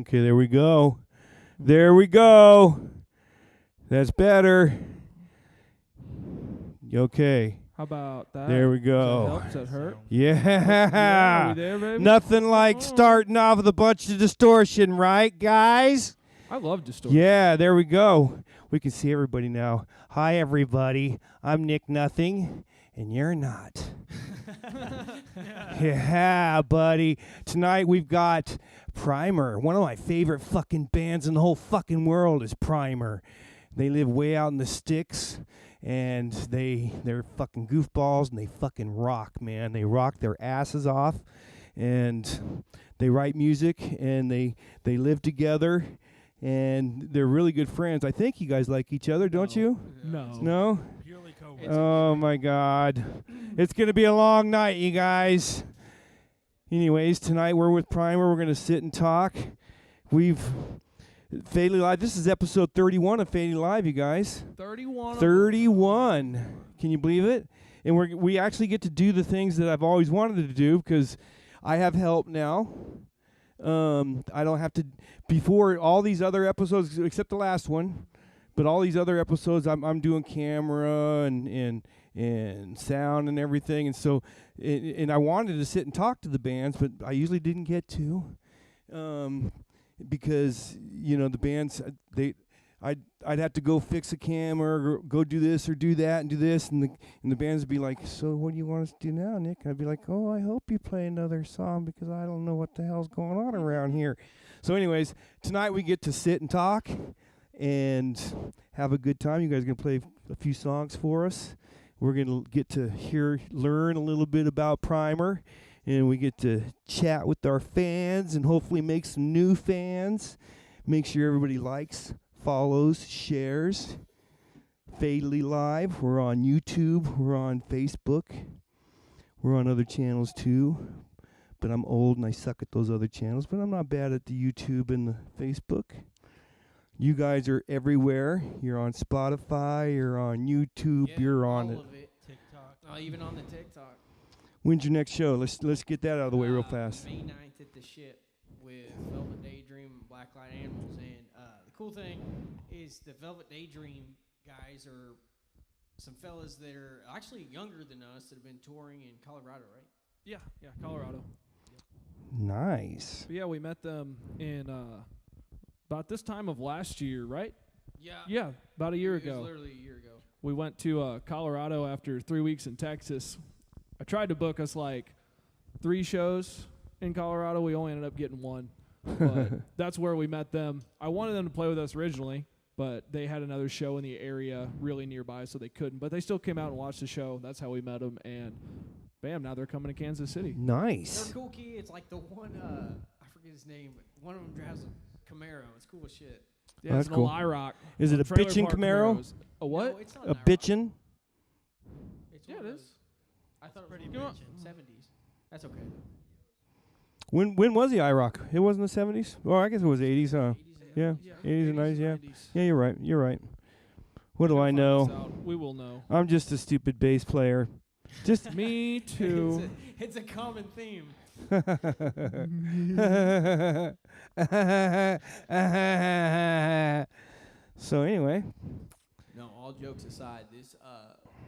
Okay, there we go. There we go. That's better. Okay. How about that? There we go. Does that hurt? Yeah. Are we there, baby? Nothing like starting off with a bunch of distortion, right, guys? I love distortion. Yeah, there we go. We can see everybody now. Hi, everybody. I'm Nick Nothing, and you're not. Yeah, buddy. Tonight we've got Prymer. One of my favorite fucking bands in the whole fucking world is Prymer. They live way out in the sticks, and they're fucking goofballs, and they fucking rock, man. They rock their asses off, and they write music, and they live together, and they're really good friends. I think you guys like each other, don't you? No. No? Purely co-workers. Oh, my God. It's going to be a long night, you guys. Anyways, tonight we're with Prymer. We're going to sit and talk. Fatally Live. This is episode 31 of Fatally Live, you guys. 31. 31. Can you believe it? And we actually get to do the things that I've always wanted to do because I have help now. I don't have to, before all these other episodes, except the last one, but all these other episodes, I'm doing camera and sound and everything. And so, and I wanted to sit and talk to the bands, but I usually didn't get to. Because the bands I'd have to go fix a camera or go do this or do that and do this, and the bands would be like, so what do you want us to do now, Nick? And I'd be like, oh, I hope you play another song because I don't know what the hell's going on around here. So anyways, tonight we get to sit and talk and have a good time. You guys are going to play a few songs for us. We're going to get to learn a little bit about Prymer. And we get to chat with our fans and hopefully make some new fans. Make sure everybody likes, follows, shares. Fatally Live. We're on YouTube. We're on Facebook. We're on other channels too. But I'm old and I suck at those other channels. But I'm not bad at the YouTube and the Facebook. You guys are everywhere. You're on Spotify. You're on YouTube. Yeah, you're on all of it. TikTok. Even on the TikTok. When's your next show? Let's get that out of the way real fast. May 9th at the Ship with Velvet Daydream and Blacklight Animals. And the cool thing is the Velvet Daydream guys are some fellas that are actually younger than us that have been touring in Colorado, right? Yeah, Colorado. Nice. But yeah, we met them in about this time of last year, right? Yeah. Yeah, about a year It ago. was literally a year ago. We went to Colorado after 3 weeks in Texas. I tried to book us like 3 shows in Colorado. We only ended up getting 1. But that's where we met them. I wanted them to play with us originally, but they had another show in the area really nearby, so they couldn't. But they still came out and watched the show. That's how we met them. And bam, now they're coming to Kansas City. Nice. They're cool kids. Like the one, I forget his name, but one of them drives a Camaro. It's cool as shit. Yeah, That's it's cool. an IROC. Is it a Trailer bitchin' park Camaro? Camaros. A what? No, it's not A an IROC. bitchin'? It's Yeah, one it of is. those- I thought it was Pretty one of bitchin'. the 70s. That's okay. When was the IROC? It wasn't the 70s? Well, I guess it was 80s, huh? 80s and Yeah. 90s. 80s and 90s, yeah. 90s. Yeah, you're right. What do They'll I find know? us out. We will know. I'm just a stupid bass player. Just Me too. It's a common theme. So anyway, No, all jokes aside, this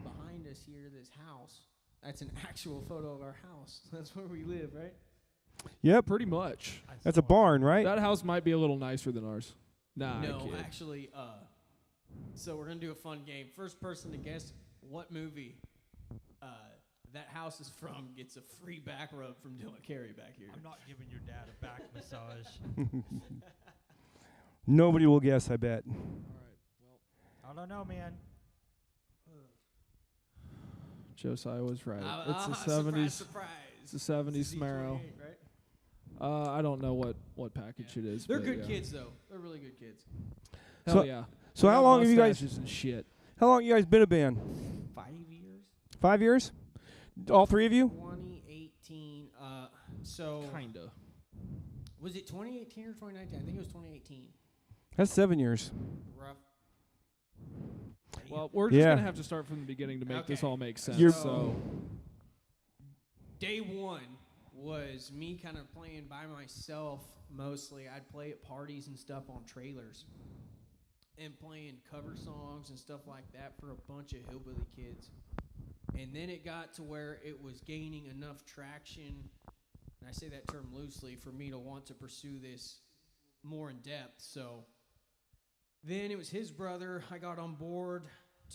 behind us here, this house, that's an actual photo of our house. That's where we live, right? yep, Pretty much. that's a barn, right? That house might be a little nicer than ours. Nah, No, kid. actually, so we're going to do a fun game. First person to guess what movie that house is from gets a free back rub from Dylan Carey back here. I'm not giving your dad a back massage. Nobody will guess, I bet. All right. I don't know, man. Josiah was right. Surprise, It's a 70s. surprise. It's a 70s Camaro. Right? I don't know what package it is. They're but good yeah. kids, though. They're really good kids. Hell So- yeah. So They how got long have you guys? mustaches and shit? How long you guys been a band? 5 years. 5 years? All 3 of you? 2018. So Kinda. was it 2018 or 2019? I think it was 2018. That's 7 years. Rough. Well, we're just Yeah. gonna have to start from the beginning to make this Okay. all make sense. You're- So Day one was me kind of playing by myself mostly. I'd play at parties and stuff on trailers and playing cover songs and stuff like that for a bunch of hillbilly kids. And then it got to where it was gaining enough traction, and I say that term loosely, for me to want to pursue this more in depth. So then it was his brother. I got on board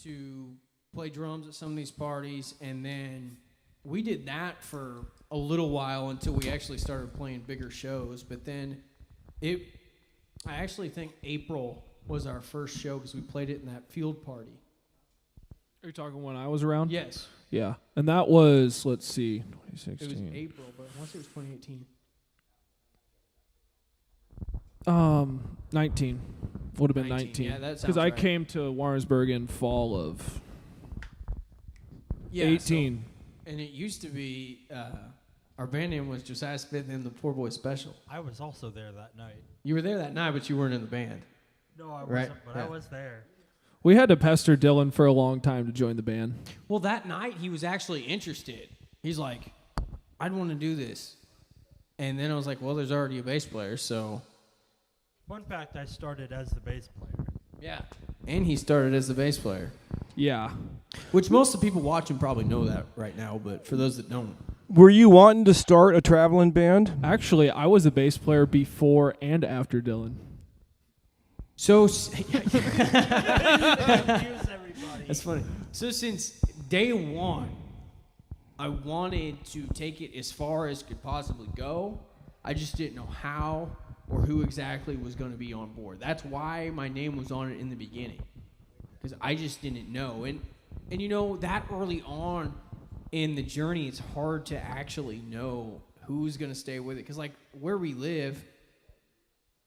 to play drums at some of these parties, and then we did that for a little while until we actually started playing bigger shows. But then I actually think April was our first show because we played it in that field party. Are you talking when I was around? Yes. Yeah. And that was, let's see, 2016. It was April, but I want to say it was 2018. 19. Would have been 19. Yeah, that sounds because I right. came to Warrensburg in fall of 18. And it used to be, our band name was Josiah Smith and the Poor Boy Special. I was also there that night. You were there that night, but you weren't in the band. No, I Right, wasn't, but yeah. I was there. We had to pester Dylan for a long time to join the band. Well, that night he was actually interested. He's like, I'd want to do this. And then I was like, well, there's already a bass player, so. Fun fact, I started as the bass player. Yeah. And he started as the bass player. Yeah. Which most of the people watching probably know that right now, but for those that don't. Were you wanting to start a traveling band? Actually, I was a bass player before and after Dylan. So, Confuse everybody. that's funny. So since day one, I wanted to take it as far as could possibly go. I just didn't know how or who exactly was going to be on board. That's why my name was on it in the beginning, because I just didn't know. And you know, that early on in the journey, it's hard to actually know who's going to stay with it. Because, like, where we live,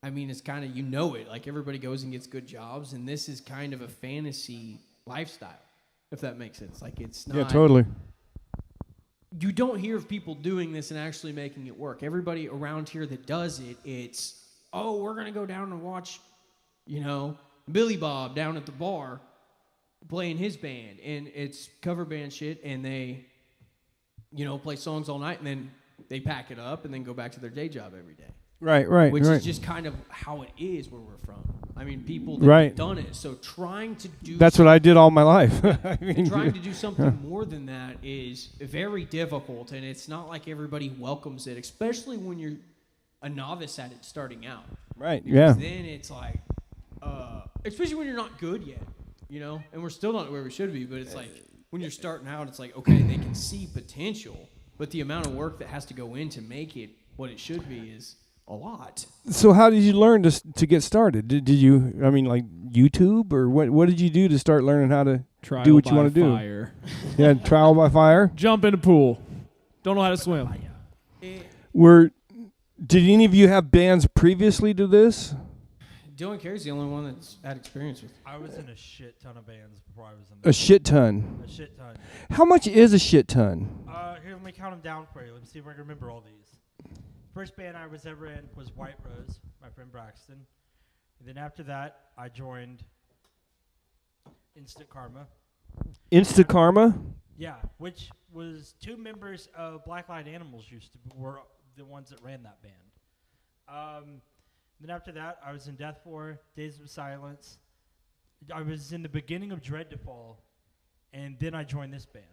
I mean, it's kind of, you know it. Like, everybody goes and gets good jobs, and this is kind of a fantasy lifestyle, if that makes sense. Like, it's not... Yeah, totally. You don't hear of people doing this and actually making it work. Everybody around here that does it, it's, oh, we're going to go down and watch, you know, Billy Bob down at the bar playing his band. And it's cover band shit, and they, you know, play songs all night, and then they pack it up and then go back to their day job every day. Right. Which right. is just kind of how it is where we're from. I mean, people that Right. have done it. So trying to do That's what I did all my life. I mean, trying to do something more than that is very difficult, and it's not like everybody welcomes it, especially when you're a novice at it starting out. Right, Because yeah. then it's like, especially when you're not good yet, you know? And we're still not where we should be, but it's like, when you're starting out, it's like, okay, they can see potential, but the amount of work that has to go in to make it what it should be is a lot. So how did you learn to get started? Did you, I mean, like YouTube, or what did you do to start learning how to Trial do what by you want to do? fire. Yeah, trial by fire? Jump in a pool. Don't know how to swim. Did any of you have bands previously to this? Dylan Carey's the only one that's had experience with it. I was in a shit ton of bands before I was in A shit ton. A shit ton. How much is a shit ton? Here, let me count them down for you. Let me see if I can remember all these. First band I was ever in was White Rose, my friend Braxton. And then after that, I joined Instant Karma. Instant Karma? Yeah, which was two members of Blacklight Animals were the ones that ran that band. Then after that, I was in Death 4, Days of Silence. I was in the beginning of Dread to Fall, and then I joined this band.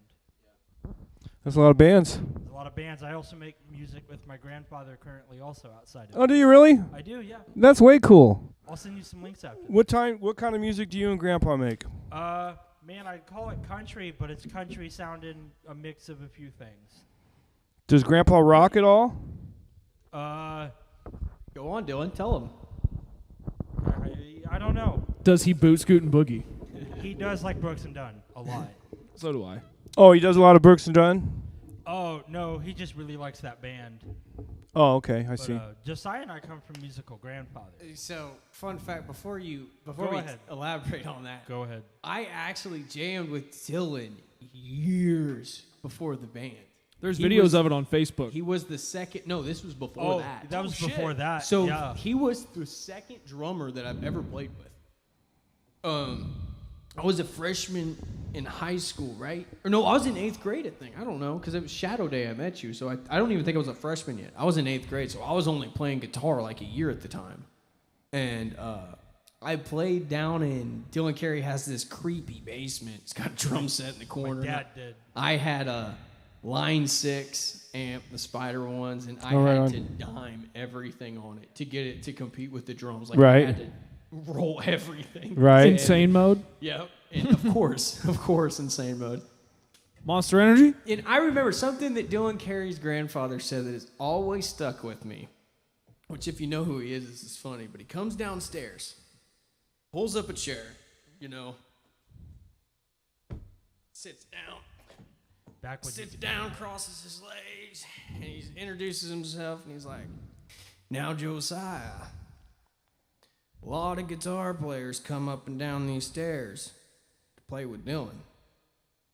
That's a lot of bands. There's a lot of bands. I also make music with my grandfather currently also outside of Oh, do you really? I do, yeah. That's way cool. I'll send you some links after. What kind of music do you and Grandpa make? Man, I call it country, but it's country sounding a mix of a few things. Does Grandpa rock at all? Go on, Dylan. Tell him. I don't know. Does he boot, scoot, and boogie? He does like Brooks and Dunn a lot. So do I. Oh, he does a lot of Brooks and Dunn? Oh, no, he just really likes that band. Oh, okay, I But, see. Josiah and I come from musical grandfathers. So, fun fact, before we ahead. elaborate on that, Go ahead. I actually jammed with Dylan years before the band. There's He videos was- of it on Facebook. He was the second. No, this was before that. That was before that. So yeah. he was the second drummer that I've ever played with. I was a freshman in high school, right? Or no, I was in 8th grade, I think. I don't know, because it was Shadow Day I met you, so I don't even think I was a freshman yet. I was in 8th grade, so I was only playing guitar like a year at the time. And I played down in, Dylan Carey has this creepy basement. It's got a drum set in the corner. My dad did. I had a Line 6 amp, the Spider ones, and I had to dime everything on it to get it to compete with the drums. Like I had to roll everything. Right. Insane mode? Yep. And of course, insane mode. Monster Energy? And I remember something that Dylan Carey's grandfather said that has always stuck with me, which if you know who he is, this is funny, but he comes downstairs, pulls up a chair, sits down. Sits down, crosses his legs, and he introduces himself, and he's like, "Now, Josiah, a lot of guitar players come up and down these stairs to play with Dylan.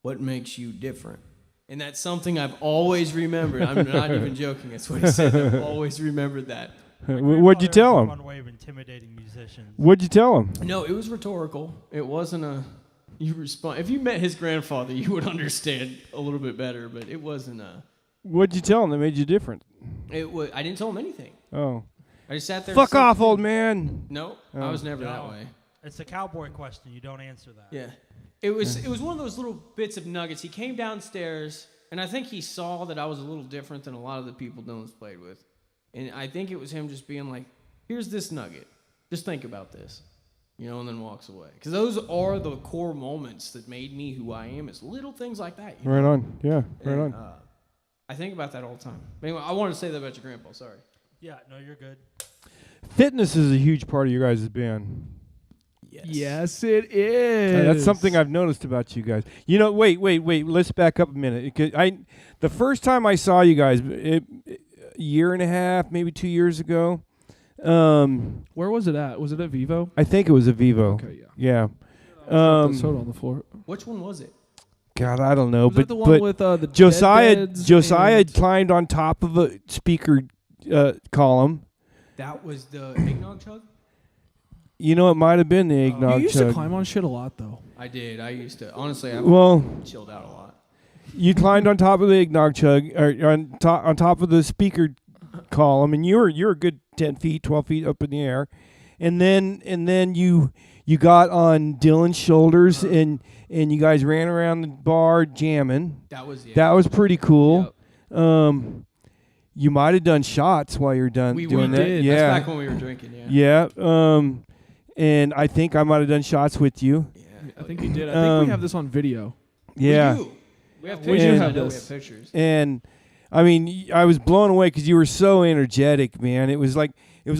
What makes you different?" And that's something I've always remembered. I'm not even joking. That's what he said. I've always remembered that. What'd you tell him? One way of intimidating musicians. What'd you tell him? No, it was rhetorical. It wasn't a... You respond. If you met his grandfather, you would understand a little bit better. But it wasn't a. What'd you tell him that made you different? It was. I didn't tell him anything. Oh. I just sat there. Fuck off, old man. No, I was never that way. It's a cowboy question. You don't answer that. Yeah, it was. It was one of those little bits of nuggets. He came downstairs, and I think he saw that I was a little different than a lot of the people Dylan's played with, and I think it was him just being like, "Here's this nugget. Just think about this." And then walks away. Because those are the core moments that made me who I am. It's little things like that. Right on. Yeah, right on. I think about that all the time. Anyway, I wanted to say that about your grandpa. Sorry. Yeah, no, you're good. Fitness is a huge part of your guys' band. Yes, it is. That's something I've noticed about you guys. Wait. Let's back up a minute. The first time I saw you guys, a year and a half, maybe 2 years ago. Where was it at? Was it at Vivo? I think it was a Vivo. Okay, yeah. Soda on the floor. Which one was it? God, I don't know. Was that the one with the Josiah climbed on top of a speaker column. That was the eggnog chug? It might have been the eggnog chug. You used to climb on shit a lot, though. I did. I used to. Honestly, I chilled out a lot. You climbed on top of the eggnog chug, or on top of the speaker column, and you're a good 10 feet, 12 feet up in the air, and then you got on Dylan's shoulders, and you guys ran around the bar jamming. That was pretty cool. Yep. You might have done shots while you're done doing that. Did. Yeah, that's back when we were drinking. Yeah. And I think I might have done shots with you. Yeah, I think you did. I think we have this on video. Yeah. We have We pictures. do have We this. have pictures. And I mean, I was blown away because you were so energetic, man. It was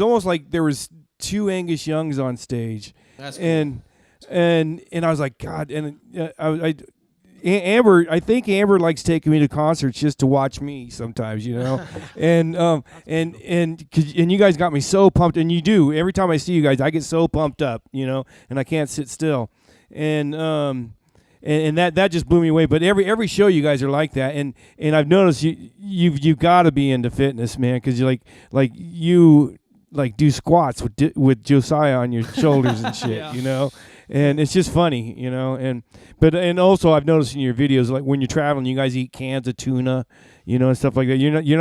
almost like there was two Angus Youngs on stage. That's cool. And I was like, God. And I think Amber likes taking me to concerts just to watch me sometimes, and you guys got me so pumped, and you do every time I see you guys, I get so pumped up, and I can't sit still, and that just blew me away. But every show you guys are like that, and I've noticed you've got to be into fitness, man, because you you do squats with Josiah on your shoulders and shit, Yeah. And it's just funny, and also I've noticed in your videos, like when you're traveling, you guys eat cans of tuna, and stuff like that. You're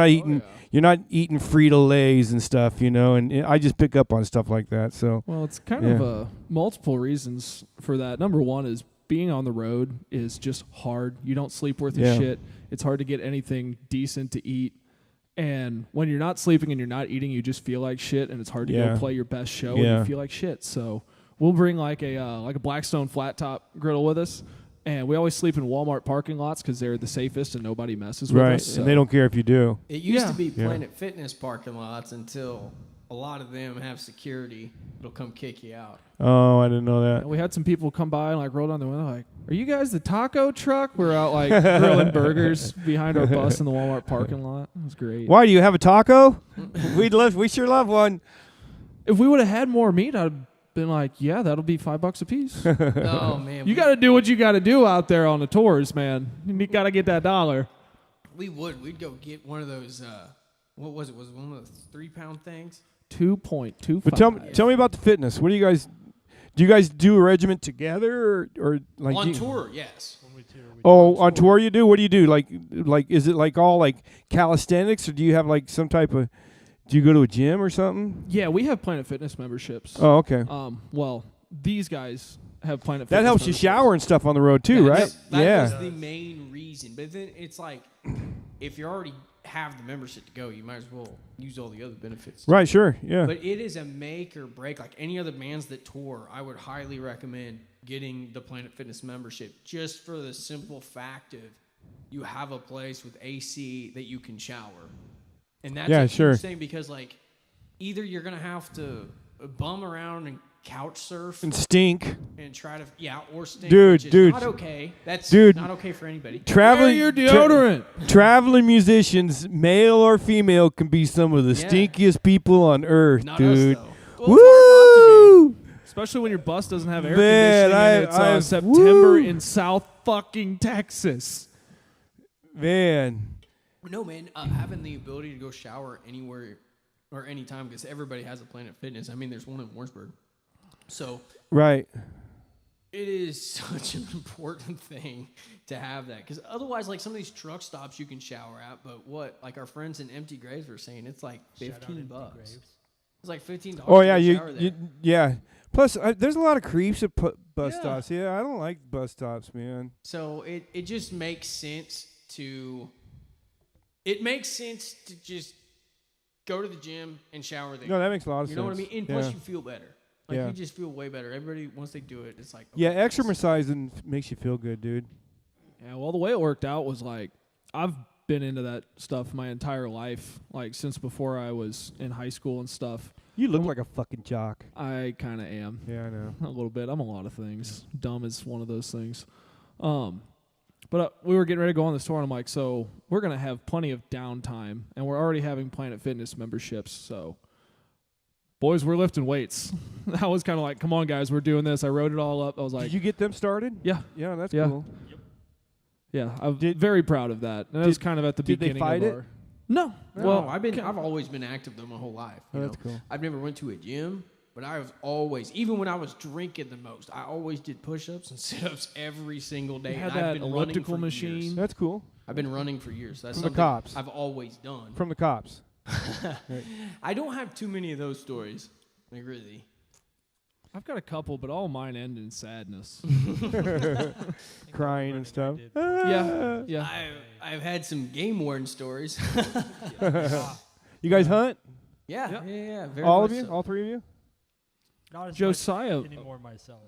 not eating Frito-Lays and stuff, and I just pick up on stuff like that. So well, it's kind of multiple reasons for that. Number one is being on the road is just hard. You don't sleep worth a shit. It's hard to get anything decent to eat. And when you're not sleeping and you're not eating, you just feel like shit, and it's hard to go play your best show when you feel like shit. So we'll bring like a Blackstone flat top griddle with us, and we always sleep in Walmart parking lots because they're the safest and nobody messes with us. So. And they don't care if you do. It used to be Planet Fitness parking lots until a lot of them have security. It'll come kick you out. Oh, I didn't know that. And we had some people come by and roll down the window like, "Are you guys the taco truck?" We're out grilling burgers behind our bus in the Walmart parking lot. It was great. Why, do you have a taco? We sure love one. If we would have had more meat, I'd have been like, yeah, that'll be $5 a piece. Oh, man. You got to do what you got to do out there on the tours, man. You got to get that dollar. We'd go get one of those, what was it? Was it one of those 3-pound things? 2.25. But tell me about the fitness. What do you guys Do you guys do a regiment together, or like On tour, yes. When we tour, we on tour you do? What do you do? Like is it like all like calisthenics, or do you have like some type of? Do you go to a gym or something? Yeah, we have Planet Fitness memberships. Oh, okay. Well, these guys have Planet That Fitness helps you memberships. shower and stuff on the road too, right? That was the main reason. But then it's like, if you already have the membership to go, you might as well use all the other benefits. Right, sure, yeah. But it is a make or break. Like any other bands that tour, I would highly recommend getting the Planet Fitness membership, just for the simple fact of you have a place with AC that you can shower. And that's a huge thing, because like either you're going to have to bum around and couch surf and stink and try to or stink, dude, which is not okay. That's not okay for anybody. Traveling your deodorant. Traveling musicians, male or female, can be some of the stinkiest people on earth, not dude. us, though. Well, it's hard not to Woo! be. Especially when your bus doesn't have air Man, conditioning and it's September in South fucking Texas. Man. No, man, having the ability to go shower anywhere or anytime, because everybody has a Planet Fitness. I mean, there's one in Warrensburg. So Right. it is such an important thing to have that, because otherwise, like some of these truck stops you can shower at, but what, like our friends in Empty Graves were saying, it's like $15. It's like $15. Oh yeah, to shower there. yeah. Plus, there's a lot of creeps at bus stops. Yeah, I don't like bus stops, man. So it just makes sense to. It makes sense to just go to the gym and shower there. No, that makes a lot of sense. You know what I mean? And plus, you feel better. Like, you just feel way better. Everybody, once they do it, it's like... Okay, exercising makes you feel good, dude. Yeah, well, the way it worked out was like, I've been into that stuff my entire life, like since before I was in high school and stuff. You look like a fucking jock. I kind of am. Yeah, I know. A little bit. I'm a lot of things. Dumb is one of those things. But we were getting ready to go on this tour, and I'm like, so we're going to have plenty of downtime, and we're already having Planet Fitness memberships, so boys, we're lifting weights. That was kind of like, come on, guys, we're doing this. I wrote it all up. I was like... Did you get them started? Yeah. Yeah, that's cool. Yeah, I'm very proud of that. And that was kind of at the beginning they fight of it? our... No. Well, I've always been active, though, my whole life. Oh, that's cool. I've never went to a gym, but I was always, even when I was drinking the most, I always did push-ups and sit-ups every single day. You had and I've that been elliptical running for machine. years. That's cool. I've been running for years. That's From the something cops. I've always done. From the cops. Right. I don't have too many of those stories. Like, really. I've got a couple, but all mine end in sadness. Crying and stuff. Yeah. I've had some game-worn stories. You guys hunt? Yeah. Very All much of you? so. All three of you? Not as Josiah. much anymore myself.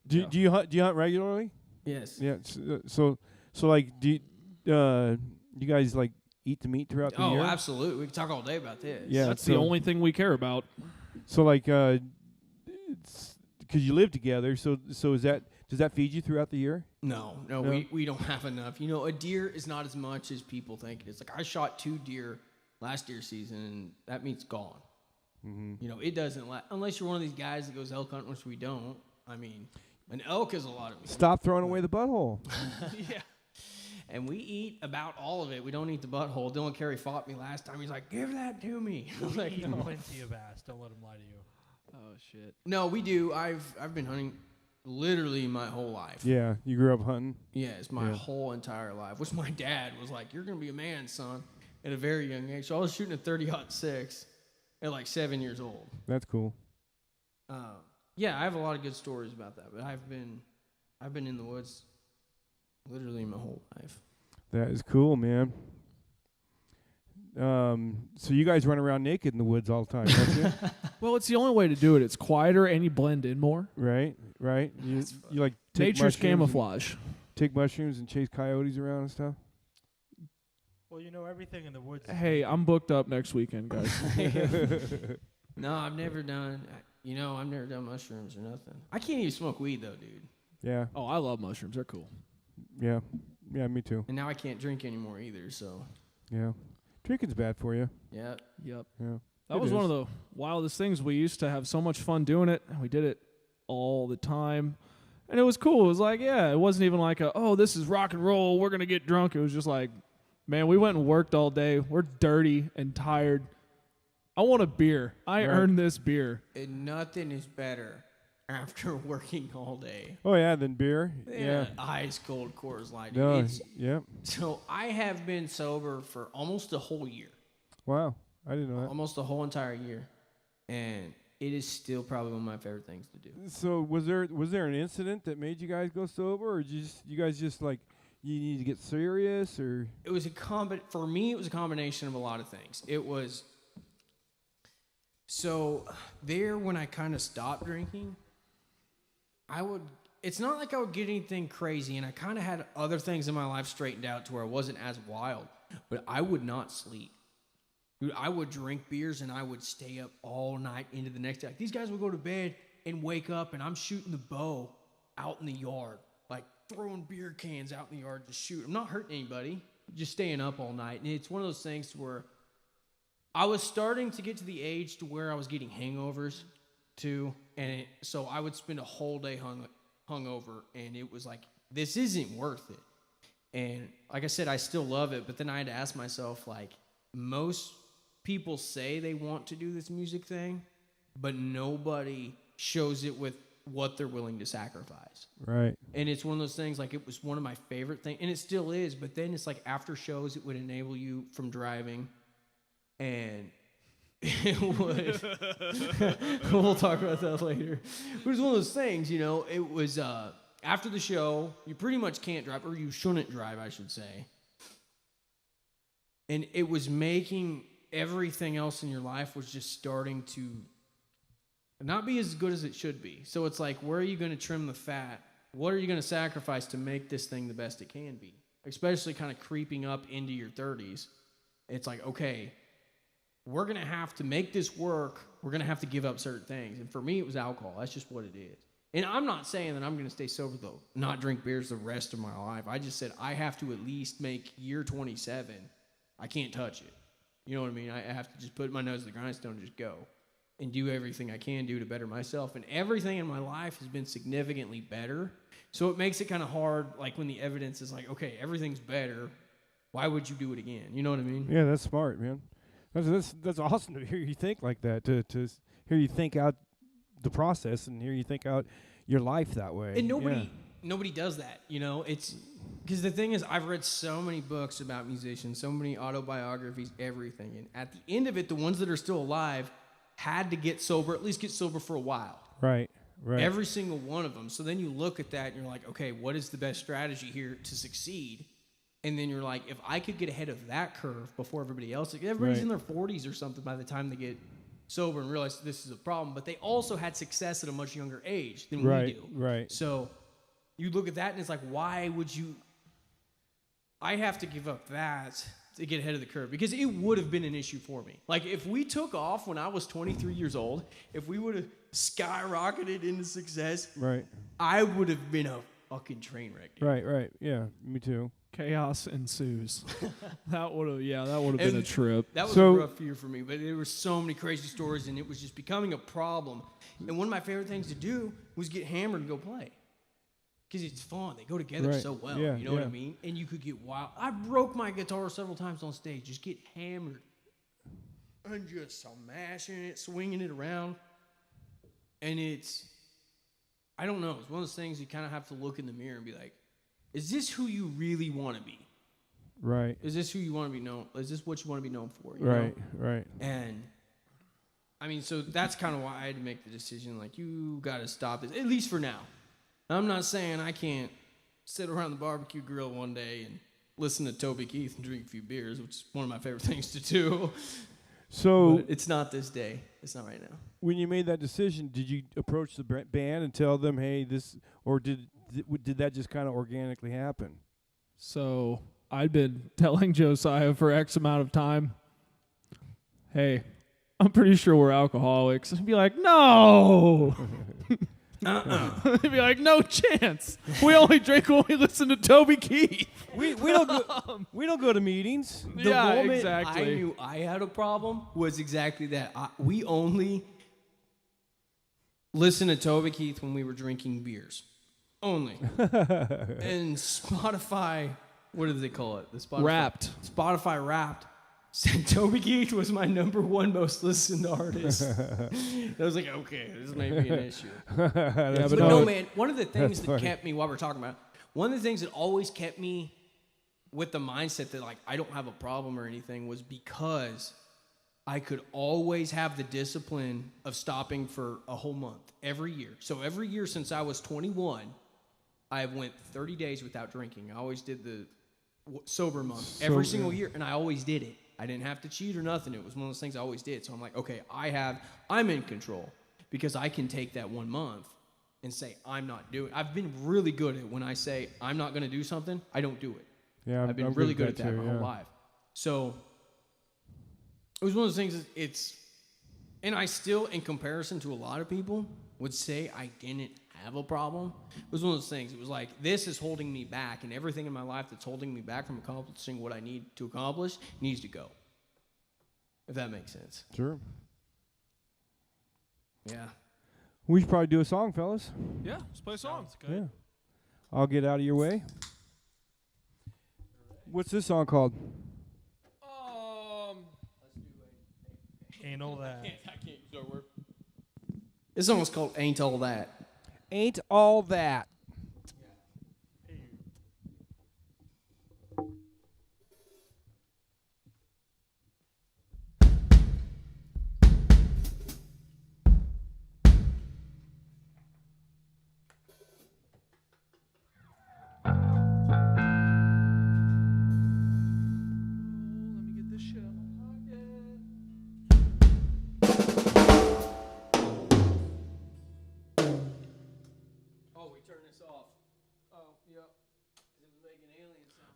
Do you hunt? Do you hunt regularly? Yes. Yeah. So like, do you guys like eat the meat throughout the year? Oh, absolutely. We can talk all day about this. Yeah. That's the only thing we care about. So like, because you live together, so does that feed you throughout the year? No. We don't have enough. You know, a deer is not as much as people think it is. Like, I shot 2 deer last deer season, and that meat's gone. Mm-hmm. You know, it doesn't unless you're one of these guys that goes elk hunting, which we don't. I mean, an elk is a lot of meat. Stop throwing away the butthole. Yeah. And we eat about all of it. We don't eat the butthole. Dylan Carey fought me last time. He's like, give that to me. I'm like, Eat no. plenty of ass. Don't let him lie to you. Oh, shit. No, we do. I've been hunting literally my whole life. Yeah, you grew up hunting. Yes, my whole entire life. Which my dad was like, you're going to be a man, son, at a very young age. So I was shooting a 30-06 at like 7 years old. That's cool. Yeah, I have a lot of good stories about that. But I've been in the woods literally my whole life. That is cool, man. So you guys run around naked in the woods all the time, don't you? Well, it's the only way to do it. It's quieter and you blend in more. Right. You like take Nature's mushrooms camouflage. Take mushrooms and chase coyotes around and stuff. Well, you know, everything in the woods. Hey, I'm booked up next weekend, guys. No, I've never done mushrooms or nothing. I can't even smoke weed, though, dude. Yeah. Oh, I love mushrooms. They're cool. Yeah, me too. And now I can't drink anymore either, so. Yeah. Drinking's bad for you. Yeah. Yep. Yeah. That was one of the wildest things. We used to have so much fun doing it, and we did it all the time. And it was cool. It was like, it wasn't even like this is rock and roll, we're going to get drunk. It was just like, man, we went and worked all day. We're dirty and tired. I want a beer. I earned this beer. And nothing is better after working all day. Oh yeah, then beer. Yeah. Ice cold Coors Light. No. Yeah. So I have been sober for almost a whole year. Wow, I didn't know that. Almost a whole entire year, and it is still probably one of my favorite things to do. So was there an incident that made you guys go sober, or you guys just like you need to get serious, or? It was for me. It was a combination of a lot of things. It was so there when I kind of stopped drinking. It's not like I would get anything crazy, and I kind of had other things in my life straightened out to where I wasn't as wild, but I would not sleep. Dude, I would drink beers, and I would stay up all night into the next day. Like, these guys would go to bed and wake up, and I'm shooting the bow out in the yard, like throwing beer cans out in the yard to shoot. I'm not hurting anybody, just staying up all night. And it's one of those things where I was starting to get to the age to where I was getting hangovers, too, and so I would spend a whole day hungover, and it was like, this isn't worth it. And like I said, I still love it, but then I had to ask myself, like, most people say they want to do this music thing, but nobody shows it with what they're willing to sacrifice. Right. And it's one of those things, like, it was one of my favorite things, and it still is, but then it's like after shows, it would enable you from driving, and it would. We'll talk about that later. It was one of those things, you know. It was after the show, you pretty much can't drive, or you shouldn't drive, I should say. And it was making everything else in your life was just starting to not be as good as it should be. So it's like, where are you going to trim the fat? What are you going to sacrifice to make this thing the best it can be? Especially kind of creeping up into your 30s. It's like, okay, we're going to have to make this work. We're going to have to give up certain things. And for me, it was alcohol. That's just what it is. And I'm not saying that I'm going to stay sober, though, not drink beers the rest of my life. I just said I have to at least make year 27. I can't touch it. You know what I mean? I have to just put my nose to the grindstone and just go and do everything I can do to better myself. And everything in my life has been significantly better. So it makes it kind of hard, like when the evidence is like, okay, everything's better. Why would you do it again? You know what I mean? Yeah, that's smart, man. That's awesome to hear you think like that, to hear you think out the process and hear you think out your life that way. And nobody does that, you know? It's because the thing is, I've read so many books about musicians, so many autobiographies, everything. And at the end of it, the ones that are still alive had to get sober, at least get sober for a while. Right. Every single one of them. So then you look at that and you're like, okay, what is the best strategy here to succeed? And then you're like, if I could get ahead of that curve before everybody else, everybody's in their 40s or something by the time they get sober and realize this is a problem. But they also had success at a much younger age than we do. Right. So you look at that and it's like, why would you? I have to give up that to get ahead of the curve because it would have been an issue for me. Like if we took off when I was 23 years old, if we would have skyrocketed into success, right, I would have been a fucking train wreck. Dude. Right. Yeah, me too. Chaos ensues. that would have been a trip. That was a rough year for me, but there were so many crazy stories, and it was just becoming a problem. And one of my favorite things to do was get hammered and go play. Because it's fun. They go together so well. Yeah, you know what I mean? And you could get wild. I broke my guitar several times on stage. Just get hammered. And just smashing it, swinging it around. And I don't know. It's one of those things you kind of have to look in the mirror and be like, is this who you really want to be? Right. Is this who you want to be known? Is this what you want to be known for? You know? Right. And I mean, so that's kind of why I had to make the decision. Like, you got to stop this, at least for now. I'm not saying I can't sit around the barbecue grill one day and listen to Toby Keith and drink a few beers, which is one of my favorite things to do. So but it's not this day. It's not right now. When you made that decision, did you approach the band and tell them, "Hey, this," or did that just kind of organically happen? So I'd been telling Josiah for X amount of time, "Hey, I'm pretty sure we're alcoholics." He'd be like, "No." He'd be like, "No chance. We only drink when we listen to Toby Keith." We don't go to meetings. The moment I knew I had a problem was exactly that. We only listened to Toby Keith when we were drinking beers. Only. And Spotify, what do they call it? The Spotify Wrapped. Spotify Wrapped said Toby Keith was my #1 most listened artist. I was like, okay, this may be an issue. Yeah, But no, man, one of the things that kept me, while we're talking about, one of the things that always kept me with the mindset that, like, I don't have a problem or anything was because I could always have the discipline of stopping for a whole month every year. So every year since I was 21, I went 30 days without drinking. I always did the sober month every single year, and I always did it. I didn't have to cheat or nothing. It was one of those things I always did. So I'm like, okay, I'm in control because I can take that 1 month and say, I'm not doing it. I've been really good at when I say I'm not going to do something, I don't do it. Yeah, I've been really good at that my whole life. So it was one of those things and I still, in comparison to a lot of people, would say I didn't have a problem. It was one of those things. It was like, this is holding me back, and everything in my life that's holding me back from accomplishing what I need to accomplish needs to go. If that makes sense. Sure. Yeah. We should probably do a song, fellas. Yeah, let's play a song. Yeah. I'll get out of your way. What's this song called? Ain't all that. I can't use that word. This song is called Ain't All That. Ain't All That.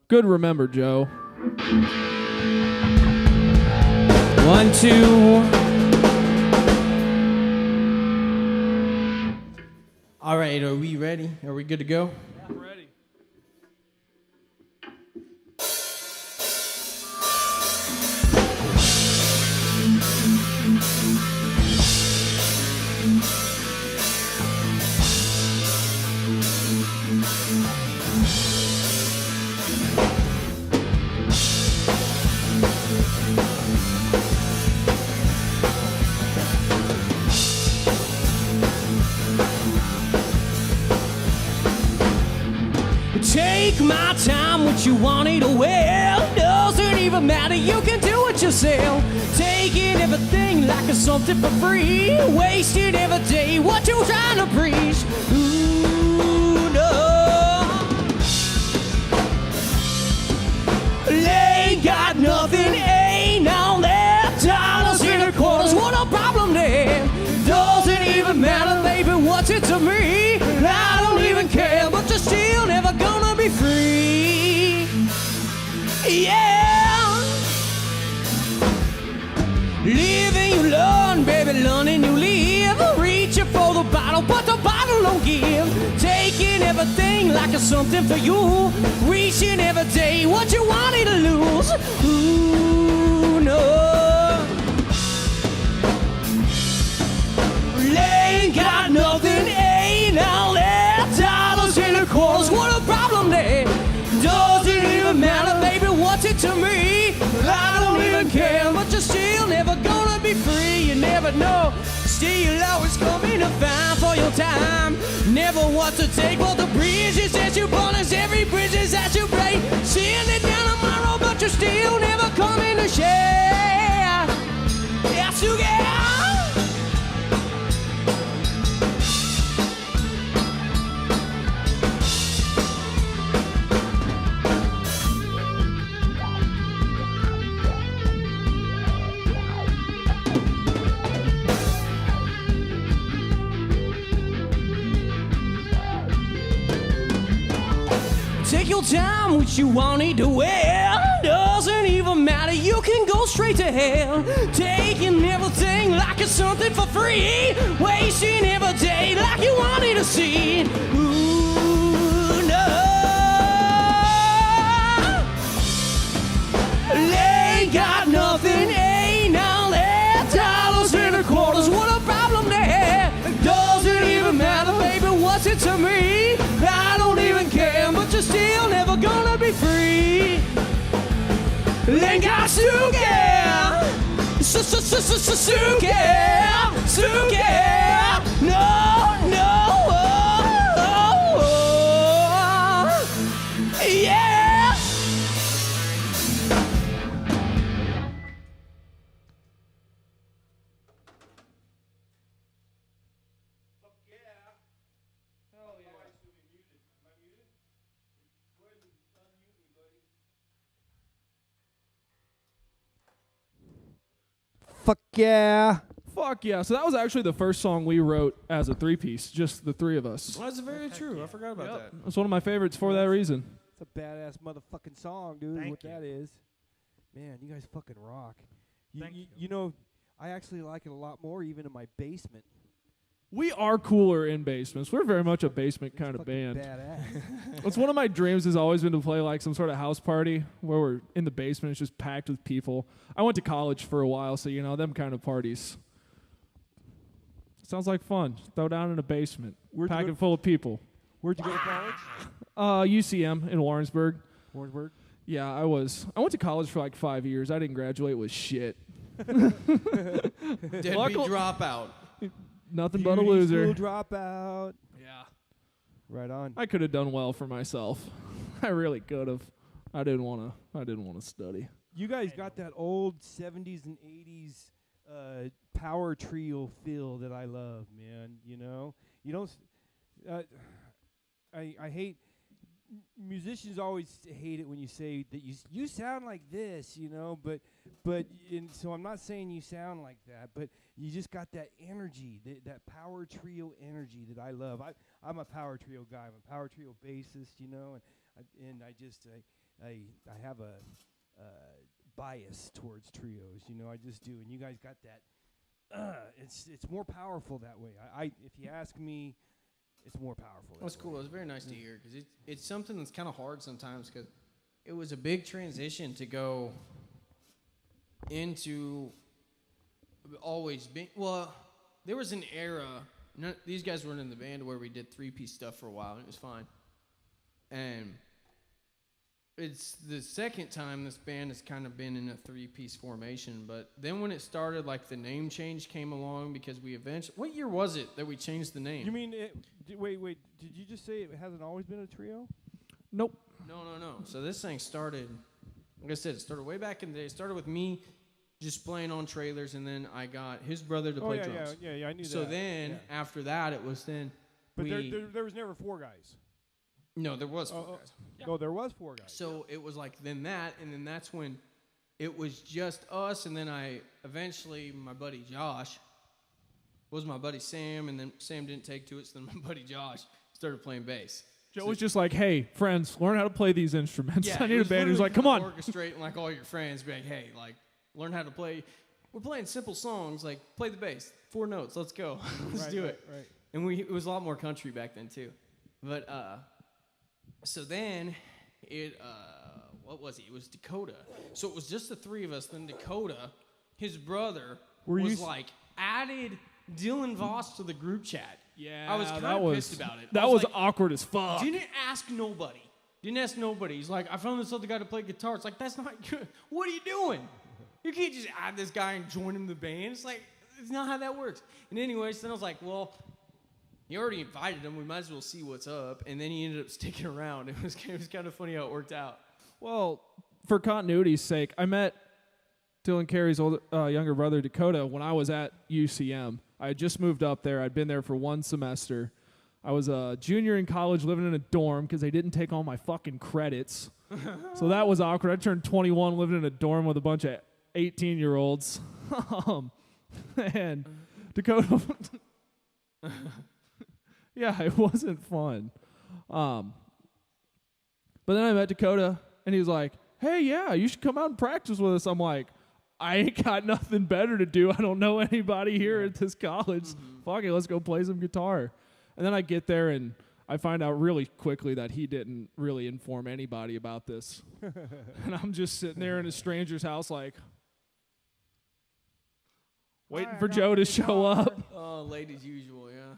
Good remember, Joe. 1, 2. All right, are we ready? Are we good to go? Yeah, ready. Take my time, what you want it well. Doesn't even matter, you can do it yourself. Taking everything like it's something for free. Wasting every day, what you trying to preach? Ooh, no. Ain't got nothing, ain't all that. Dollars in the quarters, what a problem there. Doesn't even matter, baby, what's it to me? I don't even care, but you're still never gonna be free. Yeah. Living you learn, baby, learning you live. Reaching for the bottle, but the bottle don't give. Taking everything like it's something for you. Reaching every day what you wanted to lose. Ooh, no. Ain't got nothing, ain't all that. Dollars in the quarters, what a problem there. Doesn't even matter, baby, what's it to me? I don't even care, but you're still never gonna be free. You never know, still always coming to find for your time. Never what to take for the bridges that you burn, is every bridges that you break. Seeing it down tomorrow, but you're still never coming to share. Yes, you get. Take your time, what you wanted to wear. Doesn't even matter, you can go straight to hell. Taking everything like it's something for free. Wasting every day like you wanted to see. Ooh, no. Ain't got nothing, ain't all that. Dollars in the quarters, what a problem there. Doesn't even matter, baby, what's it to me? I don't even care, but you're still never gonna be free. Ain't got to get. Yeah. Fuck yeah. Fuck yeah. So that was actually the first song we wrote as a three-piece, just the three of us. Well, that's very true. I forgot about that. It's one of my favorites for that reason. It's a badass motherfucking song, dude. Thank what you. that is. Man, you guys fucking rock. Thank you. You know, I actually like it a lot more even in my basement. We are cooler in basements. We're very much a basement It's kind of fucking band. Badass. It's one of my dreams has always been to play like some sort of house party where we're in the basement. It's just packed with people. I went to college for a while, so you know, them kind of parties. Sounds like fun. Throw down in a basement. Where'd you Pack go- it full of people. Where'd you go to college? UCM in Warrensburg. Warrensburg. Yeah, I went to college for like 5 years. I didn't graduate with shit. Deadbeat Luckily- dropout. Nothing but a Beauty loser. School dropout. Yeah. Right on. I could have done well for myself. I really could have. I didn't want to study. You guys got that old 70s and 80s power trio feel that I love, man. You know? You don't I hate musicians always hate it when you say that you sound like this, you know, but so I'm not saying you sound like that, but you just got that energy, that power trio energy that I love. I'm a power trio guy. I'm a power trio bassist, you know, and I have a bias towards trios, you know. I just do, and you guys got that. It's more powerful that way. If you ask me, it's more powerful. That's cool. It's very nice to hear because it's something that's kind of hard sometimes because it was a big transition to go into always being. Well, there was an era. These guys weren't in the band where we did three-piece stuff for a while, and it was fine. And it's the second time this band has kind of been in a three-piece formation. But then when it started, like the name change came along because we eventually. What year was it that we changed the name? You mean wait? Did you just say it hasn't always been a trio? Nope. No. So this thing started, like I said, it started way back in the day. It started with me just playing on trailers, and then I got his brother to play drums. Yeah, I knew that. So then, after that, it was then But we... there was never four guys. No, there was four guys. No, there was four guys. So it was like then that, and then that's when it was just us, and then eventually, my buddy Josh was my buddy Sam, and then Sam didn't take to it, so then my buddy Josh started playing bass. Joe was just like, hey, friends, learn how to play these instruments. Yeah, I need it a was band who's literally like, come on. orchestrating like all your friends, be like, hey, like learn how to play. We're playing simple songs, like play the bass, 4 notes, let's go, let's do it. Right. And it was a lot more country back then too, but so then it what was he? It was Dakota. So it was just the three of us. Then Dakota, his brother, was like added Dylan Voss to the group chat. Yeah, I was kind of pissed about it. That was awkward as fuck. Didn't ask nobody. He's like, I found this other guy to play guitar. It's like, that's not good. What are you doing? You can't just add this guy and join him in the band. It's like, it's not how that works. And anyways, then I was like, well, you already invited him. We might as well see what's up. And then he ended up sticking around. It was kind of funny how it worked out. Well, for continuity's sake, I met Dylan Carey's younger brother, Dakota, when I was at UCM. I had just moved up there. I'd been there for 1 semester. I was a junior in college living in a dorm because they didn't take all my fucking credits. So that was awkward. I turned 21 living in a dorm with a bunch of 18-year-olds. And Dakota... yeah, it wasn't fun. But then I met Dakota, and he was like, hey, yeah, you should come out and practice with us. I'm like, I ain't got nothing better to do. I don't know anybody here at this college. Fuck it, let's go play some guitar. And then I get there, and I find out really quickly that he didn't really inform anybody about this. And I'm just sitting there in a stranger's house like, waiting for Joe to show up. Oh, late as usual, yeah.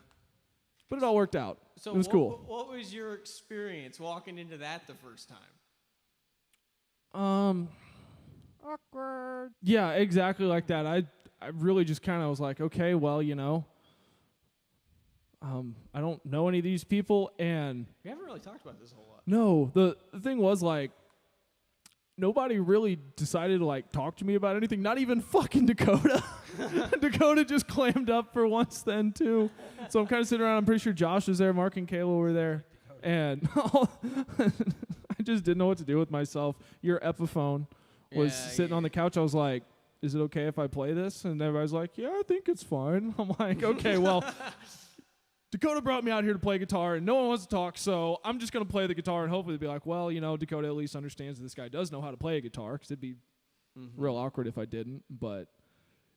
But it all worked out. So it was cool. What was your experience walking into that the first time? awkward. Yeah, exactly like that. I really just kind of was like, okay, well, I don't know any of these people, and We haven't really talked about this a whole lot. no, the thing was like, nobody really decided to like talk to me about anything. Not even fucking Dakota. Dakota just clammed up for once then too. So I'm kind of sitting around. I'm pretty sure Josh was there, Mark and Kayla were there, and I just didn't know what to do with myself. Your Epiphone was sitting on the couch. I was like, is it okay if I play this? And everybody's like, yeah, I think it's fine. I'm like, okay, well, Dakota brought me out here to play guitar, and no one wants to talk, so I'm just going to play the guitar, and hopefully they'll be like, well, Dakota at least understands that this guy does know how to play a guitar, because it'd be real awkward if I didn't. But,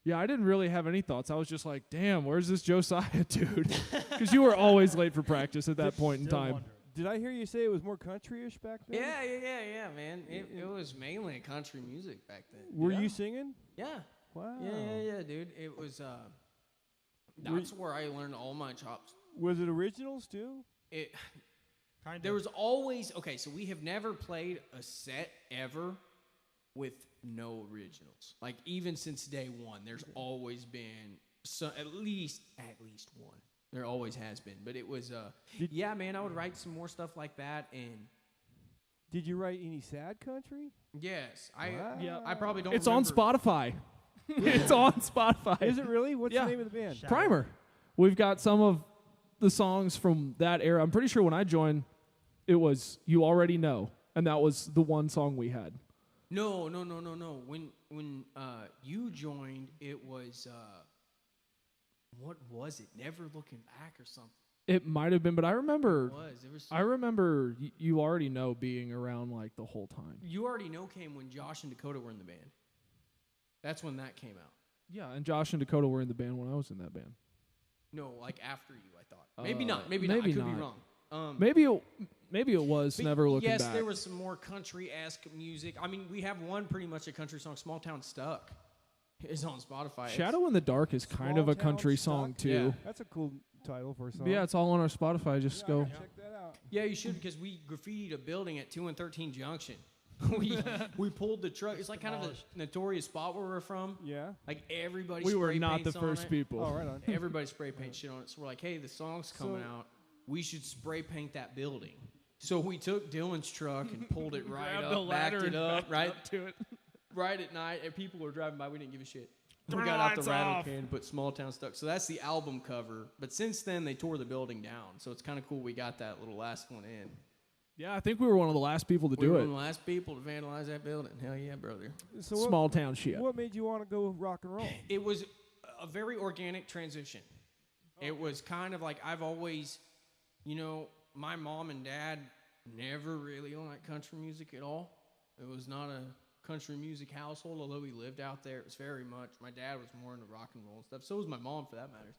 yeah, I didn't really have any thoughts. I was just like, damn, where's this Josiah dude? Because you were always late for practice at that point in time. Did I hear you say it was more country-ish back then? Yeah, man. It was mainly country music back then. Were you singing? Yeah. Wow. Yeah, dude. It was, that's where I learned all my chops. Was it originals too? There was always, okay, so we have never played a set ever with no originals. Like, even since day one, there's always been at least one. There always has been. But it was, yeah, man, I would write some more stuff like that. And did you write any sad country? yes, Wow. I probably don't It's remember. on Spotify. It's on Spotify. Is it really? What's Yeah. the name of the band? Prymer. We've got some of the songs from that era. I'm pretty sure when I joined, it was You Already Know, and that was the one song we had. No. When you joined, it was, what was it? Never Looking Back or something. It might have been, but I remember. It was. I remember You Already Know being around like the whole time. You Already Know came when Josh and Dakota were in the band. That's when that came out. Yeah, and Josh and Dakota were in the band when I was in that band. No, like after you, I thought. Maybe not. Maybe not. I maybe could be not. wrong. Maybe it was But Never Looking yes, Back. there was some more country-esque music. I mean, we have one pretty much a country song, Small Town Stuck. It's on Spotify. Shadow in the Dark is kind of a Small Town country Stuck? song too. Yeah. That's a cool title for a song. But yeah, it's all on our Spotify. Just I go. gotta check that out. Yeah, you should, because we graffitied a building at 2 and 13 Junction. we pulled the truck. It's like kind of a notorious spot where we're from. Yeah. Like everybody We were spray not the paints on first it. people. Oh, right on. Everybody spray paint shit on it. So we're like, hey, the song's coming out. We should spray paint that building. So we took Dylan's truck and pulled it right Grabbed the up, backed ladder it and up, backed right, up to it. right at night, and people were driving by. We didn't give a shit. Turn We the got out the lights rattle off. can and put Small Town Stuck. So that's the album cover. But since then, they tore the building down. So it's kind of cool we got that little last one in. Yeah, I think we were one of the last people to We do were it. one of the last people to vandalize that building. Hell yeah, brother. So Small town shit. What made you want to go rock and roll? It was a very organic transition. It was kind of like I've always, my mom and dad never really liked country music at all. It was not a country music household, although we lived out there. It was very much. My dad was more into rock and roll and stuff. So was my mom, for that matter.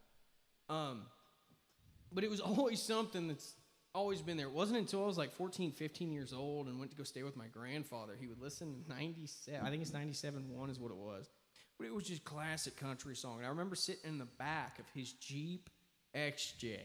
But it was always something that's always been there. It wasn't until I was like 14, 15 years old and went to go stay with my grandfather. He would listen to 97. I think it's 97.1 is what it was. But it was just classic country song. And I remember sitting in the back of his Jeep XJ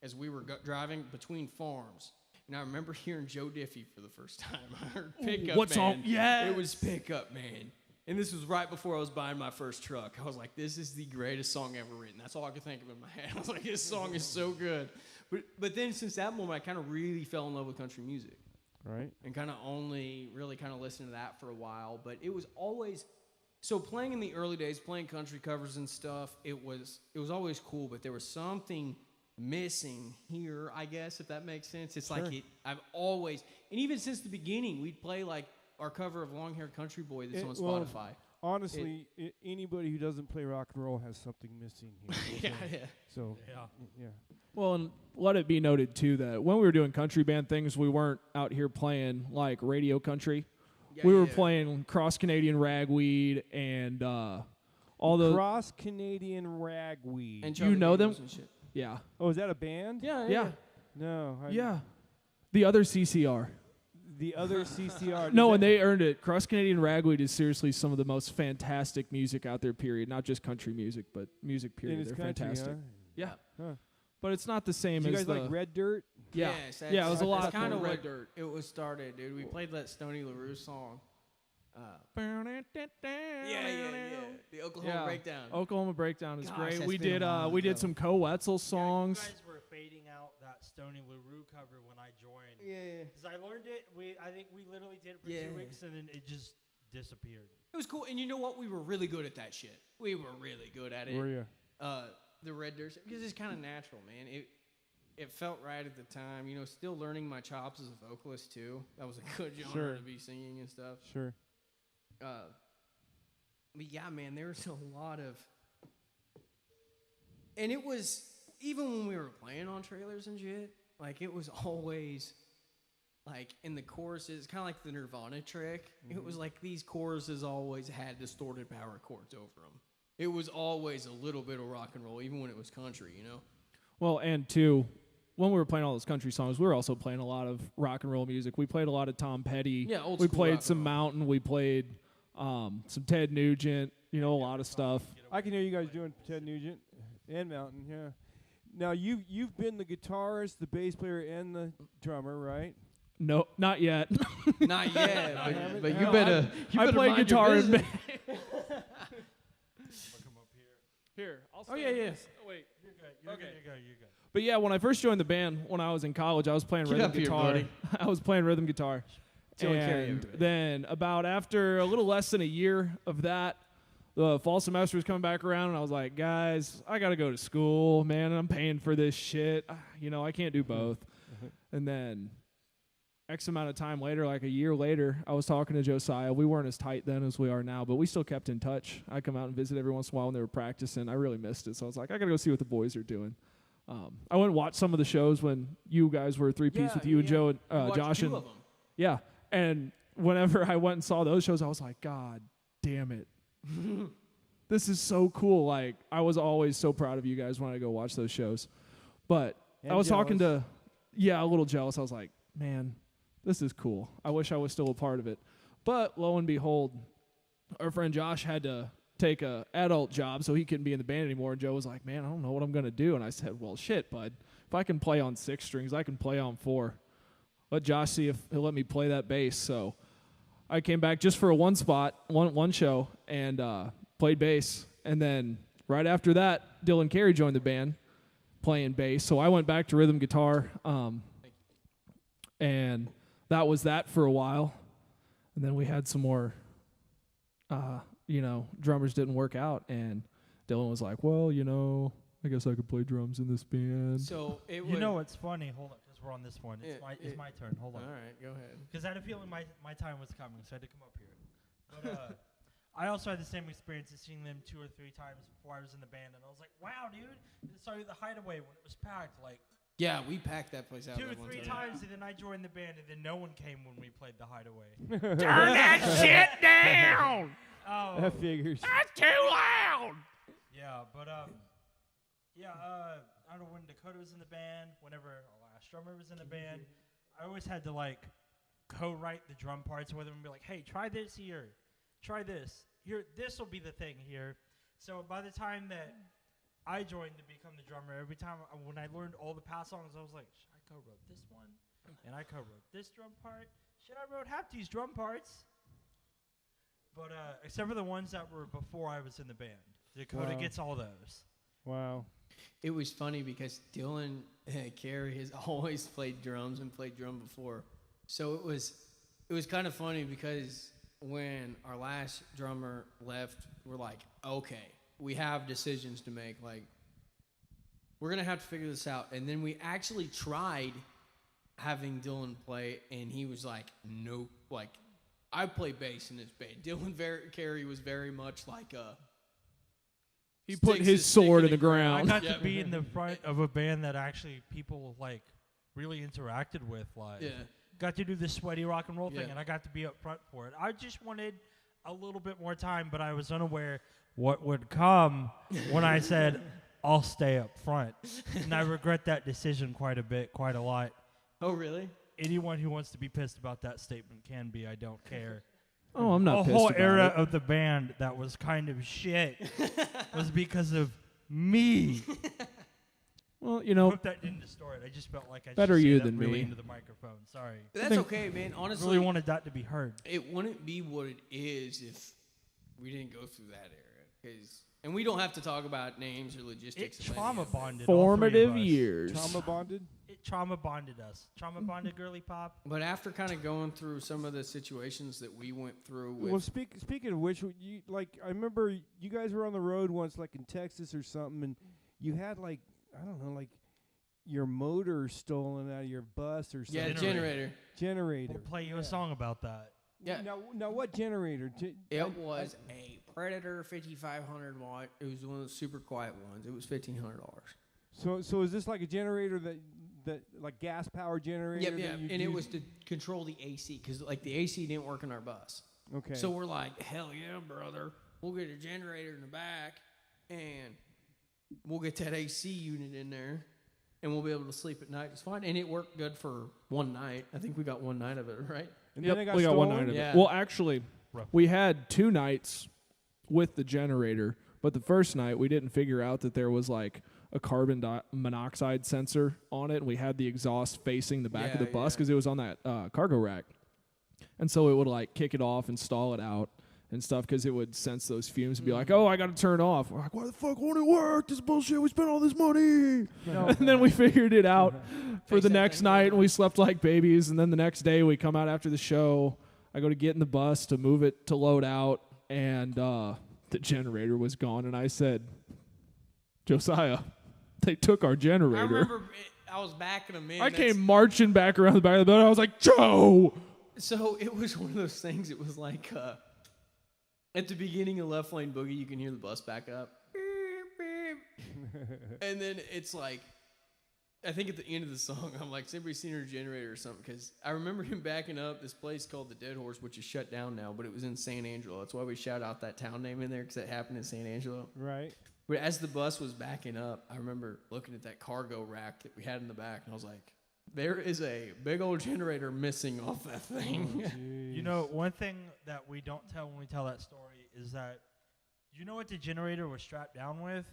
as we were driving between farms. And I remember hearing Joe Diffie for the first time. I heard Pickup what Man. song? Yes. It was Pickup Man. And this was right before I was buying my first truck. I was like, this is the greatest song ever written. That's all I could think of in my head. I was like, this song is so good. But then since that moment, I kind of really fell in love with country music. Right. And kind of only really kind of listened to that for a while. But it was always... So playing in the early days, playing country covers and stuff, it was always cool. But there was something missing here, I guess, if that makes sense. It's Sure. like I've always... And even since the beginning, we'd play like our cover of Long Haired Country Boy that's on well, Spotify. Honestly, anybody who doesn't play rock and roll has something missing here. Yeah. So, yeah. Well, and let it be noted, too, that when we were doing country band things, we weren't out here playing, like, radio country. We were playing cross-Canadian ragweed and all the... Cross-Canadian ragweed. And You Charlie know them? Daniels and shit. Yeah. Oh, is that a band? Yeah. No. Yeah. The other CCR. The other CCR. No, and they earned it. Cross-Canadian ragweed is seriously some of the most fantastic music out there, period. Not just country music, but music, period. They're country, fantastic. huh? Yeah. Huh. But it's not the same Do you as guys the... like Red Dirt? Yeah. Yes, Yeah, it was a lot kind of Red what Dirt. it was started, dude. We played that Stoney LaRue song. The Oklahoma Breakdown. Oklahoma Breakdown is Gosh, great. that's We been a did while we did ago. some Co-Wetzel songs. You guys were fading out that Stony LaRue cover when I joined. Yeah. Because I learned it. I think we literally did it for 2 weeks, and then it just disappeared. It was cool. And you know what? We were really good at that shit. We were really good at it. Were you? The Red Dirt, because it's kind of natural, man. It felt right at the time. You know, still learning my chops as a vocalist, too. That was a good genre to be singing and stuff. Sure. But yeah, man, there's a lot of... And it was... Even when we were playing on trailers and shit, like, it was always... Like, in the choruses, kind of like the Nirvana trick. Mm-hmm. It was like these choruses always had distorted power chords over them. It was always a little bit of rock and roll, even when it was country, you know? Well, and two, when we were playing all those country songs, we were also playing a lot of rock and roll music. We played a lot of Tom Petty. Yeah, old We school played rock some and roll. Mountain. We played some Ted Nugent. You know, a lot of stuff. I can hear you guys doing Ted Nugent and Mountain, yeah. Now, you've been the guitarist, the bass player, and the drummer, right? No, not yet. Not yet, but you No, better. I play guitar and bass. Come up here. Here, I'll Oh, yeah, yeah. Wait. You're good. You're good. You're good. But yeah, when I first joined the band, when I was in college, I was playing Get rhythm up here, guitar. buddy. I was playing rhythm guitar. So we carry And everybody. then about after a little less than a year of that, the fall semester was coming back around, and I was like, guys, I got to go to school, man. I'm paying for this shit. You know, I can't do both. And then X amount of time later, like a year later, I was talking to Josiah. We weren't as tight then as we are now, but we still kept in touch. I come out and visit every once in a while when they were practicing. I really missed it, so I was like, I got to go see what the boys are doing. I went and watched some of the shows when you guys were three-piece with you and Joe and We watched Josh. 2 And of them. yeah, and whenever I went and saw those shows, I was like, God damn it. This is so cool. Like, I was always so proud of you guys when I go watch those shows. But And I was talking jealous. a little jealous. I was like, man, this is cool. I wish I was still a part of it. But lo and behold, our friend Josh had to take a adult job, so he couldn't be in the band anymore. And Joe was like, man, I don't know what I'm going to do. And I said, well, shit, bud. If I can play on 6 strings, I can play on 4. Let Josh see if he'll let me play that bass. So I came back just for one show, and played bass. And then right after that, Dylan Carey joined the band playing bass. So I went back to rhythm guitar, and that was that for a while. And then we had some more, drummers didn't work out. And Dylan was like, well, I guess I could play drums in this band. So it You would, know what's funny? Hold on, because we're on this one. It's my turn. Hold on. All right, go ahead. Because I had a feeling my time was coming, so I had to come up here. But I also had the same experience of seeing them 2 or 3 times before I was in the band, and I was like, wow, dude. And saw you at the Hideaway when it was packed, like Yeah, we packed that place out. 2 or that one 3 time. times, and then I joined the band, and then no one came when we played the Hideaway. Turn that shit down! Oh, That figures. That's too loud! yeah, but I don't know, when Dakota was in the band, whenever our last drummer was in the band, I always had to like co-write the drum parts with them and be like, hey, try this here, try this here, this will be the thing here. So by the time that I joined to become the drummer, every time when I learned all the past songs, I was like, shit, I co-wrote this one, and I co-wrote this drum part. Shit, I wrote half these drum parts. But except for the ones that were before I was in the band, Dakota Wow. gets all those. Wow. It was funny because Dylan Carey has always played drums and played drum before. So it was kind of funny because when our last drummer left, we're like, okay, we have decisions to make. Like, we're going to have to figure this out. And then we actually tried having Dylan play, and he was like, nope. Like, I play bass in this band. Dylan Carey was very much like He sticks put his his sword stick in the I ground. got to be in the front of a band that actually people like really interacted with. Like, Yeah. got to do this sweaty rock and roll thing, Yeah. and I got to be up front for it. I just wanted a little bit more time, but I was unaware what would come when I said, I'll stay up front. And I regret that decision quite a lot. Oh, really? Anyone who wants to be pissed about that statement can be. I don't care. Oh, I'm not A pissed whole about era it. of the band that was kind of shit was because of me. Well, I hope that didn't distort it. I just felt like I better should say you that than really me. into the microphone. Sorry. That's okay, man. I Honestly, really wanted that to be heard. it wouldn't be what it is if we didn't go through that era. And we don't have to talk about names or logistics. It of any trauma of it. bonded. Formative all three of us. years. Trauma bonded. It trauma bonded us. Trauma bonded girly pop. But after kind of going through some of the situations that we went through with, Well, speaking of which, you I remember you guys were on the road once, like in Texas or something, and you had like I don't know, like your motor stolen out of your bus or something. yeah, generator. Generator. We'll play you a song about that. Yeah, Now what generator? it was a Predator 5500 watt. It was one of those super quiet ones. It was $1,500. So is this like a generator that like gas power generator? Yep, that yeah, you and it use? was to control the AC because like the AC didn't work in our bus. Okay. So we're like, hell yeah, brother. We'll get a generator in the back, and we'll get that AC unit in there, and we'll be able to sleep at night. It's fine, and it worked good for one night. I think we got one night of it, right? And then it Yep, we got one stolen? night of Yeah. it. Well, actually, Rough. we had 2 nights with the generator, but the first night we didn't figure out that there was like a carbon monoxide sensor on it, and we had the exhaust facing the back of the Yeah, bus yeah. because it was on that cargo rack, and so it would like kick it off and stall it out and stuff because it would sense those fumes and be like, oh, I got to turn it off. We're like, why the fuck won't it work? This is bullshit. We spent all this money. And then we figured it out for Fix the that next thing night, over. and we slept like babies. And then the next day we come out after the show. I go to get in the bus to move it to load out, and the generator was gone. And I said, Josiah, they took our generator. I remember I was backing them in. I That's- came marching back around the back of the building. I was like, Joe! So it was one of those things. It was like at the beginning of Left Lane Boogie, you can hear the bus back up. Beep, beep. And then it's like, I think at the end of the song, I'm like, has anybody seen her generator or something? Because I remember him backing up this place called the Dead Horse, which is shut down now, but it was in San Angelo. That's why we shout out that town name in there, because that happened in San Angelo. Right. But as the bus was backing up, I remember looking at that cargo rack that we had in the back, and I was like, there is a big old generator missing off that thing. You know, one thing that we don't tell when we tell that story is that, you know what the generator was strapped down with?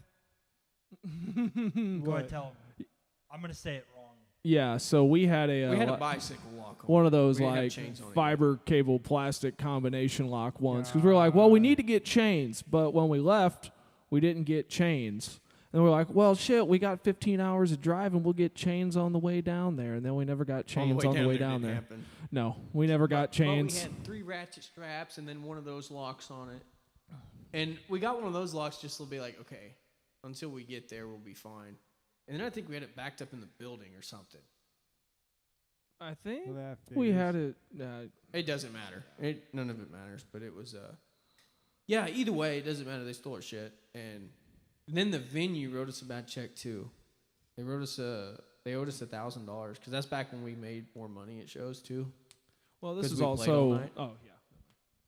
Go ahead, tell them. I'm going to say it wrong. Yeah, so we had a we had a bicycle lock on. one of those We didn't have like chains on it. fiber cable plastic combination lock ones because we were like, well, we need to get chains, but when we left, we didn't get chains. And we're like, well, shit, we got 15 hours of driving. We'll get chains on the way down there. And then we never got chains on the way down there. No, we never got chains. But we had 3 ratchet straps and then one of those locks on it. And we got one of those locks just to be like, okay, until we get there, we'll be fine. And then I think we had it backed up in the building or something. I think Well, that we figures. had it. It doesn't matter. None of it matters. But it was, yeah, either way, it doesn't matter. They stole our shit. And then the venue wrote us a bad check, too. They owed us $1,000 because that's back when we made more money at shows, too. Well, this 'Cause is we played all also. night. Oh, yeah.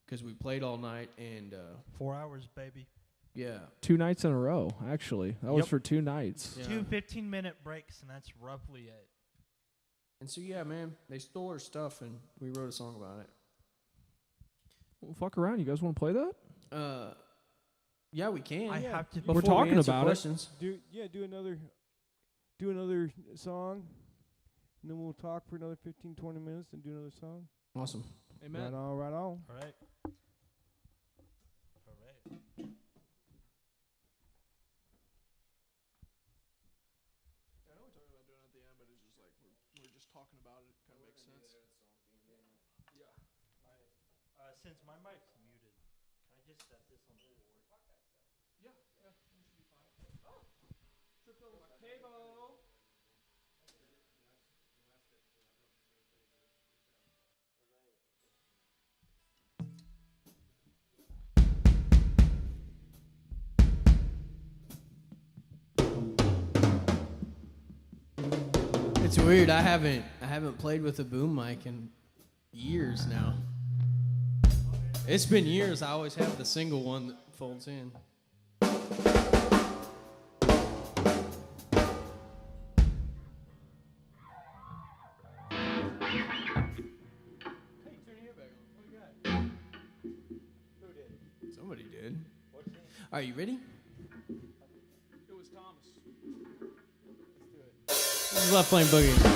Because we played all night and, 4 hours, baby. yeah. 2 nights in a row, actually. That was Yep. for 2 nights. Yeah. 2 15-minute breaks, and that's roughly it. And so, yeah, man, they stole our stuff, and we wrote a song about it. Well, fuck around. You guys want to play that? Yeah, we can. I Yeah. have to. Before We're we talking answer about it. questions. Do another song, and then we'll talk for another 15, 20 minutes and do another song. Awesome. Amen. Right on, right on. All right. All right. I know we're talking about doing it at the end, but it's just like we're just talking about it. Kind of makes sense. Yeah. Since my mic's muted, can I just set this on the board? Yeah. Yeah. You should be fine. Oh. Tripped over my cable. It's weird. I haven't played with a boom mic in years now. It's been years. I always have the single one that folds in. Somebody did. Are you ready? It was Thomas. This is Left Lane Boogie.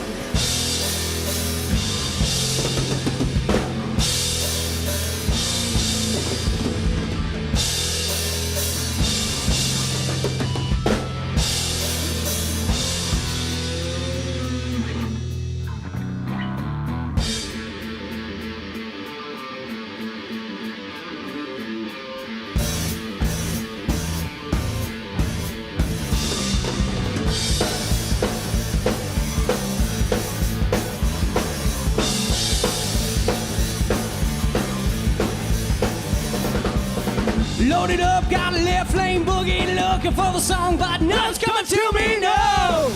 Loaded up, got a left lane boogie, looking for the song, but none's coming to me, no!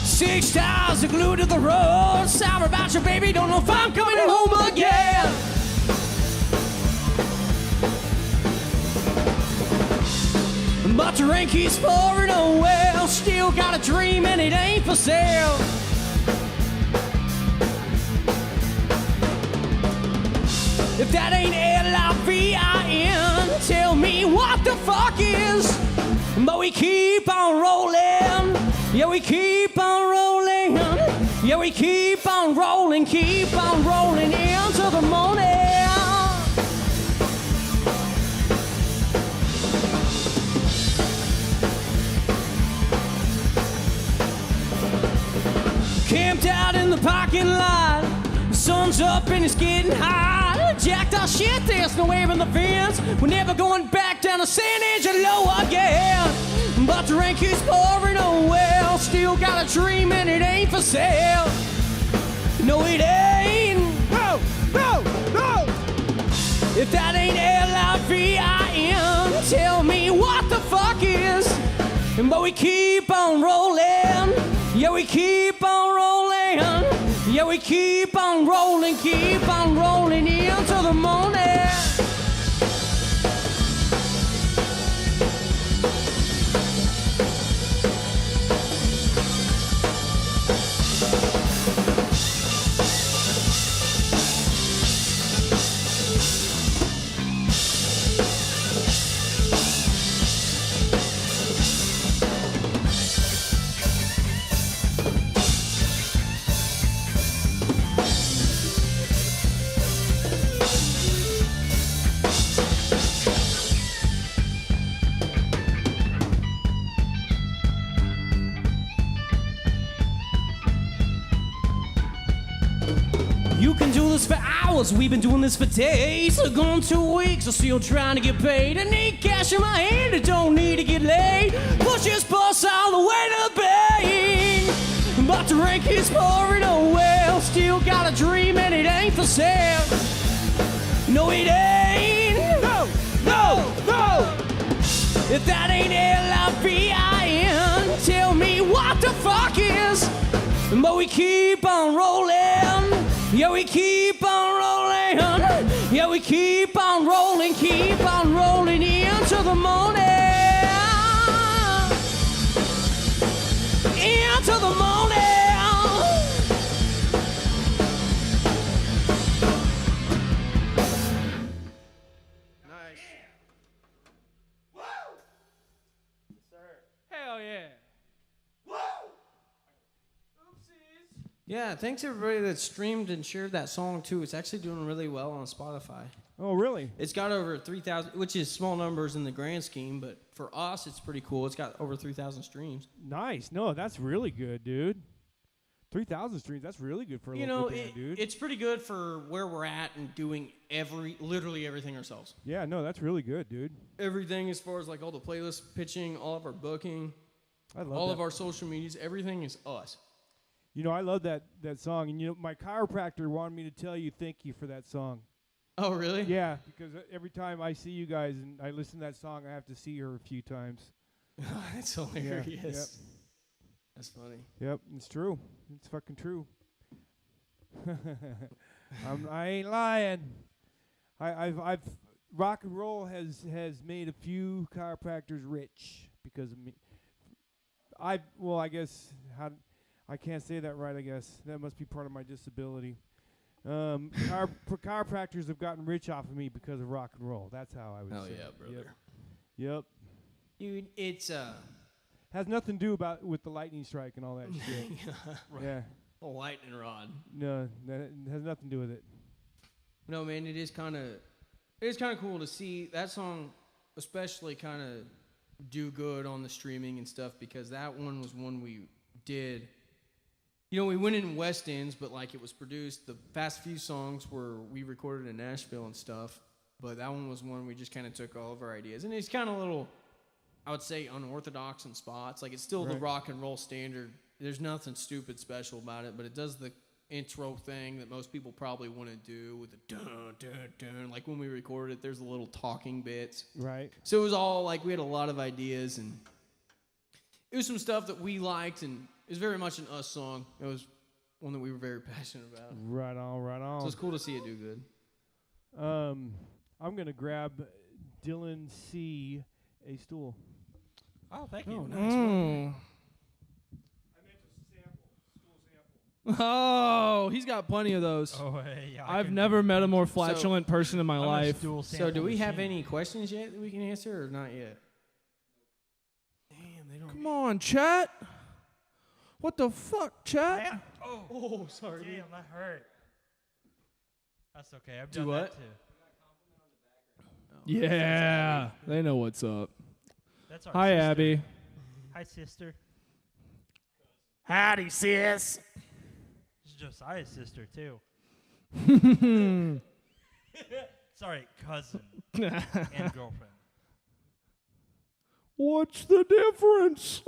6 tires are glued to the road, sorry about you, baby, don't know if I'm coming home again. But the rain keeps pouring away, still got a dream and it ain't for sale. If that ain't L-I-V-I-N, tell me what the fuck is. But we keep on rolling. Yeah, we keep on rolling. Yeah, we keep on rolling into the morning. Camped out in the parking lot. Sun's up and it's getting hot. Jacked our shit, there's no air in the vents. We're never going back down to San Angelo again. But the rain keeps pouring away. Still got a dream and it ain't for sale. No, it ain't. No, no, no. If that ain't L-I-V-I-N, tell me what the fuck is. But we keep on rolling. Yeah, we keep on rolling. Yeah, we keep on rolling into the morning. You can do this for hours, we've been doing this for days. Gone 2 weeks, I'm still trying to get paid. I need cash in my hand, I don't need to get laid. Push this bus all the way to the bay. But the rain keeps pouring away. Still got a dream and it ain't for sale. No, it ain't. No, no, no. If that ain't L-I-V-I-N, tell me what the fuck is. But we keep on rolling. Yeah, we keep on rolling. Yeah, we keep on rolling into the morning. Into the morning. Nice. Woo! Yes, sir. Hell yeah. Yeah, thanks everybody that streamed and shared that song too. It's actually doing really well on Spotify. Oh, really? It's got over 3,000, which is small numbers in the grand scheme, but for us, it's pretty cool. It's got over 3,000 streams. Nice. No, that's really good, dude. 3,000 streams, that's really good for a local band, dude. It's pretty good for where we're at and doing literally everything ourselves. Yeah, no, that's really good, dude. Everything as far as like all the playlist pitching, all of our booking, I love all that. of our social medias, everything is us. You know, I love that song. And, you know, my chiropractor wanted me to tell you thank you for that song. Oh, really? Yeah, because every time I see you guys and I listen to that song, I have to see her a few times. That's hilarious. Yeah, yep. That's funny. Yep, it's true. It's fucking true. I ain't lying. I've rock and roll has made a few chiropractors rich because of me. I guess I can't say that right. I guess that must be part of my disability. Chiropractors have gotten rich off of me because of rock and roll. That's how I would say. Hell yeah, brother. Yep. It's Has nothing to do with the lightning strike and all that shit. Yeah. a lightning rod. No, that has nothing to do with it. No, man, it is kind of cool to see that song, especially kind of do good on the streaming and stuff, because that one was one we did. You know, we went in West Ends, but like it was produced. The past few songs we recorded in Nashville and stuff, but that one was one we just kind of took all of our ideas, and it's kind of a little, I would say, unorthodox in spots. Like it's still the rock and roll standard. There's nothing stupid special about it, but it does the intro thing that most people probably want to do with the dun dun dun. Like when we recorded it, there's the little talking bits. Right. So it was all like we had a lot of ideas, and it was some stuff that we liked, and it was very much an us song. It was one that we were very passionate about. Right on, right on. So it's cool to see it do good. I'm gonna grab Dylan C. a stool. Oh, thank you. Nice. I meant a stool sample. Oh, he's got plenty of those. Oh, yeah. I've never met a more flatulent person in my life. So do we have any questions yet that we can answer, or not yet? Damn, they don't. Come on, chat. What the fuck, chat? Oh, sorry. Damn, that hurt. That's okay. I've Do done what? that too. Yeah, they know what's up. That's our Hi, sister. Abby. Hi, sister. Howdy, sis. This is Josiah's sister, too. Sorry, cousin and girlfriend. What's the difference?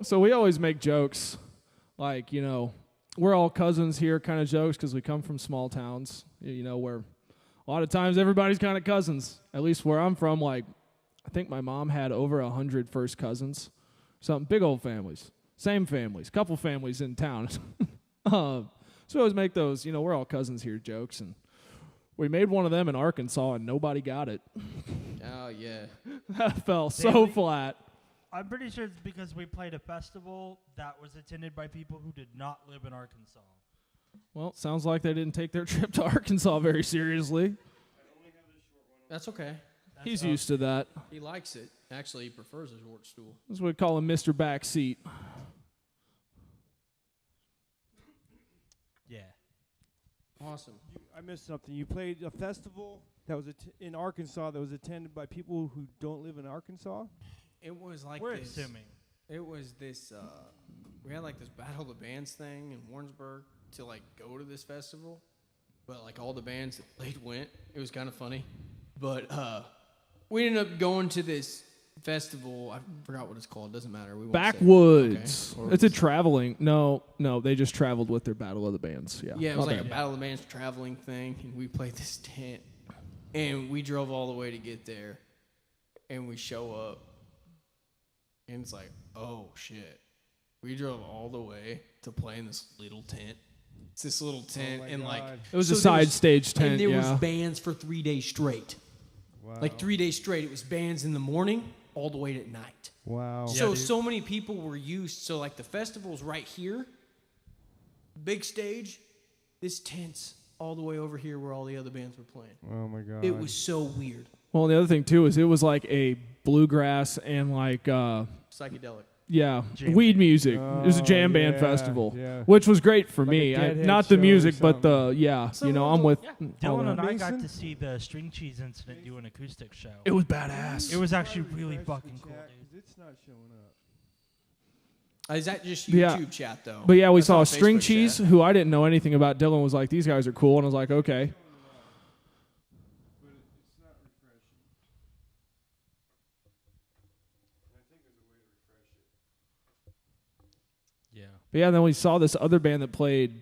So we always make jokes, like, you know, we're all cousins here kind of jokes because we come from small towns, you know, where a lot of times everybody's kind of cousins. At least where I'm from, like, I think my mom had over 100 first cousins. Something, big old families, same families, couple families in town. So we always make those, you know, we're all cousins here jokes, and we made one of them in Arkansas and nobody got it. Oh yeah. That fell so flat. I'm pretty sure it's because we played a festival that was attended by people who did not live in Arkansas. Well, sounds like they didn't take their trip to Arkansas very seriously. That's okay. He's used to that. He likes it. Actually, he prefers a short stool. That's what we call him, Mr. Backseat. Yeah. Awesome. I missed something. You played a festival that was in Arkansas that was attended by people who don't live in Arkansas? It was like We're this. assuming. It was this. We had like this Battle of the Bands thing in Warrensburg to like go to this festival, but like all the bands that played went. It was kind of funny, but we ended up going to this festival. I forgot what it's called. Doesn't matter. We won't say it. Backwoods. Okay. It's a traveling. No, they just traveled with their Battle of the Bands. Yeah. Yeah, it was My like a bad. Battle of the Bands traveling thing, and we played this tent, and we drove all the way to get there, and we show up, and it's like, oh shit, we drove all the way to play in this little tent. It's this little tent, my and like God. It was so a there side was- stage tent. and there yeah. was bands for 3 days straight. Wow. Like 3 days straight, it was bands in the morning all the way to night. Wow. Yeah, So dude. so many people were used. So like the festival's right here, big stage. This tent's all the way over here where all the other bands were playing. Oh my God. It was so weird, Well, the other thing too is it was like a bluegrass and like psychedelic. Jam weed band. music. It was a jam band yeah, festival, yeah. which was great for Like me. a Deadhead Not the show or music, but something. you know, I'm with. all Dylan that. and I got Mason? to see the String Cheese Incident do an acoustic show. It was badass. It was actually really fucking cool, Chat, dude. 'cause it's not showing up. Is that just Yeah. YouTube chat though? But yeah, we That's saw not String Facebook Cheese, chat. who I didn't know anything about. Dylan was like, "These guys are cool," and I was like, "Okay." But it's not refreshing. I think there's a way to refresh it. Yeah. But yeah, then we saw this other band that played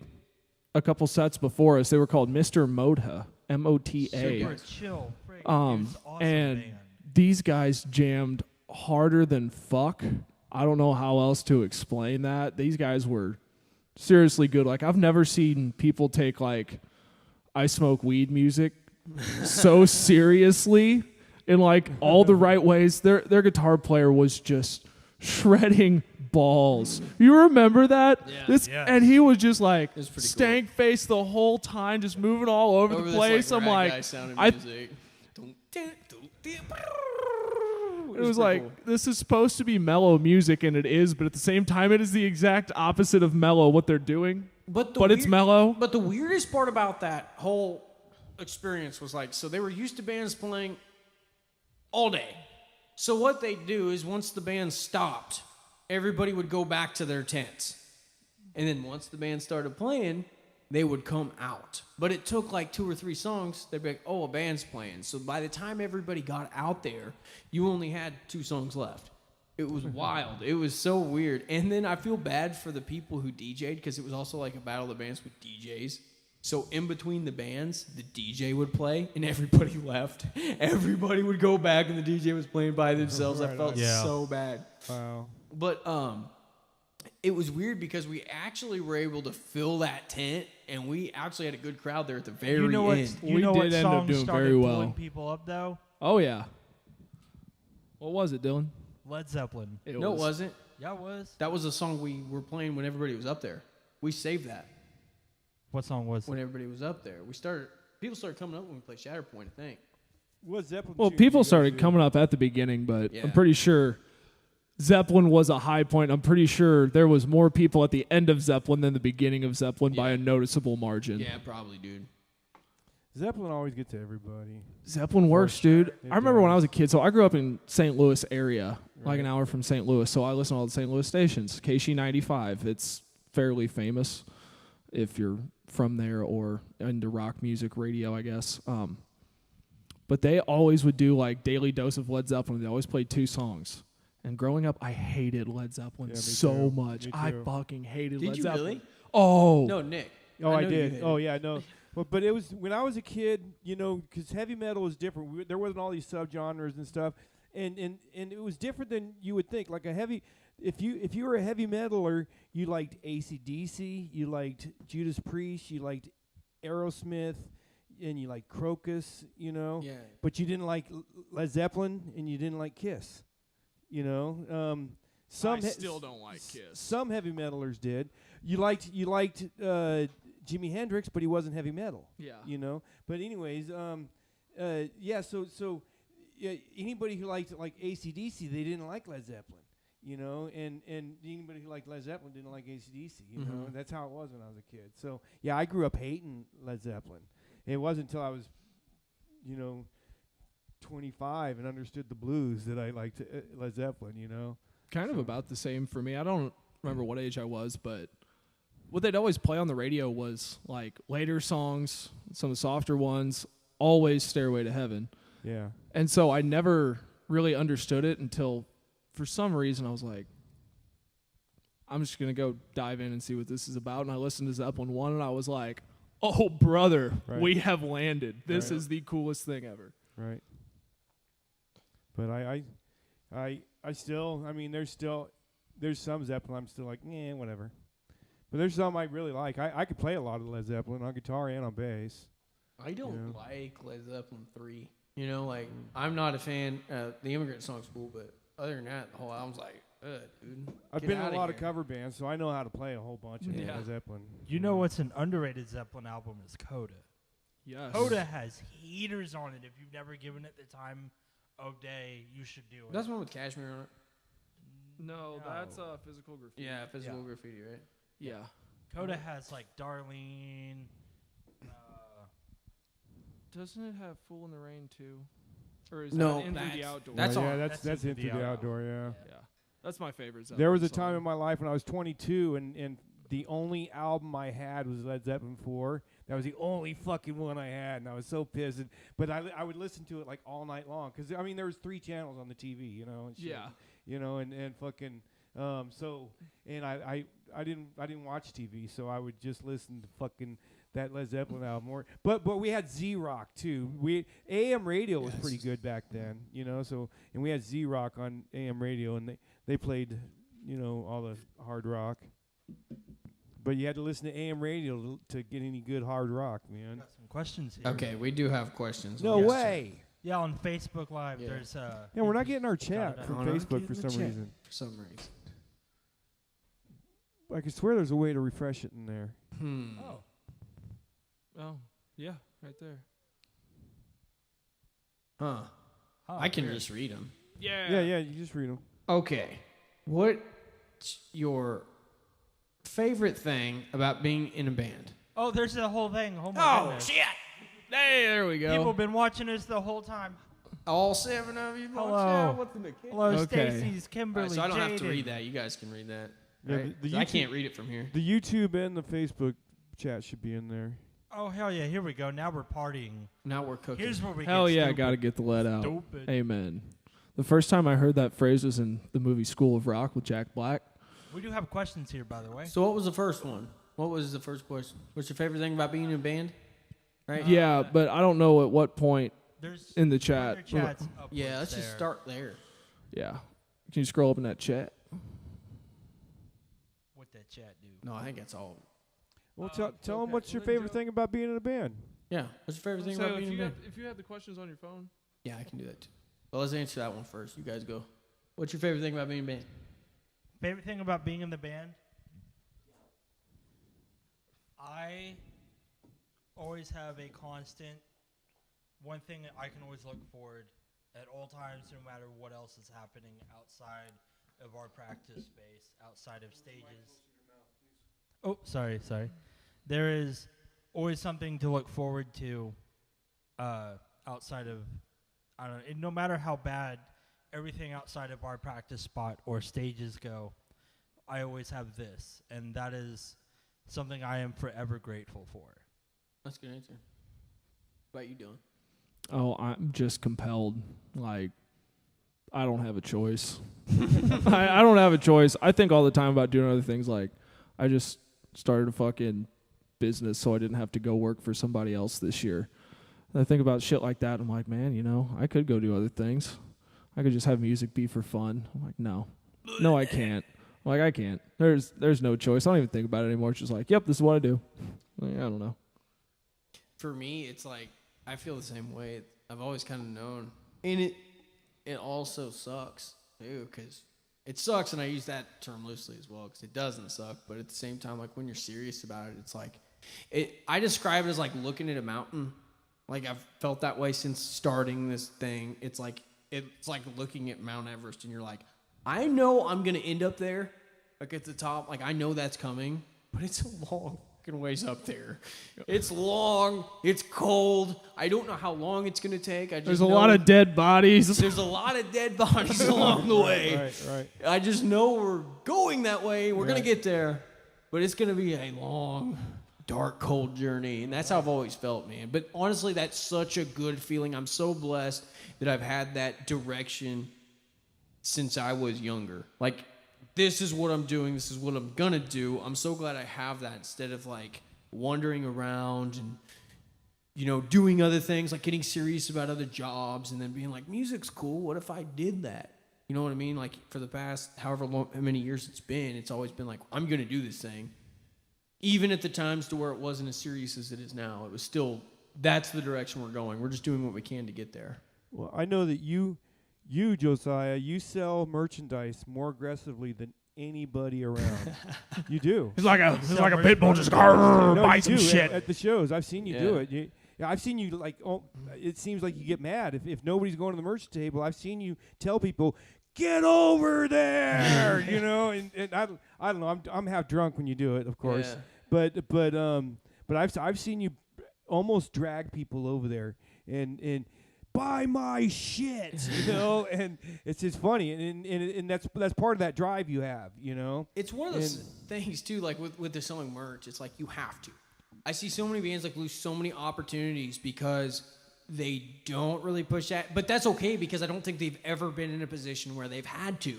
a couple sets before us. They were called Mr. Mota, MOTA. Super chill. It was awesome And band. these guys jammed harder than fuck. I don't know how else to explain that. These guys were seriously good. Like, I've never seen people take, like, I smoke weed music so seriously in, like, all the right ways. Their guitar player was just shredding balls. You remember that? Yeah. Yes. And he was just, like, It was pretty cool. stank face the whole time, just moving all over the this, place. like, I'm rag like, guy sounding I- music. It was like, cool. This is supposed to be mellow music, and it is, but at the same time, it is the exact opposite of mellow, what they're doing. But it's mellow. But the weirdest part about that whole experience was like, so they were used to bands playing all day. So what they do is once the band stopped, everybody would go back to their tents. And then once the band started playing, they would come out. But it took like 2 or 3 songs. They'd be like, oh, a band's playing. So by the time everybody got out there, you only had 2 songs left. It was wild. It was so weird. And then I feel bad for the people who DJ'd because it was also like a battle of the bands with DJs. So in between the bands, the DJ would play and everybody left. Everybody would go back and the DJ was playing by themselves. I felt so bad. Wow. But it was weird because we actually were able to fill that tent and we actually had a good crowd there at the very end. You know what song started pulling people up though? Oh yeah. What was it, Dylan? Led Zeppelin. It wasn't. Yeah, it was. That was a song we were playing when everybody was up there. We saved that. What song was it? When everybody was up there. People started coming up when we played Shatterpoint, I think. What Zeppelin? Well, people started coming up at the beginning, but I'm pretty sure Zeppelin was a high point. I'm pretty sure there was more people at the end of Zeppelin than the beginning of Zeppelin by a noticeable margin. Yeah, probably, dude. Zeppelin always gets to everybody. Zeppelin works, dude. I remember when I was a kid, so I grew up in St. Louis area, like an hour from St. Louis, so I listen to all the St. Louis stations. KC 95, it's fairly famous if you're from there or into rock music radio, I guess. But they always would do like Daily Dose of Led Zeppelin. They always played 2 songs. And growing up, I hated Led Zeppelin so much. I fucking hated Led Zeppelin. Did you really? Oh. No, Nick. Oh, I did. Oh, yeah, no. But it was when I was a kid, you know, because heavy metal was different. There wasn't all these subgenres and stuff, and it was different than you would think. Like a heavy, if you were a heavy metaler, you liked AC/DC, you liked Judas Priest, you liked Aerosmith, and you liked Crocus, you know. Yeah. But you didn't like Led Zeppelin, and you didn't like Kiss, you know. I still don't like Kiss. Some heavy metalers did. You liked Jimi Hendrix, but he wasn't heavy metal. Yeah. You know? But anyways, so anybody who liked like AC/DC, they didn't like Led Zeppelin. You know, and anybody who liked Led Zeppelin didn't like AC/DC. You know, that's how it was when I was a kid. So yeah, I grew up hating Led Zeppelin. It wasn't until I was, 25 and understood the blues that I liked Led Zeppelin. You know. Kind of about the same for me. I don't remember what age I was, but what they'd always play on the radio was like later songs, some of the softer ones, always Stairway to Heaven. Yeah. And so I never really understood it until for some reason I was like, I'm just going to go dive in and see what this is about. And I listened to Zeppelin 1 and I was like, oh, brother, we have landed. This is the coolest thing ever. Right. But I still, I mean, there's some Zeppelin I'm still like, whatever. But there's some I really like. I could play a lot of Led Zeppelin on guitar and on bass. I don't like Led Zeppelin 3. You know, like, I'm not a fan. The Immigrant song's cool, but other than that, the whole album's like, dude. I've been in a lot of cover bands, so I know how to play a whole bunch of Led Zeppelin. You know what's an underrated Zeppelin album is Coda. Yes. Coda has heaters on it. If you've never given it the time of day, you should do it. That's one with Cashmere on it. No, that's Physical Graffiti. Yeah, Physical Graffiti, right? Yeah. Coda has like Darlene. Doesn't it have Fool in the Rain too? Or is that Into the Outdoor? That's on. Yeah, that's Into the Outdoor, yeah. That's my favorite Zeppelin There was a song. time in my life when I was 22 and the only album I had was Led Zeppelin 4. That was the only fucking one I had, and I was so pissed. But I would listen to it like all night long because I mean there was 3 channels on the TV, you know. And shit, you know, and fucking so and I didn't watch TV, so I would just listen to fucking that Led Zeppelin album. But we had Z-Rock too. AM radio was pretty good back then, you know. So and we had Z-Rock on AM radio, and they played, you know, all the hard rock. But you had to listen to AM radio to get any good hard rock, man. Got some questions here. Okay, we do have questions. No way. Yeah, on Facebook Live, there's yeah, we're not getting our chat from Facebook for some reason. For some reason. I can swear there's a way to refresh it in there. Oh, yeah, right there. Huh. Oh, I can weird. just read them. Yeah. Yeah, you just read them. Okay. What's your favorite thing about being in a band? Oh, there's the whole thing. Oh, my goodness. shit! Hey, there we go. People have been watching us the whole time. All 7 of you. Hello. What's in the kid? Hello, Okay. Stacy's, Kimberly, So I don't have to Jaden. read that. You guys can read that. Yeah, Right? the 'Cause I YouTube- can't read it from here. The YouTube and the Facebook chat should be in there. Oh, hell yeah. Here we go. Now we're partying. Now we're cooking. Here's where we Hell get yeah, stupid. got to get the lead out. Stupid. Amen. The first time I heard that phrase was in the movie School of Rock with Jack Black. We do have questions here, by the way. So what was the first one? What was the first question? What's your favorite thing about being in a band? Right? Yeah, but I don't know at what point There's in the other chat. chats Yeah, upwards let's just there. start there. Yeah. Can you scroll up in that chat? What that chat do? No, I think that's all. Well, Oh, tell them okay. what's your Well, then favorite Joe- thing about being in a band. Yeah. What's your favorite thing about being in a band? if you had the questions on your phone. Yeah, I can do that too. Well, let's answer that one first. You guys go. What's your favorite thing about being in a band? Favorite thing about being in the band? I always have a constant, one thing that I can always look forward at all times, no matter what else is happening outside of our practice space, outside of stages. Oh, sorry. There is always something to look forward to outside of, I don't know, no matter how bad everything outside of our practice spot or stages go, I always have this, and that is something I am forever grateful for. That's a good answer. What about you doing? Oh, I'm just compelled. Like, I don't have a choice. I don't have a choice. I think all the time about doing other things. Like, I just started a fucking business so I didn't have to go work for somebody else this year. And I think about shit like that. I'm like, man, I could go do other things. I could just have music be for fun. I'm like, no, I can't. I'm like, I can't. There's no choice. I don't even think about it anymore. It's just like, yep, this is what I do. Like, I don't know. For me, it's like I feel the same way. I've always kind of known, and it also sucks too, because it sucks, and I use that term loosely as well, because it doesn't suck. But at the same time, like when you're serious about it, it's like I describe it as like looking at a mountain. Like I've felt that way since starting this thing. It's like looking at Mount Everest, and you're like, I know I'm gonna end up there, like at the top. Like I know that's coming, but it's a long fucking ways up there. It's long. It's cold. I don't know how long it's gonna take. There's a lot of dead bodies. There's a lot of dead bodies along the way. Right. I just know we're going that way. We're gonna get there, but it's gonna be a long, dark, cold journey, and that's how I've always felt, man. But honestly, that's such a good feeling. I'm so blessed that I've had that direction since I was younger. Like, this is what I'm doing. This is what I'm gonna do. I'm so glad I have that instead of like wandering around and doing other things, like getting serious about other jobs and then being like, music's cool. What if I did that? You know what I mean? Like for the past how many years it's been, it's always been like, I'm gonna do this thing. Even at the times to where it wasn't as serious as it is now, it was still, that's the direction we're going. We're just doing what we can to get there. Well, I know that you, Josiah, you sell merchandise more aggressively than anybody around. You do. It's like a Summer pit bull just No, bite you some do. shit. At the shows. I've seen you do Yeah. it. I've seen you like. Oh, it seems like you get mad if nobody's going to the merch table. I've seen you tell people, "Get over there," and I don't know. I'm half drunk when you do it, of course. Yeah. But I've seen you almost drag people over there and buy my shit, and it's just funny, and that's part of that drive you have, It's one of those things too, like with the selling merch, it's like you have to. I see so many bands like lose so many opportunities because they don't really push that. But that's okay, because I don't think they've ever been in a position where they've had to,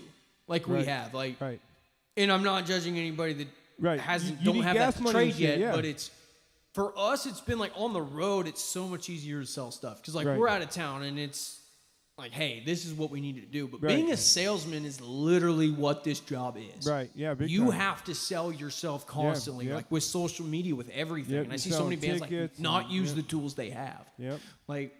like we have. Like, Right. And I'm not judging anybody that Right. hasn't You don't need have gas that money trade and shit, yet. yeah. But it's for us, it's been like on the road. It's so much easier to sell stuff because like Right. we're out of town and it's like, hey, this is what we need to do. But Right. being a salesman is literally what this job is. Right. Yeah. Big You time. have to sell yourself constantly, yep. like with social media, with everything. Yep, And I you're see so many selling bands like tickets not and- use yep. the tools they have. Yep. Like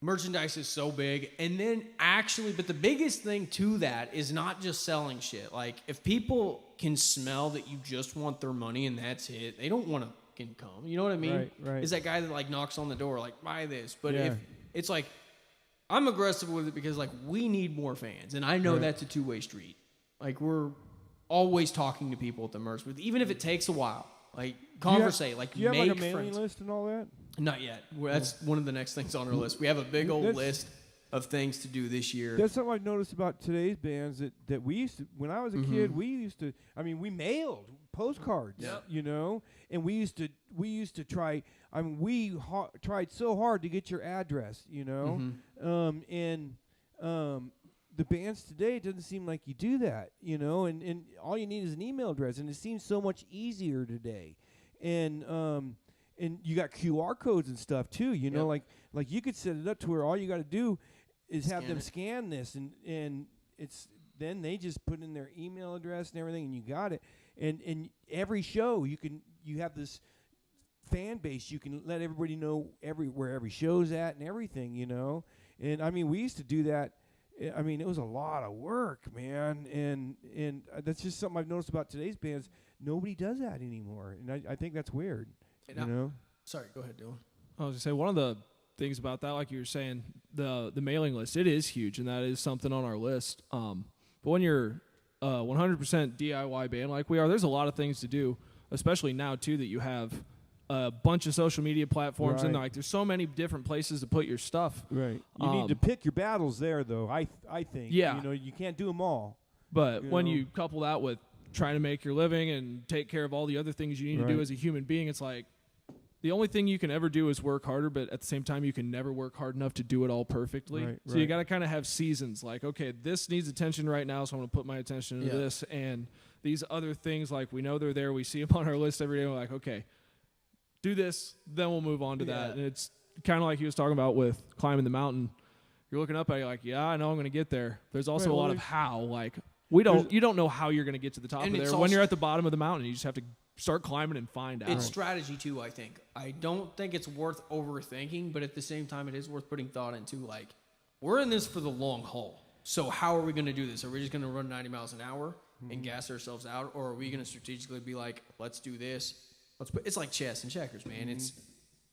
merchandise is so big. And then but the biggest thing to that is not just selling shit. Like if people can smell that you just want their money and that's it, they don't want to fucking come. You know what I mean? Right. Is that guy that like knocks on the door, like buy this. But Yeah. if it's like, I'm aggressive with it because, like, we need more fans. And I know Right. that's a two-way street. Like, we're always talking to people at the merch booth, even if it takes a while. Like, conversate, like, Do you have make like a mailing friends. list and all that? Not yet. That's one of the next things on our list. We have a big old list of things to do this year. That's something I've noticed about today's bands that we used to, when I was a kid, we used to, I mean, we mailed postcards, you know, and we used to try, I mean, we tried so hard to get your address, you know, the bands today, it doesn't seem like you do that, you know, and all you need is an email address, and it seems so much easier today. And you got QR codes and stuff too, you know, like you could set it up to where all you got to do is have them scan this, and it's then they just put in their email address and everything, and you got it. And every show you have this fan base, you can let everybody know where every show's at and everything, you know. And I mean, we used to do that. I mean, it was a lot of work, man, and that's just something I've noticed about today's bands. Nobody does that anymore, and I think that's weird. You know? Sorry, go ahead, Dylan. I was gonna say one of the things about that, like you were saying, the mailing list, it is huge, and that is something on our list. But when you're 100% DIY band like we are, there's a lot of things to do, especially now too that you have a bunch of social media platforms, and like there's so many different places to put your stuff. Right. You need to pick your battles there, though. I think. Yeah. You know, you can't do them all. But when you couple that with trying to make your living and take care of all the other things you need to do as a human being, it's like the only thing you can ever do is work harder, but at the same time, you can never work hard enough to do it all perfectly. Right, so you got to kind of have seasons. Like, okay, this needs attention right now, so I'm going to put my attention into this. And these other things, like we know they're there. We see them on our list every day. We're like, okay, do this, then we'll move on to that. And it's kind of like he was talking about with climbing the mountain. You're looking up at it, you're like, yeah, I know I'm going to get there. There's also a lot of how. Like, you don't know how you're going to get to the top of there. When you're at the bottom of the mountain, you just have to start climbing and find out. It's strategy too, I think. I don't think it's worth overthinking, but at the same time, it is worth putting thought into. Like, we're in this for the long haul. So how are we going to do this? Are we just going to run 90 miles an hour and gas ourselves out, or are we going to strategically be like, let's do this? It's like chess and checkers, man.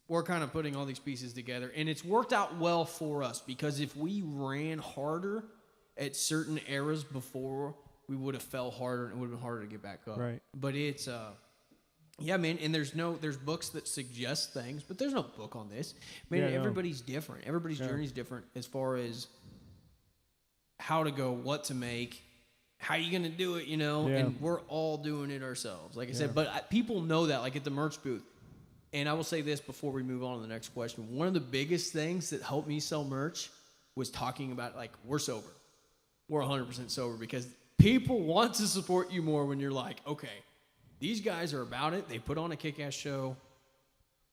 We're kind of putting all these pieces together, and it's worked out well for us because if we ran harder at certain eras before, we would have fell harder and it would have been harder to get back up. Right. But it's yeah, man, and there's books that suggest things, but there's no book on this. Man, everybody's different. Everybody's journey's different as far as how to go, what to make, how you going to do it, you know? And we're all doing it ourselves. Like I said, but people know that, like at the merch booth. And I will say this before we move on to the next question. One of the biggest things that helped me sell merch was talking about, like, we're sober. We're 100% sober because people want to support you more when you're like, okay, these guys are about it. They put on a kick-ass show,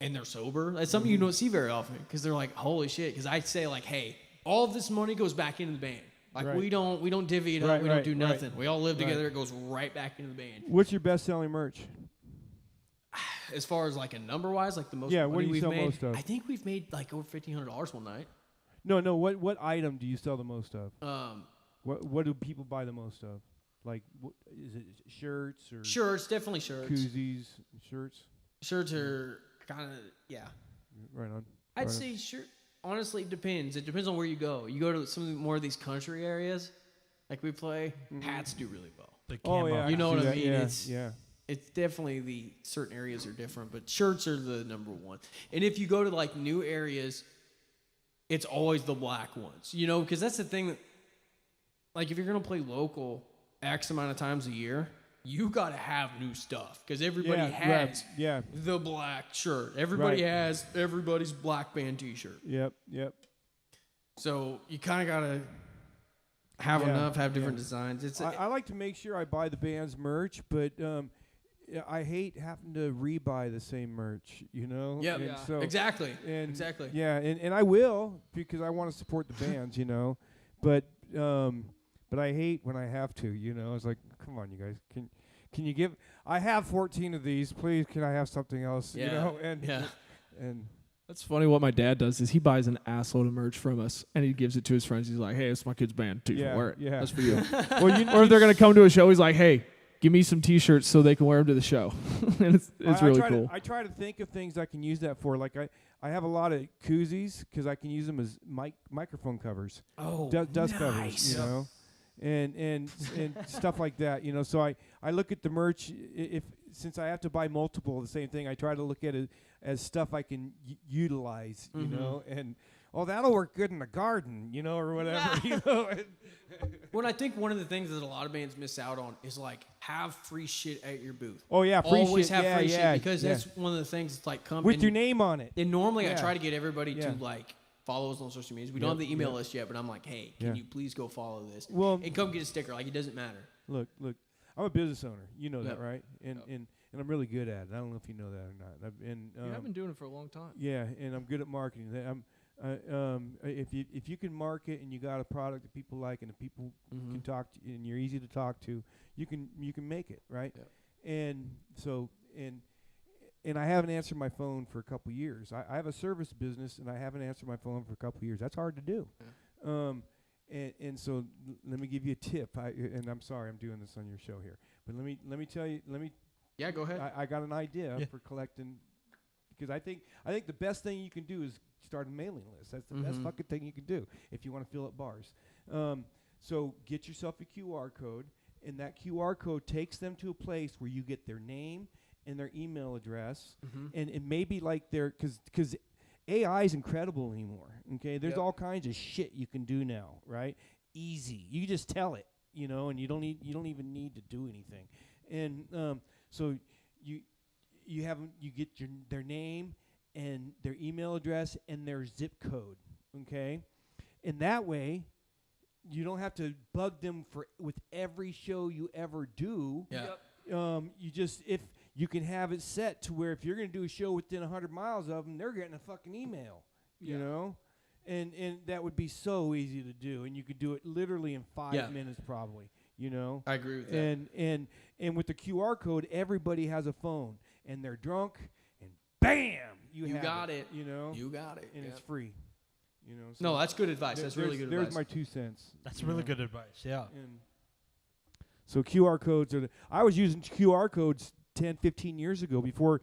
and they're sober. That's something you don't see very often because they're like, holy shit. Because I say, like, hey, all of this money goes back into the band. Like, we don't divvy it up. We don't do nothing. We all live together. It goes right back into the band. What's your best-selling merch? As far as, like, a number-wise, like the most what money do you we've sell made, most of? I think we've made, like, over $1,500 one night. No. What item do you sell the most of? What do people buy the most of? Like, is it shirts or Shirts, definitely shirts. koozies, shirts? Shirts are kind of, Right on. I'd say honestly, it depends. It depends on where you go. You go to some more of these country areas, like we play, hats do really well. The Oh, camo. yeah. You know I what see I that. mean? It's definitely the certain areas are different, but shirts are the number one. And if you go to like new areas, it's always the black ones, you know, because that's the thing that, like, if you're going to play local X amount of times a year, you got to have new stuff because everybody has the black shirt. Everybody has everybody's black band t-shirt. Yep. So you kind of got to have enough, have different designs. I like to make sure I buy the band's merch, but I hate having to rebuy the same merch, you know? So, exactly. Exactly. Yeah, and I will because I want to support the bands, you know. But I hate when I have to, you know. It's like, come on, you guys. Can you give I have 14 of these. Please, can I have something else, you know? And that's funny. What my dad does is he buys an assload of merch from us and he gives it to his friends. He's like, hey, it's my kid's band too. Wear it. That's for you. Or if they're going to come to a show, he's like, hey, give me some T-shirts so they can wear them to the show. And it's really cool. I try to think of things I can use that for. Like I have a lot of koozies because I can use them as microphone covers. Oh, dust nice. covers, you know, and stuff like that, you know. So I look at the merch. Since I have to buy multiple of the same thing, I try to look at it as stuff I can utilize, you know, and that'll work good in the garden, you know, or whatever, you know. Well, I think one of the things that a lot of bands miss out on is like have free shit at your booth. Oh yeah, free always shit. have free yeah, shit because that's one of the things that's like come with your name on it. And normally I Yeah. try to get everybody Yeah. to like follow us on social media. We don't have the email list yet, but I'm like, hey, can you please go follow this? Well, and come get a sticker. Like it doesn't matter. Look, I'm a business owner. You know Yep. that, right? And I'm really good at it. I don't know if you know that or not. You have been doing it for a long time. Yeah, and I'm good at marketing. If you can market and you got a product that people like and the people can talk to, and you're easy to talk to, you can make it, right? Yep. And so and I haven't answered my phone for a couple years. I have a service business and I haven't answered my phone for a couple years. That's hard to do. Yeah. And so let me give you a tip. And I'm sorry I'm doing this on your show here, but let me tell you. Yeah, go ahead. I got an idea for collecting, because I think the best thing you can do is start a mailing list. That's the best fucking thing you can do if you want to fill up bars. So get yourself a QR code, and that QR code takes them to a place where you get their name and their email address, and it may be like because AI is incredible anymore. Okay, there's all kinds of shit you can do now, right? Easy, you just tell it, you know, and you don't even need to do anything, and so you get their name and their email address and their zip code, okay? And that way, you don't have to bug them with every show you ever do. Yeah. You just if you can have it set to where if you're going to do a show within 100 miles of them, they're getting a fucking email, you know? And that would be so easy to do, and you could do it literally in 5 minutes probably, you know? I agree with that. And with the QR code, everybody has a phone, and they're drunk, and bam, you got it. you know? You got it. And it's free, you know? So No, that's good advice. That's really good advice. There's my 2 cents. That's really good advice. Yeah. And so QR codes I was using QR codes 10, 15 years ago before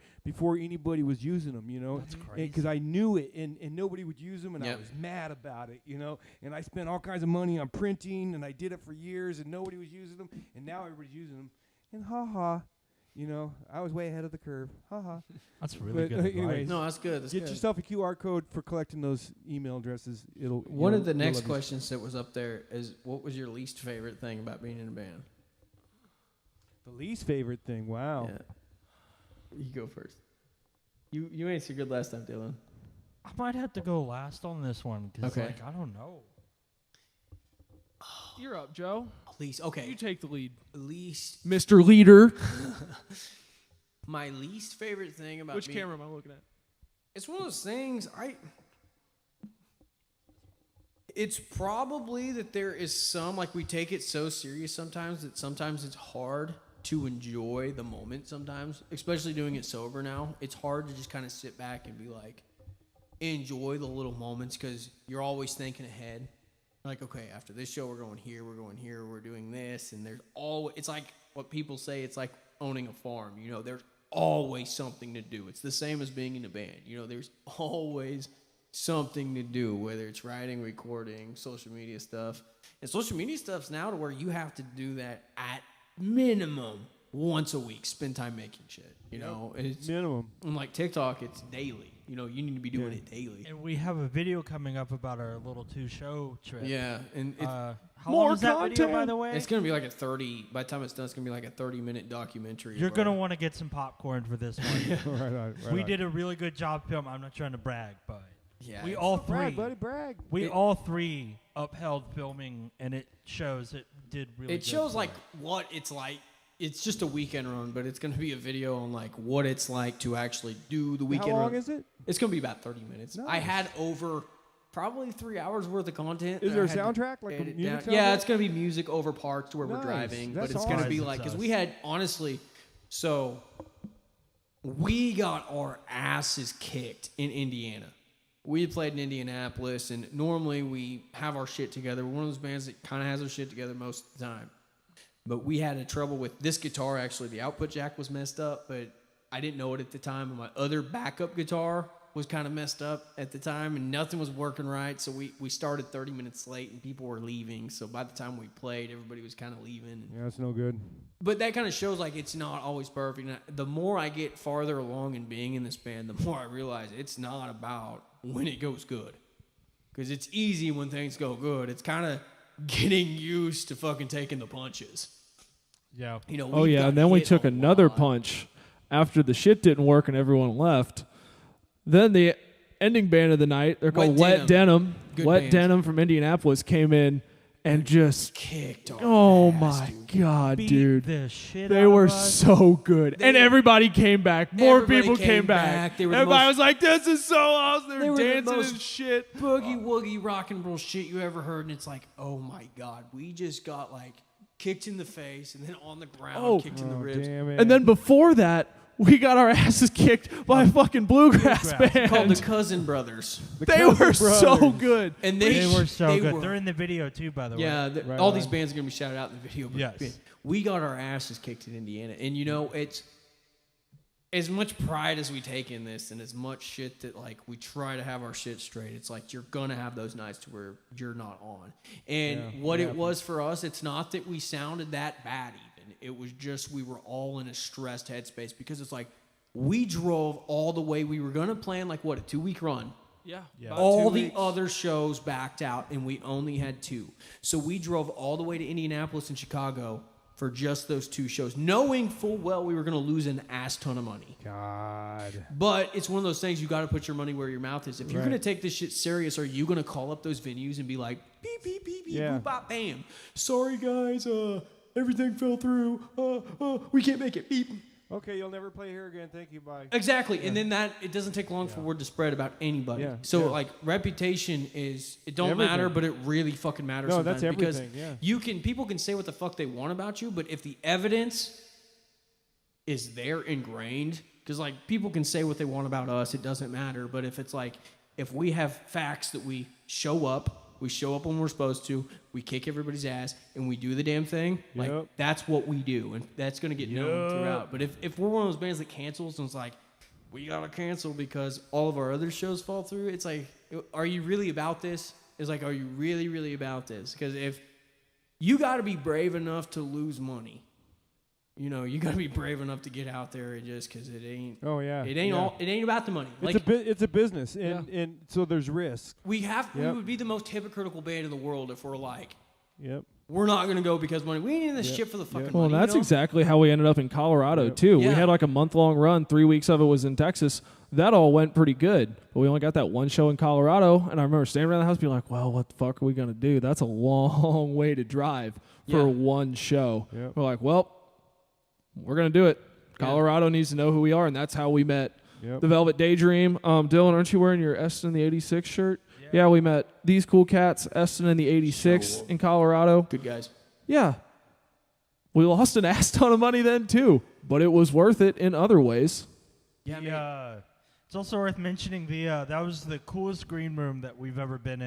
anybody was using them, you know. That's crazy. Because I knew it, and nobody would use them, and I was mad about it, you know. And I spent all kinds of money on printing, and I did it for years, and nobody was using them, and now everybody's using them. And you know, I was way ahead of the curve. That's really good advice. anyways, No, that's good. That's get good. yourself a QR code for collecting those email addresses. One of the next questions that was up there is, what was your least favorite thing about being in a band? The least favorite thing. Wow. Yeah. You go first. You answered good last time, Dylan. I might have to go last on this one because, Okay. I don't know. You're up, Joe. Least, okay. You take the lead. Least, Mr. Leader. my least favorite thing about Which being, camera am I looking at? It's one of those things. It's probably that there is some, like, we take it so serious sometimes that sometimes it's hard to enjoy the moment sometimes, especially doing it sober now. It's hard to just kind of sit back and be like, enjoy the little moments, because you're always thinking ahead. Like, okay, after this show, we're going here, we're doing this, and there's always, it's like what people say, it's like owning a farm, you know, there's always something to do. It's the same as being in a band, you know, there's always something to do, whether it's writing, recording, social media stuff. And social media stuff's now to where you have to do that at minimum once a week, spend time making shit, you know, and it's minimum. And like TikTok, it's daily, you know, you need to be doing it daily. And we have a video coming up about our little 2-show trip. Yeah, and it's How More long is that video, by content. the way? it's gonna be like by the time it's done, it's gonna be like a 30-minute documentary. You're going to want to get some popcorn for this one. right We did a really good job film. I'm not trying to brag, but Yeah, we it's- all three. Brag, buddy, brag. We all three upheld filming, and it shows it did really. It good shows for like us. what it's like. It's just a weekend run, but it's going to be a video on like what it's like to actually do the weekend How long run. is it? It's going to be about 30 minutes. I Nice. had over probably 3 hours worth of content. Is that there I a had to soundtrack, like a edit music down. Yeah, soundtrack? it's going to be music over parts to where we're Nice. driving, That's but it's going to be awesome. like, because Us. we had, honestly, so we got our asses kicked in Indiana. We had played in Indianapolis, and normally we have our shit together. We're one of those bands that kind of has our shit together most of the time. But we had a trouble with this guitar. Actually, the output jack was messed up, but I didn't know it at the time. And my other backup guitar was kind of messed up at the time, and nothing was working right. So we started 30 minutes late, and people were leaving. So by the time we played, everybody was kind of leaving. Yeah, that's no good. But that kind of shows like it's not always perfect. And the more I get farther along in being in this band, the more I realize it's not about when it goes good. Because it's easy when things go good. It's kind of getting used to fucking taking the punches. Yeah. You know. Oh yeah, and then we took another punch after the shit didn't work and everyone left. Then the ending band of the night, they're called Wet Denim. Wet Denim from Indianapolis came in and just kicked our oh ass, my dude. God, Beat dude. the shit They out were of us. so good. And everybody came back. More Everybody people came came back. back. They were the Everybody most- was like, this is so awesome. They They were were the dancing most and shit. boogie woogie rock and roll shit you ever heard, and it's like, oh my God, we just got like kicked in the face and then on the ground, kicked in the ribs. Damn it. And then before that, we got our asses kicked by a fucking bluegrass band. Called the Cousin Brothers. They were so good. And They were so good. were- They're in the video too, by the way. Yeah, Right all on. these bands are going to be shouted out in the video. But Yes. man, we got our asses kicked in Indiana. And, you know, it's as much pride as we take in this and as much shit that, like, we try to have our shit straight. It's like you're going to have those nights to where you're not on. And what it was for us, it's not that we sounded that bad even. It was just we were all in a stressed headspace because it's like we drove all the way. We were going to plan, like, what, a 2-week run? Yeah. All the other shows backed out, and we only had 2. So we drove all the way to Indianapolis and Chicago for just those 2 shows, knowing full well we were going to lose an ass ton of money. God. But it's one of those things you got to put your money where your mouth is. If you're Right. going to take this shit serious, are you going to call up those venues and be like, beep, beep, beep, beep, Yeah. boop, bop, bam. Sorry, guys. Everything fell through. We can't make it. Beep. Okay, you'll never play here again. Thank you. Bye. Exactly, and then that it doesn't take long for word to spread about anybody. Yeah, So yeah. like reputation is it don't Everything. matter, but it really fucking matters. No, sometimes that's because everything, yeah. people can say what the fuck they want about you, but if the evidence is there ingrained, because like people can say what they want about us, it doesn't matter. But if it's like if we have facts that we show up when we're supposed to, we kick everybody's ass, and we do the damn thing. Like, Yep. that's what we do, and that's going to get known throughout. But if we're one of those bands that cancels and it's like, we got to cancel because all of our other shows fall through, it's like, are you really about this? It's like, are you really, really about this? Because if you got to be brave enough to lose money, you know, you got to be brave enough to get out there and just because it ain't. Oh yeah. It ain't yeah. all. It ain't about the money. It's a business, and so there's risk. We Yep. would be the most hypocritical band in the world if we're like, Yep. we're not gonna go because money. We ain't in this shit for the fucking Well, money. that's you know? exactly how we ended up in Colorado, too. We Yeah. had like a month-long run. 3 weeks of it was in Texas. That all went pretty good. But we only got that one show in Colorado. And I remember standing around the house being like, well, what the fuck are we going to do? That's a long way to drive for one show. Yep. We're like, well, we're going to do it. Colorado needs to know who we are, and that's how we met. Yep. The Velvet Daydream. Dylan, aren't you wearing your Eston in the 86 shirt? Yeah, we met these cool cats, Eston in the 86 in Colorado. Good guys. Yeah. We lost an ass ton of money then, too. But it was worth it in other ways. Yeah, it's also worth mentioning that was the coolest green room that we've ever been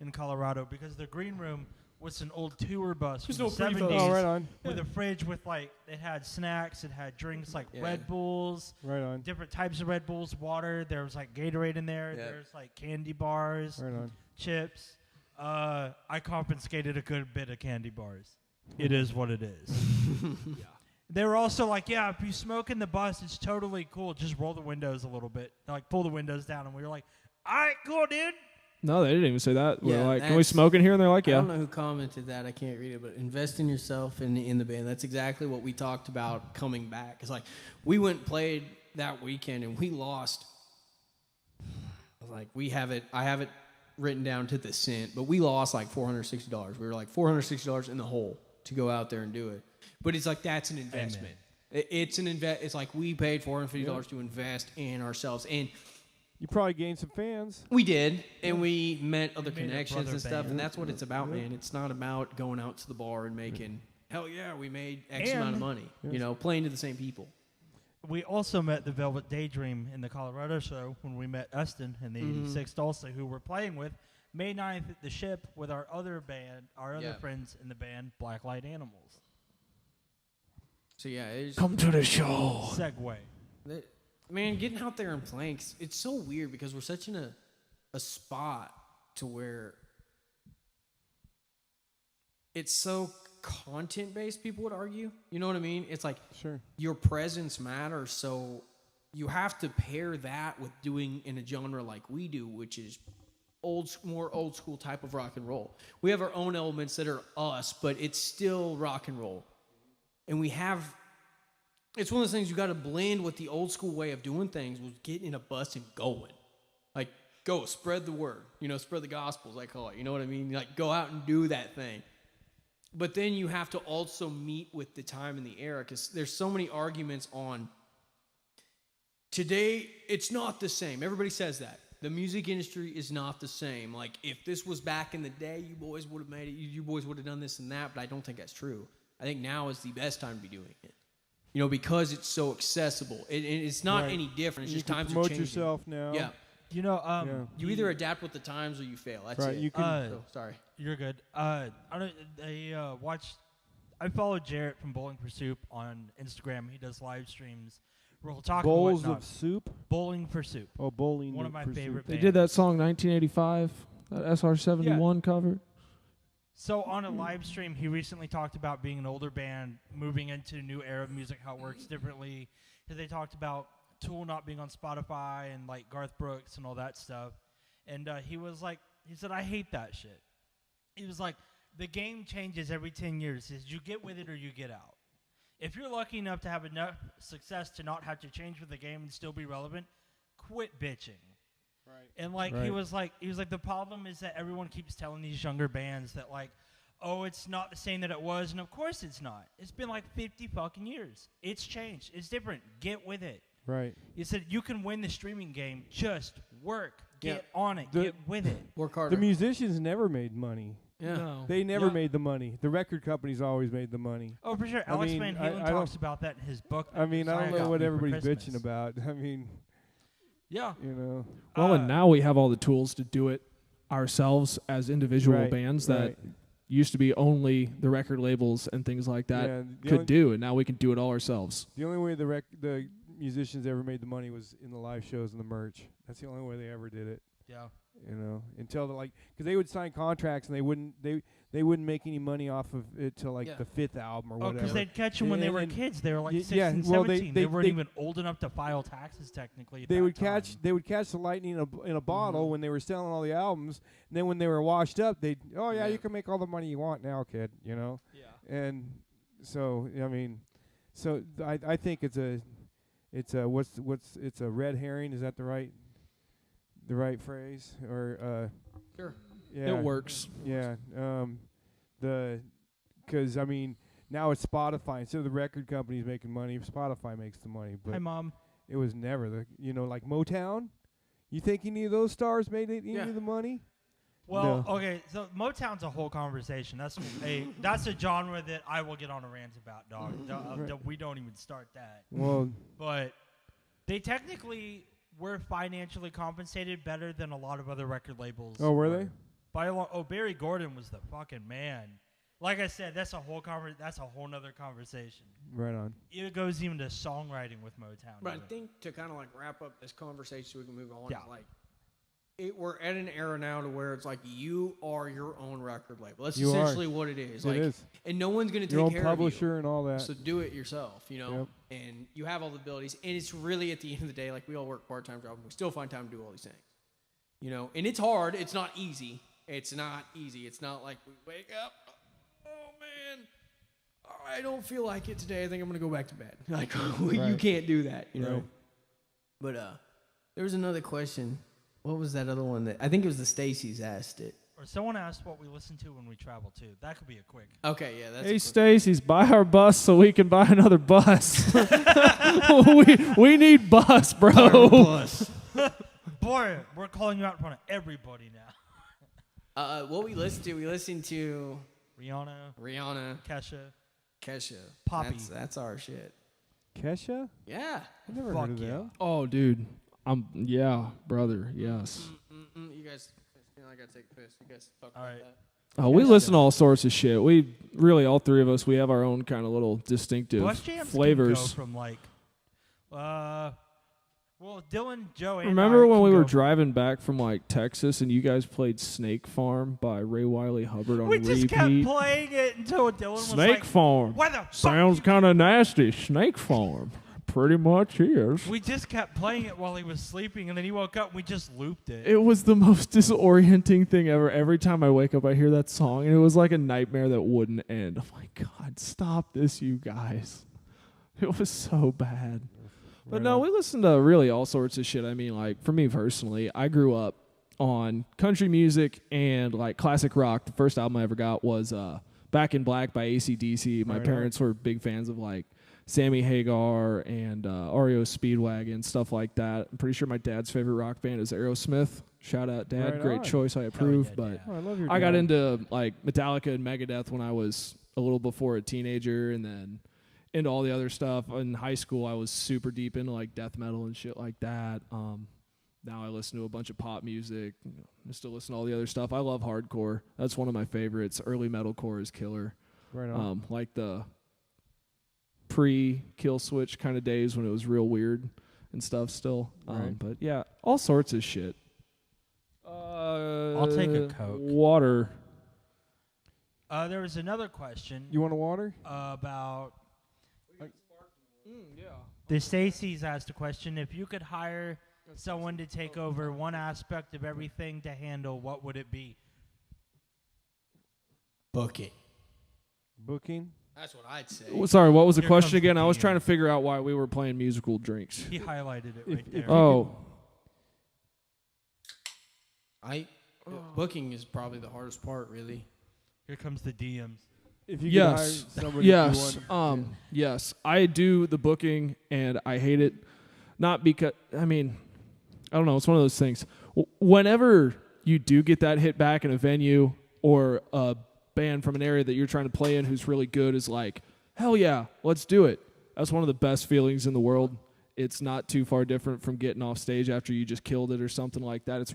in Colorado, because the green room was an old tour bus from the 70s. Oh, right on. With a fridge with, like, it had snacks, it had drinks like Yeah. Red Bulls, Right on. different types of Red Bulls, water. There was, like, Gatorade in there. Yeah. There's, like, candy bars, Right on. chips. I confiscated a good bit of candy bars. It is what it is. They were also like, yeah, if you smoke in the bus, it's totally cool. Just roll the windows a little bit. Like, pull the windows down. And we were like, all right, cool, dude. No, they didn't even say that. We're Yeah, like, can we that's- smoke in here? And they're like, I yeah. don't know who commented that. I can't read it, but invest in yourself and in the band. That's exactly what we talked about coming back. It's like we went and played that weekend and we lost. Like I have it written down to the cent, but we lost like $460. We were like $460 in the hole to go out there and do it. But it's like that's an investment. It's an It's like we paid $450 to invest in ourselves, and You probably gained some fans. we did, and we met other made a connections brother and stuff, band. and that's what it's about, man. It's not about going out to the bar and making, hell yeah, we made X amount of money. You know, playing to the same people. We also met the Velvet Daydream in the Colorado show when we met Eston in the 86th also, who we're playing with May 9th at the Ship with our other band, our other friends in the band, Blacklight Animals. So yeah, Come to the show. Segue. Man, getting out there and playing, it's so weird because we're such in a spot to where it's so content-based, people would argue. You know what I mean? It's like Sure. your presence matters, so you have to pair that with doing in a genre like we do, which is more old school type of rock and roll. We have our own elements that are us, but it's still rock and roll. And it's one of those things you got to blend with the old school way of doing things, was getting in a bus and going. Like, go, spread the word. Spread the gospel, as I call it. You know what I mean? Like, go out and do that thing. But then you have to also meet with the time and the era, because there's so many arguments on today. It's not the same. Everybody says that. The music industry is not the same. Like, if this was back in the day, you boys would have made it. You boys would have done this and that, but I don't think that's true. I think now is the best time to be doing it. Because it's so accessible. It's not any different. It's just times are changing. Promote yourself now. Yeah. You either adapt with the times or you fail. That's right. it. You can. Sorry. You're good. I follow Jarrett from Bowling for Soup on Instagram. He does live streams. We'll talk Bowls of soup. Bowling for Soup. Oh, bowling. One of my favorite. They did that song 1985, that SR-71 cover. So on a live stream, he recently talked about being an older band, moving into a new era of music, how it works differently. They talked about Tool not being on Spotify and like Garth Brooks and all that stuff. And he said, I hate that shit. He was like, the game changes every 10 years. He says, you get with it or you get out. If you're lucky enough to have enough success to not have to change with the game and still be relevant, quit bitching. Right. And he was like, the problem is that everyone keeps telling these younger bands that oh, it's not the same that it was, and of course it's not. It's been 50 fucking years. It's changed. It's different. Get with it. Right. He said you can win the streaming game. Just work. Get on it. Get with it. Work harder. The musicians never made money. Yeah. No. They never made the money. The record companies always made the money. Oh, for sure. Alex Van Halen talks about that in his book. I don't know what everybody's bitching about. Yeah. Well, and now we have all the tools to do it ourselves as individual bands that used to be only the record labels and things like that could do, and now we can do it all ourselves. The only way the musicians ever made the money was in the live shows and the merch. That's the only way they ever did it. Yeah. Until because they would sign contracts and they wouldn't make any money off of it till the fifth album or whatever. Because they'd catch them when they were kids. They were 16, 17. They weren't even old enough to file taxes technically. They would catch the lightning in a bottle when they were selling all the albums. And then when they were washed up, you can make all the money you want now, kid. Yeah. And so I think it's a red herring. Is that the right phrase? Or sure. Yeah, it works. Yeah. Because now it's Spotify. Instead of the record companies making money, Spotify makes the money. But hi, Mom. It was never like Motown. You think any of those stars made any of the money? Well, okay, so Motown's a whole conversation. That's a genre that I will get on a rant about, dog. We don't even start that. Well, but they technically were financially compensated better than a lot of other record labels. Oh, were they? Barry Gordon was the fucking man. Like I said, that's a whole nother conversation. Right on. It goes even to songwriting with Motown. But I think to kind of wrap up this conversation so we can move on, we're at an era now to where it's you are your own record label. That's essentially what it is. It is. And no one's going to take your own care publisher of you. And all that. So do it yourself, and you have all the abilities. And it's really at the end of the day, we all work part-time jobs, and we still find time to do all these things. And it's hard. It's not easy. It's not easy. It's not like we wake up, oh man, I don't feel like it today. I think I'm going to go back to bed. You can't do that, know. But there was another question. What was that other one I think it was the Stacy's asked it. Or someone asked what we listen to when we travel too. That could be a quick. Okay, yeah. That's hey, Stacy's, buy our bus so we can buy another bus. we need bus, bro. Bus. Boy, we're calling you out in front of everybody now. What we listen to Rihanna, Kesha, Poppy. That's our shit. Kesha? Yeah. I never heard of that. Oh, dude. Brother, yes. You guys, I gotta take a piss. You guys talk about that. Oh, we listen to all sorts of shit. really all three of us, we have our own kind of little distinctive Bus jams flavors. can go from like, well, Dylan, Joe, and Remember I when can we were go- driving back from like Texas and you guys played Snake Farm by Ray Wiley Hubbard on We repeat? just kept playing it until Dylan was Snake like, Farm. "Why the fuck Sounds you-" kind of nasty. Snake Farm. Pretty much is. We just kept playing it while he was sleeping, and then he woke up and we just looped it. It was the most disorienting thing ever. Every time I wake up, I hear that song, and it was like a nightmare that wouldn't end. I'm like, God, stop this, you guys. It was so bad. But Right no, on. we listened to really all sorts of shit. I mean, like, for me personally, I grew up on country music and, like, classic rock. The first album I ever got was Back in Black by AC/DC. My Right on. parents were big fans of, like, Sammy Hagar and REO Speedwagon, stuff like that. I'm pretty sure my dad's favorite rock band is Aerosmith. Shout out, Dad. Right Great on. choice. I approve. yeah, but Dad. Oh, I love your I got dad. into like Metallica and Megadeth when I was a little before a teenager, and then into all the other stuff. In high school, I was super deep into like death metal and shit like that. Now I listen to a bunch of pop music. I still listen to all the other stuff. I love hardcore. That's one of my favorites. Early metalcore is killer. Right on. Like the pre-kill switch kind of days when it was real weird and stuff still. Right. But yeah, all sorts of shit. I'll take a Coke. Water. There was another question You want a water? about Yeah. the Stacy's asked a question. If you could hire someone to take over one aspect of everything to handle, what would it be? Booking. Booking? That's what I'd say. Sorry, what was the Here question comes the again? I was DM. trying to figure out why we were playing musical drinks. He highlighted it If- right if there. you Oh, Booking is probably the hardest part, really. Here comes the DMs. If you could yes, hire somebody yes, you want, yes. I do the booking, and I hate it. Not because I mean, I don't know. It's one of those things. Whenever you do get that hit back in a venue or a band from an area that you're trying to play in who's really good is like, hell yeah, let's do it. That's one of the best feelings in the world. It's not too far different from getting off stage after you just killed it or something like that. It's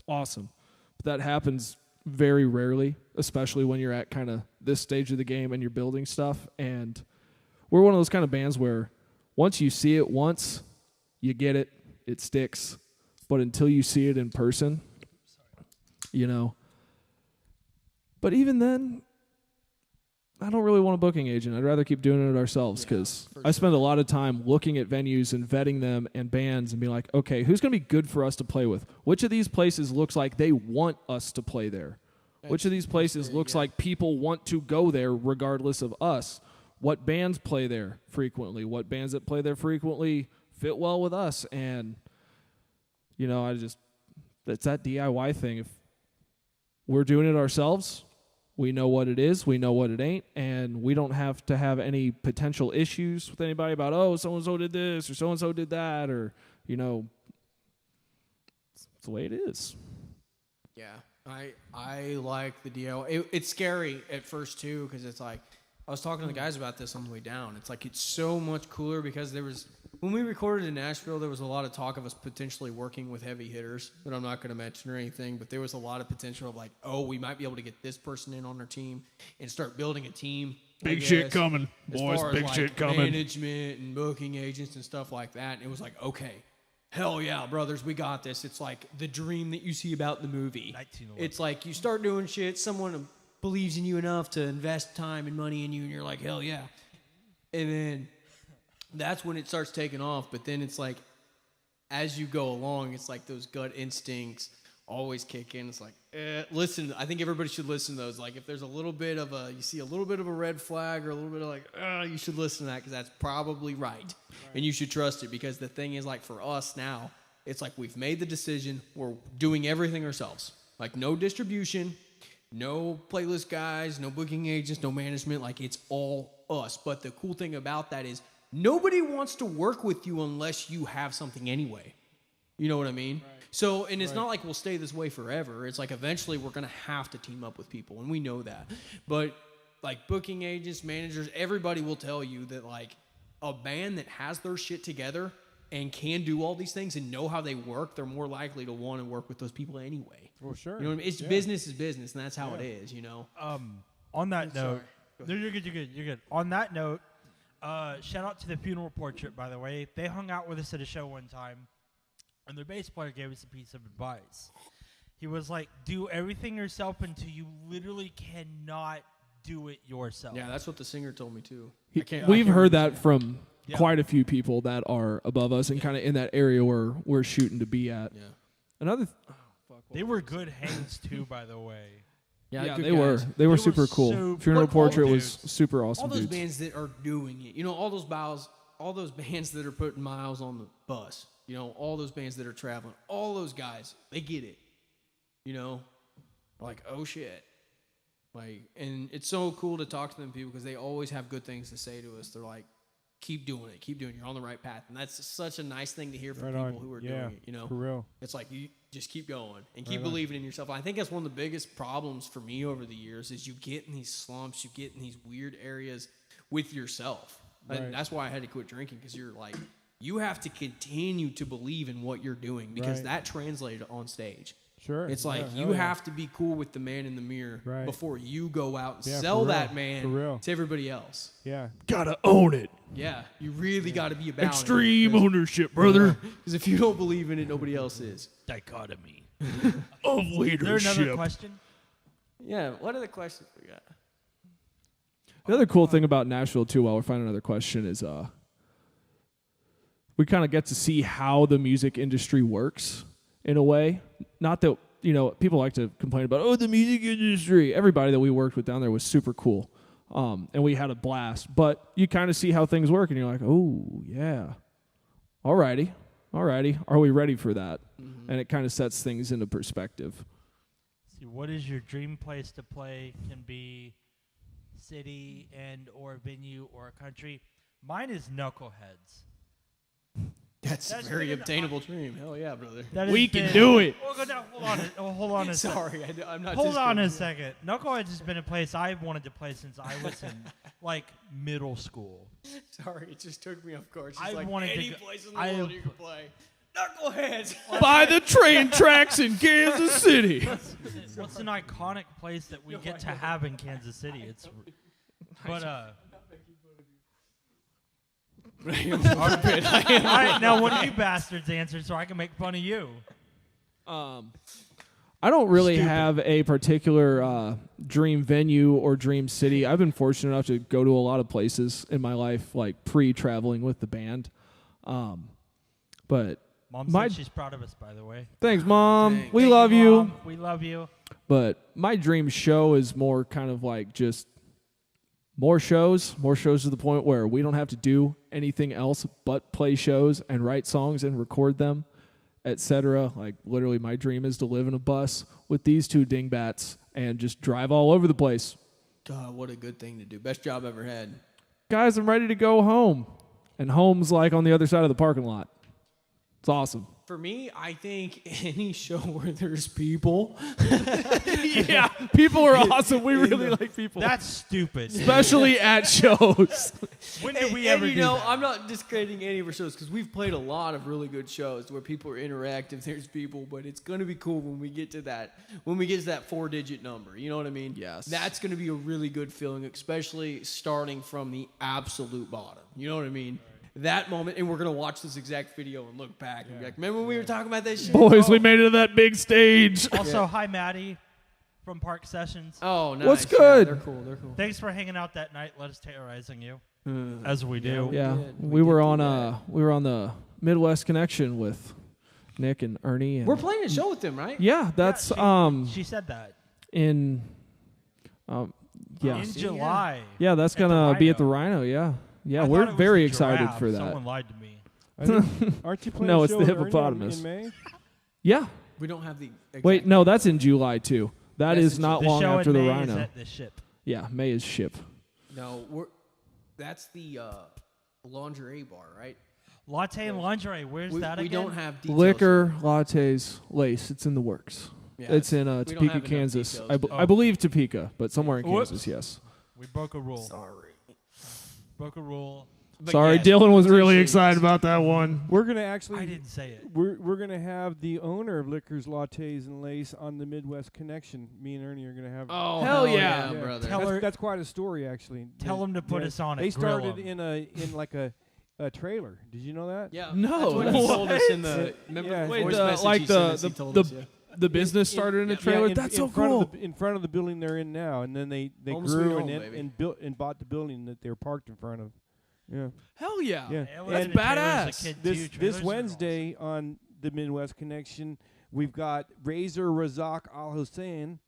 awesome. But that happens very rarely, especially when you're at kind of this stage of the game and you're building stuff. And we're one of those kind of bands where once you see it once, you get it, it sticks. But until you see it in person, you know. But even then, I don't really want a booking agent. I'd rather keep doing it ourselves because I spend a lot of time looking at venues and vetting them and bands and being like, okay, who's going to be good for us to play with? Which of these places looks like they want us to play there? Which of these places looks like people want to go there regardless of us? What bands play there frequently? What bands that play there frequently fit well with us? And, you know, it's that DIY thing. If we're doing it ourselves, we know what it is, we know what it ain't, and we don't have to have any potential issues with anybody about, oh, so-and-so did this or so-and-so did that, or, you know, it's the way it is. Yeah, I like the DIY. It's scary at first too because it's like I was talking to the guys about this on the way down. It's like it's so much cooler because when we recorded in Nashville, there was a lot of talk of us potentially working with heavy hitters that I'm not going to mention or anything, but there was a lot of potential of like, oh, we might be able to get this person in on our team and start building a team. Big shit coming, as boys, far as, big like, shit coming. Management and booking agents and stuff like that. And it was like, okay, hell yeah, brothers, we got this. It's like the dream that you see about the movie. 1911. It's like you start doing shit, someone believes in you enough to invest time and money in you, and you're like, hell yeah. And then that's when it starts taking off. But then it's like, as you go along, it's like those gut instincts always kick in. It's like, listen, I think everybody should listen to those. Like, if there's a little bit of you see a little bit of a red flag or a little bit of like, you should listen to that because that's probably right. And you should trust it because the thing is, like, for us now, it's like we've made the decision. We're doing everything ourselves. Like, no distribution, no playlist guys, no booking agents, no management. Like, it's all us. But the cool thing about that is nobody wants to work with you unless you have something anyway. You know what I mean? Right. So, and it's not like we'll stay this way forever. It's like eventually we're going to have to team up with people, and we know that. But, like, booking agents, managers, everybody will tell you that, like, a band that has their shit together and can do all these things and know how they work, they're more likely to want to work with those people anyway. Well, sure. You know what I mean? It's business is business, and that's how it is, you know? On that note, ahead. No, you're good. You're good. On that note, shout out to the Funeral Portrait, by the way. They hung out with us at a show one time, and their bass player gave us a piece of advice. He was like, do everything yourself until you literally cannot do it yourself. Yeah, that's what the singer told me too. We've heard that from quite a few people that are above us and kind of in that area where we're shooting to be at. Yeah. Another. They were good hangs too, by the way. Yeah, good they guys. were. They were super cool. Funeral But all Portrait the was super awesome. All those dudes. bands that are doing it, all those bands that are putting miles on the bus, all those bands that are traveling, all those guys, they get it. Like, oh shit. Like, and it's so cool to talk to them people because they always have good things to say to us. They're like, keep doing it. You're on the right path. And that's such a nice thing to hear from people who are doing it, For real. It's like, you just keep going and keep believing in yourself. I think that's one of the biggest problems for me over the years is you get in these slumps, you get in these weird areas with yourself. Right. And that's why I had to quit drinking because you're like, you have to continue to believe in what you're doing because that translated on stage. Sure. It's like you have to be cool with the man in the mirror before you go out and sell that man to everybody else. Yeah. Gotta own it. Yeah, you really got to be about Extreme ownership, brother. Because if you don't believe in it, nobody else is. Dichotomy of Is leadership. there another question? Yeah, what are the questions we got? The other cool thing about Nashville, too, while we're finding another question, is we kind of get to see how the music industry works in a way. Not that, people like to complain about, the music industry. Everybody that we worked with down there was super cool. And we had a blast. But you kind of see how things work, and you're like, oh, yeah. Alrighty. Are we ready for that? Mm-hmm. And it kind of sets things into perspective. See, what is your dream place to play? Can be city and or venue or a country. Mine is Knuckleheads. That's a very obtainable dream. Hell yeah, brother. We can do it. Hold on a second. Sorry, I'm not. Hold on a second. Knuckleheads has been a place I've wanted to play since I was in middle school. Sorry, it just took me off guard. I like wanted any to go, place in the world you can play. Knuckleheads. By the train tracks in Kansas City. What's an iconic place that we get to have in Kansas City? All right, now one of you bastards answer so I can make fun of you. I don't really have a particular dream venue or dream city. I've been fortunate enough to go to a lot of places in my life, like pre-traveling with the band. But Mom said she's proud of us, by the way. Thanks, Mom. Thank We love you. Mom. We love you. But my dream show is more kind of like just more shows to the point where we don't have to do anything else but play shows and write songs and record them, etc. Like literally my dream is to live in a bus with these two dingbats and just drive all over the place. God, what a good thing to do. Best job ever had. Guys, I'm ready to go home. And home's like on the other side of the parking lot. It's awesome. For me, I think any show where there's people. Yeah, people are awesome. We really like people. That's stupid. Especially at shows. When did we ever do that? I'm not discrediting any of our shows because we've played a lot of really good shows where people are interactive. There's people, but it's going to be cool when we get to that. When we get to that 4-digit number, you know what I mean? Yes. That's going to be a really good feeling, especially starting from the absolute bottom. You know what I mean? That moment, and we're going to watch this exact video and look back and be like, remember when we were talking about that shit? Boys, we made it to that big stage. Also, hi, Maddie from Park Sessions. Oh, nice. What's good? Yeah, they're cool. Thanks for hanging out that night. Let us terrorizing you, as we do. Yeah, we we were on the Midwest Connection with Nick and Ernie. And We're playing a show with them, right? yeah, that's She said that. in In July. Yeah, that's gonna be at the Rhino. Yeah, I we're thought it was very the excited giraffe. for that. Someone lied to me. Aren't you playing No, a it's show the with Ernie hippopotamus. in May? Yeah. We don't have the exact Wait, no, that's in July too. That That's is in not The long show after in the May Rhino. is at the ship. Yeah, May is ship. No, that's the lingerie bar, right? Latte and lingerie. Where's that we again? don't have details. Liquor, lattes, lace. It's in the works. Yeah, it's in we don't Topeka, have enough Kansas. details. I believe Topeka, but somewhere in Whoops. Kansas, yes. We broke a rule. Sorry. Broke a rule. But Sorry, yes, Dylan was really potentially, excited yes. about that one. We're gonna actually. I didn't say it. We're gonna have the owner of Liquors, Lattes, and Lace on the Midwest Connection. Me and Ernie are gonna have. Oh, Hell yeah. brother. Tell her- That's quite a story, actually. Tell them to put us on They it. Grill started 'em. in like a trailer. Did you know that? Yeah. No. That's what he told us in Yeah. the remember Yeah. the Wait, voice the- message like he the- sent us, he the- told the- us, yeah. The business started in a yeah, trailer. in, That's in so front cool. in front of the building they're in now, and then they Home sweet grew home, and baby. built and bought the building that they were parked in front of. Yeah. Hell yeah. Yeah. Yeah, That's and the trailers badass. as a kid, This too. this Trailers are Wednesday on the Midwest Connection, we've got Razor Razak Al Hussein.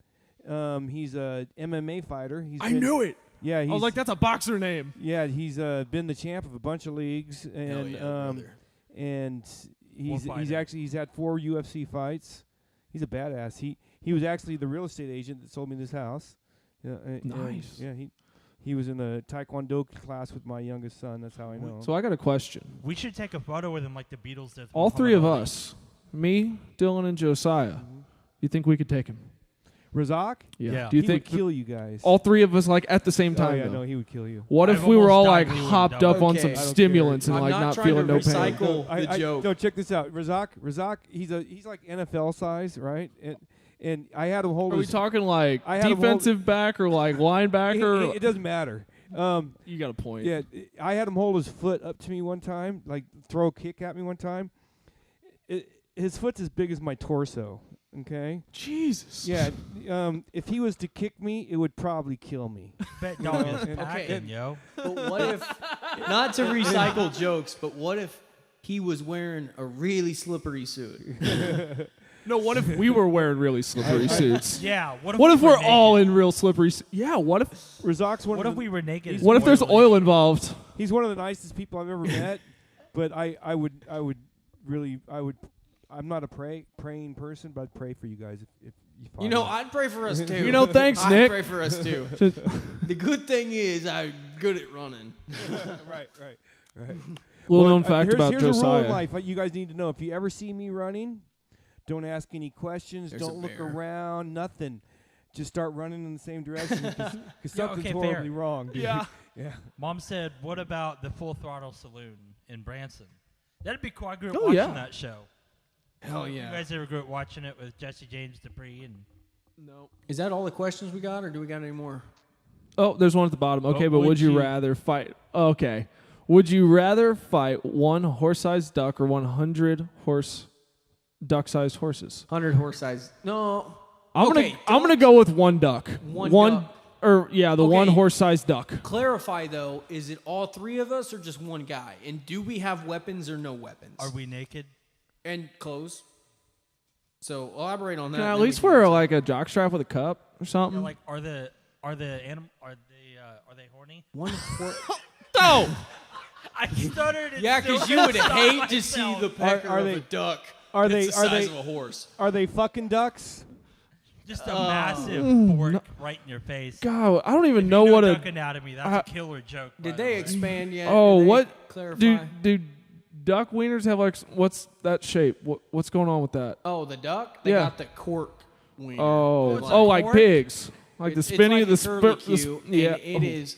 He's a MMA fighter. I knew it. Yeah, I he's was like, that's a boxer name. yeah, he's been the champ of a bunch of leagues, and yeah, brother. and he's fighter. he's had 4 UFC fights. He's a badass. He was actually the real estate agent that sold me this house. Yeah, Nice. yeah, he was in a Taekwondo class with my youngest son. That's how I know. So I got a question. We should take a photo with him like the Beatles did. with All Muhammad three of Ali. us, me, Dylan, and Josiah, you think we could take him? Razak, Yeah. Do you he think would kill you guys? all three of us, like, at the same Oh, time? yeah, though? no, he would kill you. What if I've we were all, almost like, died and he hopped wouldn't up on Okay. some I don't care. stimulants and, I'm like, not not trying feeling to no pain? recycle the joke. No, check this out. Razak, he's like NFL size, right? And I had him hold Are we his. talking, like, I had him hold- defensive back or, like, linebacker? It doesn't matter. You got a point. Yeah, I had him hold his foot up to me one time, like throw a kick at me one time. His foot's as big as my torso. Okay. Jesus. Yeah. If he was to kick me, it would probably kill me. Bet dog is Okay. packing, yo. But what if, not to recycle jokes, but what if he was wearing a really slippery suit? No, what if we were wearing really slippery suits? Yeah. What if What we if were we're naked? all in real slippery suits? Yeah, what if Razak's one. What of if the, we were naked? what if there's oil involved? He's one of the nicest people I've ever met. But I would really. I'm not a praying person, but I'd pray for you guys if you find You know, me. I'd pray for us too. You know, thanks, I'd Nick. pray for us too. The good thing is I'm good at running. right. Little known fact here's, about here's a rule Josiah. of life you guys need to know. If you ever see me running, don't ask any questions. There's a don't look bear. around. Nothing. Just start running in the same direction because Yeah, something's okay, horribly fair. wrong. Dude. Yeah. Yeah. Mom said, "What about the Full Throttle Saloon in Branson?" That'd be cool. I grew up Oh, watching yeah. that show. Hell You yeah. guys ever grew up watching it with Jesse James Dupree and? No. Is that all the questions we got, or do we got any more? Oh, there's one at the bottom. Okay, but would would you you- rather fight? Okay. Would you rather fight one horse-sized duck or 100 duck-sized horses? 100 horse size. No. I'm Okay, gonna go with one duck. One duck. Or yeah, the one Okay. horse-sized duck. Clarify though, is it all three of us or just one guy? And do we have weapons or no weapons? Are we naked? And clothes. So elaborate on that. Can I and at then we least can wear answer. like a jockstrap with a cup or something? Yeah, like are they horny? One horse. no. I stuttered. And Yeah, still because you would stopped hate to see myself. the pecker Are of they- a duck. are that's they- the are size they- of a horse? Are they fucking ducks? Just a massive fork right in your face. God, I don't even If know you what duck a. anatomy. That's a killer joke. by Did the they way. expand yet? Oh, Did they what? Clarify. Do duck wieners have like what's that shape? What's going on with that? Oh, the duck. They Yeah. got the cork wiener. Oh, It's like cork? pigs, like the It's spinny, like the a curlicue, spur. and Yeah. it is.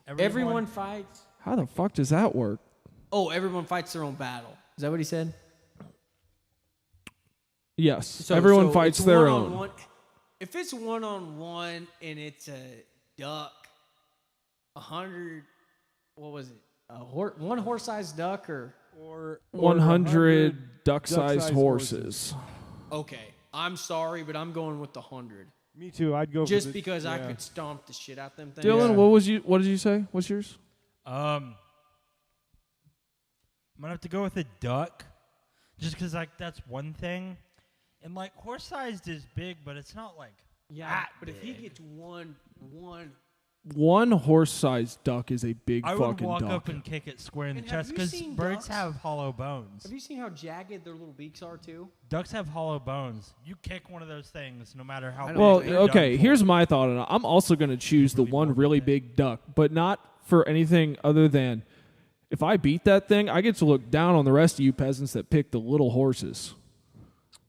Everyone Everyone fights. How the fuck does that work? Oh, everyone fights their own battle. Is that what he said? Yes, So everyone fights it's their one-on-one. own. If it's 1-on-1 and it's a duck, 100. What was it? One horse-sized duck or? Or 100 duck-sized duck-sized horses. Okay, I'm sorry, but I'm going with the 100. Me too. I'd go Just for the, because I yeah. could stomp the shit out them things. Dylan, Yeah. what did you say? What's yours? I'm gonna have to go with a duck, just because like that's one thing, and like horse-sized is big, but it's not like Yeah, that but if he big. gets one, One horse-sized duck is a big I would fucking walk duck. up and kick it square in the And have chest you because seen birds ducks? have hollow bones. have you seen how jagged their little beaks are too? Ducks have hollow bones. You kick one of those things, no matter how. I big don't Well, think they're okay, done for. here's my thought on it. I'm also going to choose the one really big duck, but not for anything other than if I beat that thing, I get to look down on the rest of you peasants that pick the little horses.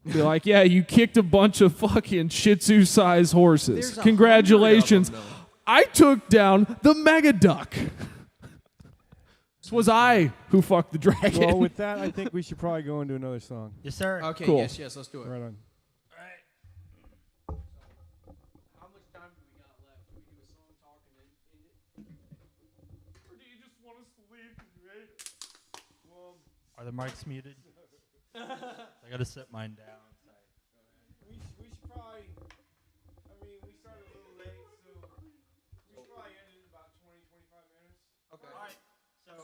Be like, yeah, you kicked a bunch of fucking Shih Tzu-sized horses. There's 100 Congratulations. of them, though. I took down the mega duck. This was I who fucked the dragon. Well, with that, I think we should probably go into another song. Yes, sir. Okay, Cool. yes, let's do it. Right on. How much time do we got left? Do we do a song, talk, and then end it? Or do you just want us to leave because you hate it? Are the mics muted? I gotta set mine down. We should probably. I mean, we started a little late, so we should probably end it in about 20, 25 minutes. Okay. All right.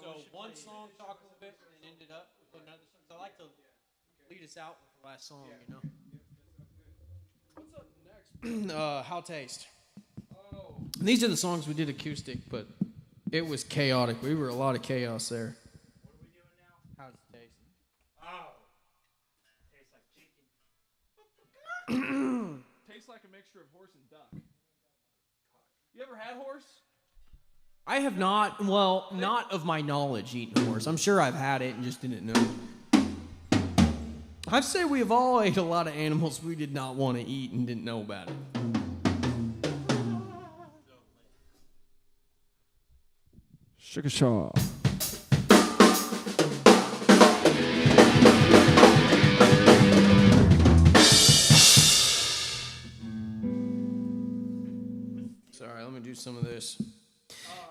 So one song, talk a little bit, and then end it up with another song. So I like to lead us out with the last song, you know. What's up next? How Taste. Oh. And these are the songs we did acoustic, but it was chaotic. We were a lot of chaos there. What are we doing now? How's it taste? Oh. Tastes like chicken. Tastes like a mixture of horse and duck. You ever had horse? I have not, well, not of my knowledge, eaten horse. I'm sure I've had it and just didn't know. I'd say we've all ate a lot of animals we did not want to eat and didn't know about it. Sugar Shaw. Sorry, let me do some of this.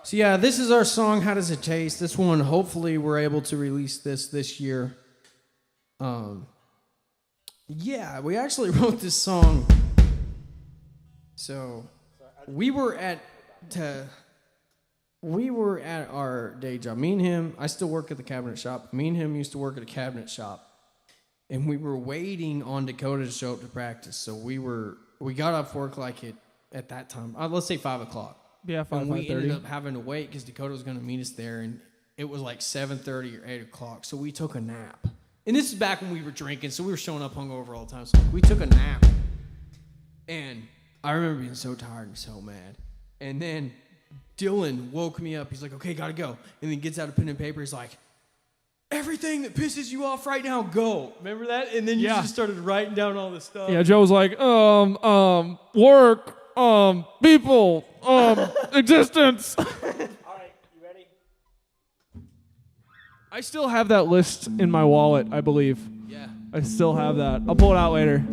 So yeah, this is our song, How Does It Taste? This one, hopefully we're able to release this year. Yeah, we actually wrote this song. So we were at our day job. Me and him, I still work at the cabinet shop. Me and him used to work at a cabinet shop. And we were waiting on Dakota to show up to practice. So we got off work like at that time. Let's say 5 o'clock. Yeah, And we 5:30. ended up having to wait because Dakota was going to meet us there, and it was like 7:30 or 8 o'clock. So we took a nap. And this is back when we were drinking, so we were showing up hungover all the time. So we took a nap. And I remember being so tired and so mad. And then Dylan woke me up. He's like, okay, gotta go. And then gets out a pen and paper. He's like, everything that pisses you off right now, go. Remember that? And then you Yeah. just started writing down all this stuff. Yeah, Joe was like, work, people, existence. All right, you ready? I still have that list in my wallet, I believe. Yeah. I still have that. I'll pull it out later.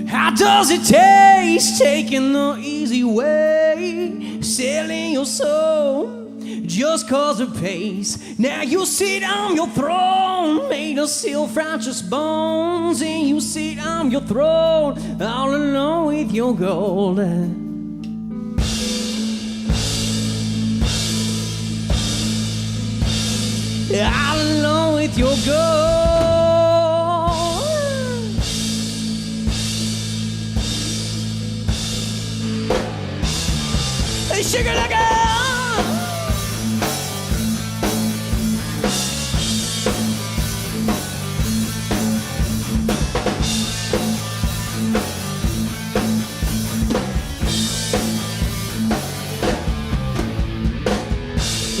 How does it taste taking the easy way, selling your soul just cause of pace? Now you sit on your throne made of self-righteous bones, and you sit on your throne all alone with your gold. All alone with your gold. Hey, sugar like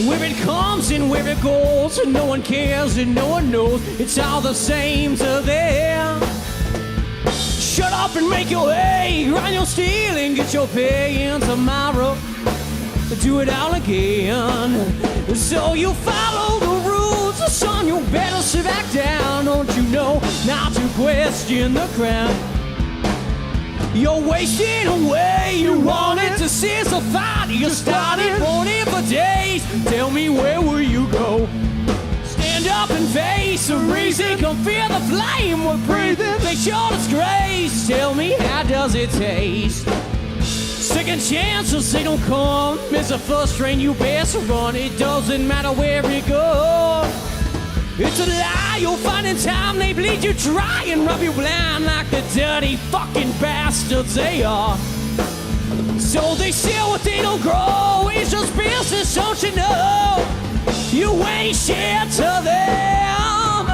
where it comes and where it goes, and no one cares and no one knows. It's all the same to them. Shut up and make your way, grind your steel and get your pay. And tomorrow, do it all again. So you follow the rules, son, you better sit back down. Don't you know not to question the crown? You're wasting away, you wanted to seize a fight. You started wanting for days. Tell me, where will you go? Stand up and face the reason, come feel the flame. We're breathing, face your disgrace. Tell me, how does it taste? Second chances, they don't come. It's the first train you best run. It doesn't matter where it goes. It's a lie, you'll find in time they bleed you dry and rub you blind like the dirty fucking bastards they are. So they sell what they don't grow. It's just business, don't you know? You ain't shit to them.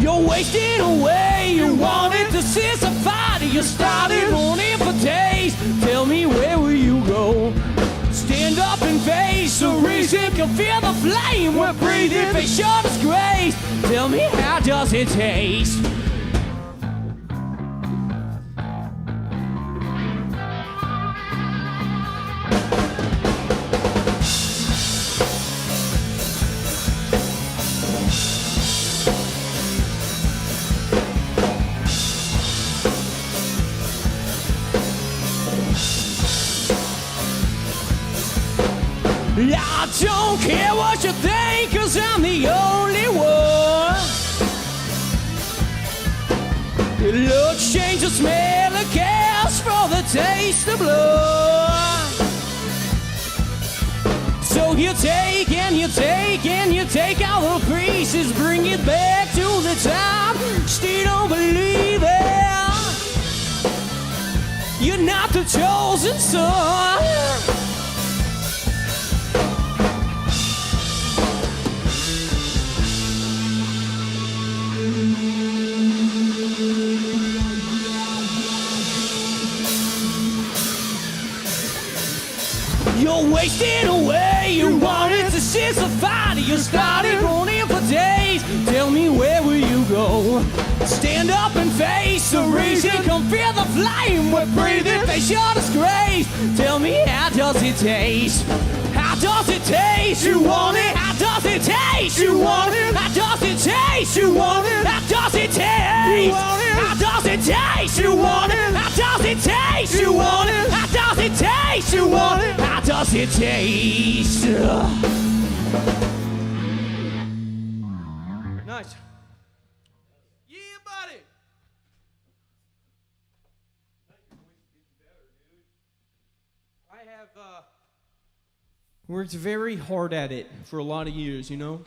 You're wasting away. You wanted to see some fight. You started wanting for days. Tell me, where will you go? Stand up and face the reason, can feel the flame. We're breathing, face your disgrace. Tell me, how does it taste? I don't care what you think, 'cause I'm the only one. Looks change the smell of gas for the taste of blood. So you take and you take and you take all the pieces, bring it back to the top. Still don't believe it. You're not the chosen son. You're wasting away. You wanted to sense the fight. You started running for days. Tell me, where will you go? Stand up and face the reason. Come feel the flame. We're breathing. Face your disgrace. Tell me, how does it taste? How does it taste? You want it? How does it taste? You want it? How does it taste? You want it? How does it taste? You want it? How does it taste? You want it? How does it taste? You want it? How does it taste? You want it? How does it taste? Nice. Yeah, buddy. I have worked very hard at it for a lot of years, you know?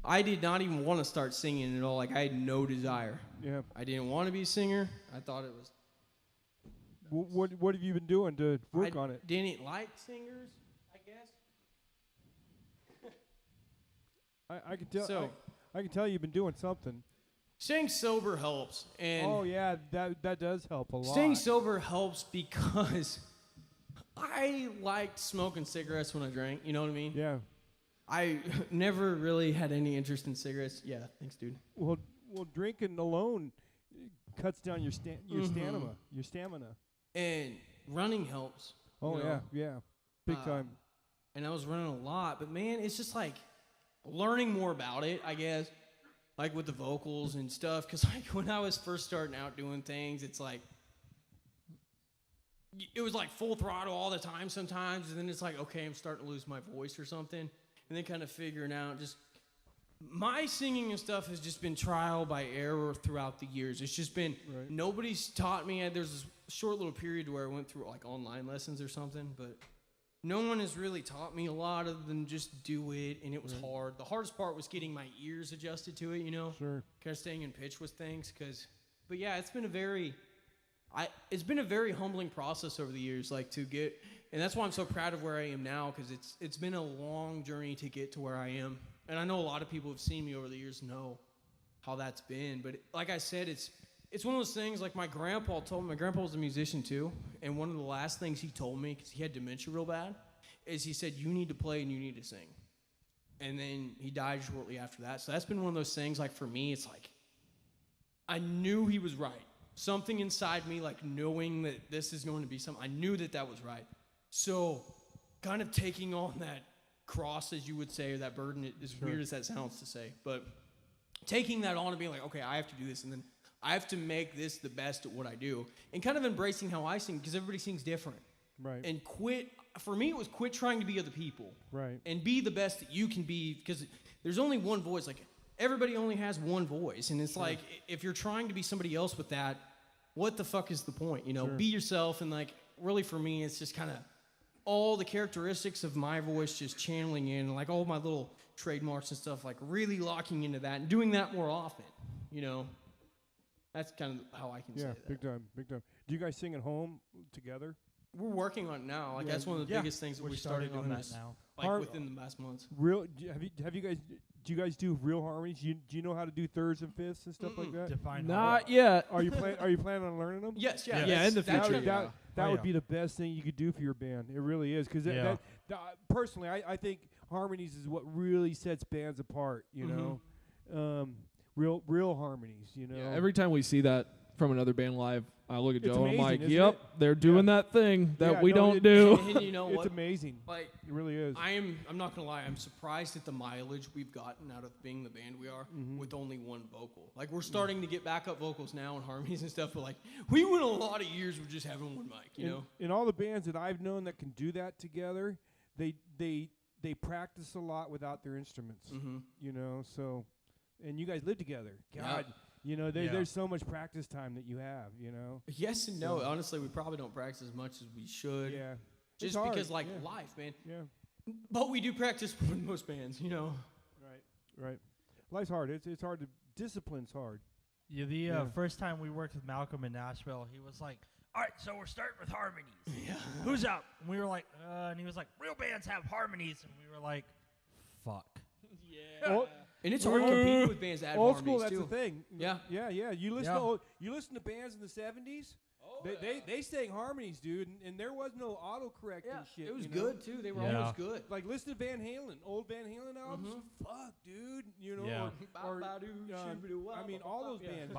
I did not even want to start singing at all. Like, I had no desire. Yeah. I didn't want to be a singer. I thought it was... What have you been doing to work on it? Didn't like singers, I guess. I can tell. So, I can tell you've been doing something. staying sober helps. And oh yeah, that does help a lot. staying sober helps because I liked smoking cigarettes when I drank. You know what I mean? Yeah. I never really had any interest in cigarettes. Yeah, thanks, dude. Well, drinking alone cuts down your stamina. And running helps. Oh you know? yeah, big time. And I was running a lot, but man, it's just like learning more about it, I guess. Like with the vocals and stuff, because like when I was first starting out doing things, it's like it was like full throttle all the time sometimes, and then it's like, okay, I'm starting to lose my voice or something, and then kind of figuring out just my singing and stuff has just been trial by error throughout the years. It's just been nobody's taught me. There's this short little period where I went through like online lessons or something, but no one has really taught me a lot other than just do it, and it was hard. The hardest part was getting my ears adjusted to it, you know? Sure. Kind of staying in pitch with things, but yeah, it's been a very humbling process over the years, like to get, and that's why I'm so proud of where I am now, because it's been a long journey to get to where I am. And I know a lot of people who have seen me over the years know how that's been, but like I said, it's one of those things, like my grandpa told me, my grandpa was a musician too, and one of the last things he told me, because he had dementia real bad, is he said, you need to play and you need to sing. And then he died shortly after that. So that's been one of those things, like for me, it's like, I knew he was right. Something inside me, like knowing that this is going to be something, I knew that was right. So kind of taking on that cross, as you would say, or that burden, as weird as that sounds to say, but taking that on and being like, okay, I have to do this, and then I have to make this the best at what I do, and kind of embracing how I sing, because everybody sings different. Right. And for me, it was quit trying to be other people. Right. And be the best that you can be, because there's only one voice. Like, everybody only has one voice, and it's like, if you're trying to be somebody else with that, what the fuck is the point, you know? Be yourself, and like, really for me, it's just kind of all the characteristics of my voice just channeling in, and like all my little trademarks and stuff, like really locking into that and doing that more often, you know? That's kind of how I can say that. Yeah, big time. Do you guys sing at home together? We're working on it now. Like that's one of the biggest things that we started doing this now. Like within the last months. Do you guys do real harmonies? Do you know how to do thirds and fifths and stuff like that? Not yet. Are you planning on learning them? Yes, yeah. Yeah, in the future. That would be the best thing you could do for your band. It really is, because personally, I think harmonies is what really sets bands apart. You know, real harmonies. You know, Yeah, every time we see that from another band live, I look at Joe and I'm like, amazing, yep, they're doing that thing that we don't do. And you know what? It's amazing. Like, it really is. I'm not gonna lie. I'm surprised at the mileage we've gotten out of being the band we are with only one vocal. Like, we're starting to get backup vocals now and harmonies and stuff, but like, we went a lot of years with just having one mic. You know. In all the bands that I've known that can do that together, they practice a lot without their instruments. Mm-hmm. You know, so and you guys live together. God, Yeah. you know, there's so much practice time that you have. You know. Yes and no. Yeah. Honestly, we probably don't practice as much as we should. Yeah. Just It's hard, because, like, yeah. life, man. Yeah. But we do practice more than most bands, you know. Right. Life's hard. It's hard to discipline's hard. Yeah, the first time we worked with Malcolm in Nashville, he was like, "All right, so we're starting with harmonies. Yeah. Who's up?" And we were like, and he was like, "Real bands have harmonies," and we were like, "Fuck." Yeah. Well, And it's hard to compete with bands that add old harmonies, school, that's too. the thing. Yeah. Yeah. You listen Yeah. you listen to bands in the 70s. Oh, They sang harmonies, dude, and there was no autocorrect and shit. It was you know? good, too. They were Yeah. almost good. Like listen to Van Halen, old Van Halen albums. Fuck, dude. You know, Yeah. or I mean, all those bands,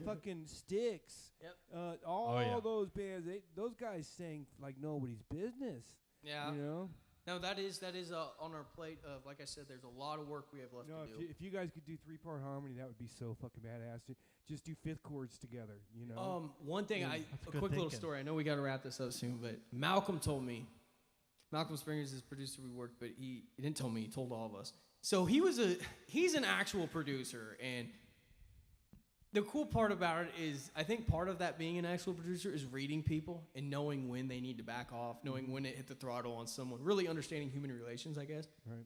fucking Styx. Yep. All those bands, those guys sang like nobody's business. Yeah. You know. No, that is on our plate of, like I said, there's a lot of work we have left No, to do. if you guys could do 3-part harmony, that would be so fucking badass. Just do fifth chords together. You know. One thing, That's a good quick little thinking. story. I know we got to wrap this up soon, but Malcolm told me. Malcolm Springer's his producer we worked, but he didn't tell me. He told all of us. So he's an actual producer, and the cool part about it is, I think part of that being an actual producer is reading people and knowing when they need to back off, knowing when to hit the throttle on someone, really understanding human relations, I guess. Right.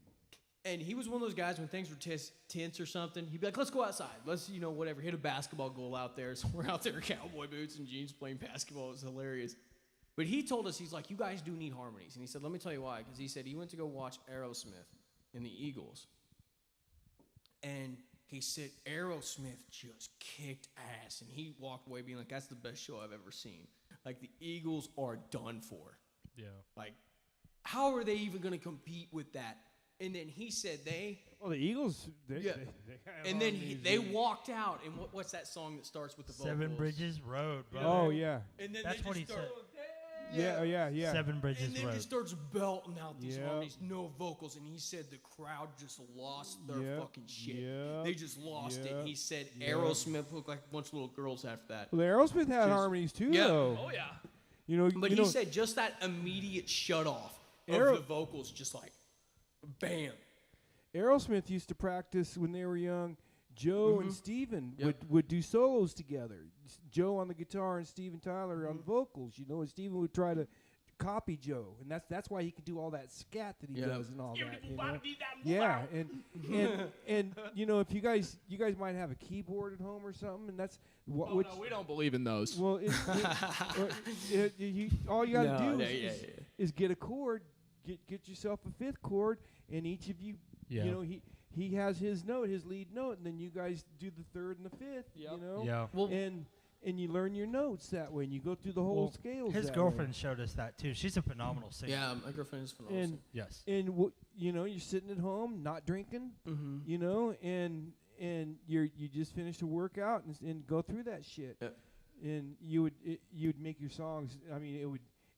And he was one of those guys when things were tense or something, he'd be like, let's go outside. Let's, whatever, hit a basketball goal out there. So we're out there in cowboy boots and jeans playing basketball. It was hilarious. But he told us, he's like, you guys do need harmonies. And he said, let me tell you why. Because he said he went to go watch Aerosmith and the Eagles. And he said Aerosmith just kicked ass. And he walked away being like, that's the best show I've ever seen. Like, the Eagles are done for. Yeah. Like, how are they even going to compete with that? And then he said Well, the Eagles. They have and then harmonies, they dude. walked out. And what's that song that starts with the vocals? Seven Bridges Road, bro. Oh yeah. And then That's they what just he start, Yeah. Seven Bridges And then Road. he starts belting out these Yeah. harmonies, no vocals, and he said the crowd just lost their Yeah. fucking shit. Yeah. They just lost Yeah. it. He said Yeah. Aerosmith looked like a bunch of little girls after that. Well, the Aerosmith had Just- harmonies too, Yeah. though. Oh yeah. You know, But you he know, said just that immediate shut off of Aero- the vocals, just like, bam. Aerosmith used to practice when they were young. Joe and Steven would do solos together. Joe on the guitar and Steven Tyler on the vocals. You know, and Steven would try to copy Joe, and that's why he could do all that scat that he does and all that. You know? Yeah, and you know, if you guys might have a keyboard at home or something, and that's what. Oh, no, we don't believe in those. Well, all you got to No, do yeah, is get a chord, get yourself a fifth chord, and each of you, Yeah. you know, he has his note, his lead note, and then you guys do the third and the fifth. Yep. You know, Yeah. Well, and you learn your notes that way, and you go through the whole Well, scales. His that girlfriend way. showed us that too. She's a phenomenal singer. yeah, my girlfriend is phenomenal. And Yes. you know, you're sitting at home, not drinking. Mm-hmm. You know, and you just finished a workout and go through that shit. Yep. And you'd make your songs. I mean,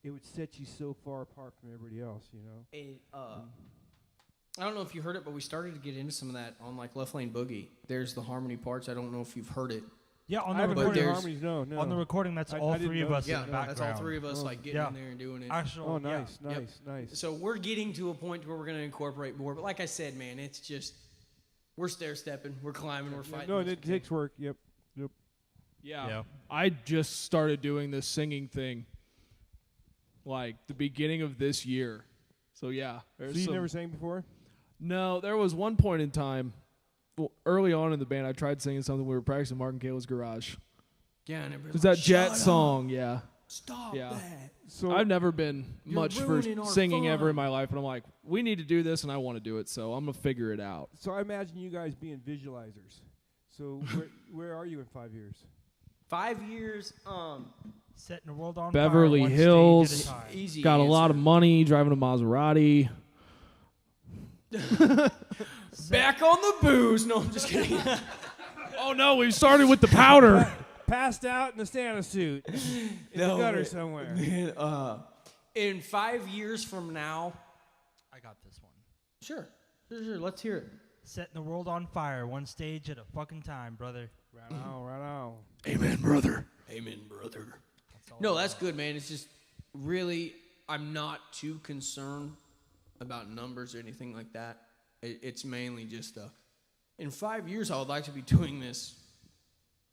it would set you so far apart from everybody else. You know. And, I don't know if you heard it, but we started to get into some of that on like Left Lane Boogie. There's the harmony parts. I don't know if you've heard it. Yeah, on I the haven't heard But the recording. there's- harmonies. No. On the recording, that's I all didn't three of know us that. Yeah, in the background. that's all three of us like getting Yeah. in there and doing it. Actual. Oh, nice, yeah. nice. So we're getting to a point where we're going to incorporate more. But like I said, man, it's just we're stair stepping, we're climbing, we're fighting. No, it takes work. Yep. Yeah. Yeah. I just started doing this singing thing like the beginning of this year. So yeah. So you never sang before? No, there was one point in time, well, early on in the band, I tried singing something. We were practicing Mark and Kayla's garage. Yeah, and It was that Jet song, yeah. Stop Yeah. that. So I've never been You're much for ruining our singing ever fun. in my life, and I'm like, we need to do this, and I want to do it, so I'm going to figure it out. So I imagine you guys being visualizers. So where are you in 5 years? 5 years, Setting the world on Beverly fire, one Hills. stage at a time. easy. Got a lot of answer. money, driving a Maserati. Back on the booze. No, I'm just kidding. Oh, no, we started with the powder. Passed out in the Santa suit in the gutter somewhere. Man, in 5 years from now, I got this one. sure. Let's hear it. Setting the world on fire, one stage at a fucking time, brother. Right on. Amen, brother. Amen, brother. That's all No, I that's got. good, man. It's just really, I'm not too concerned about numbers or anything like that. It's mainly just in 5 years I would like to be doing this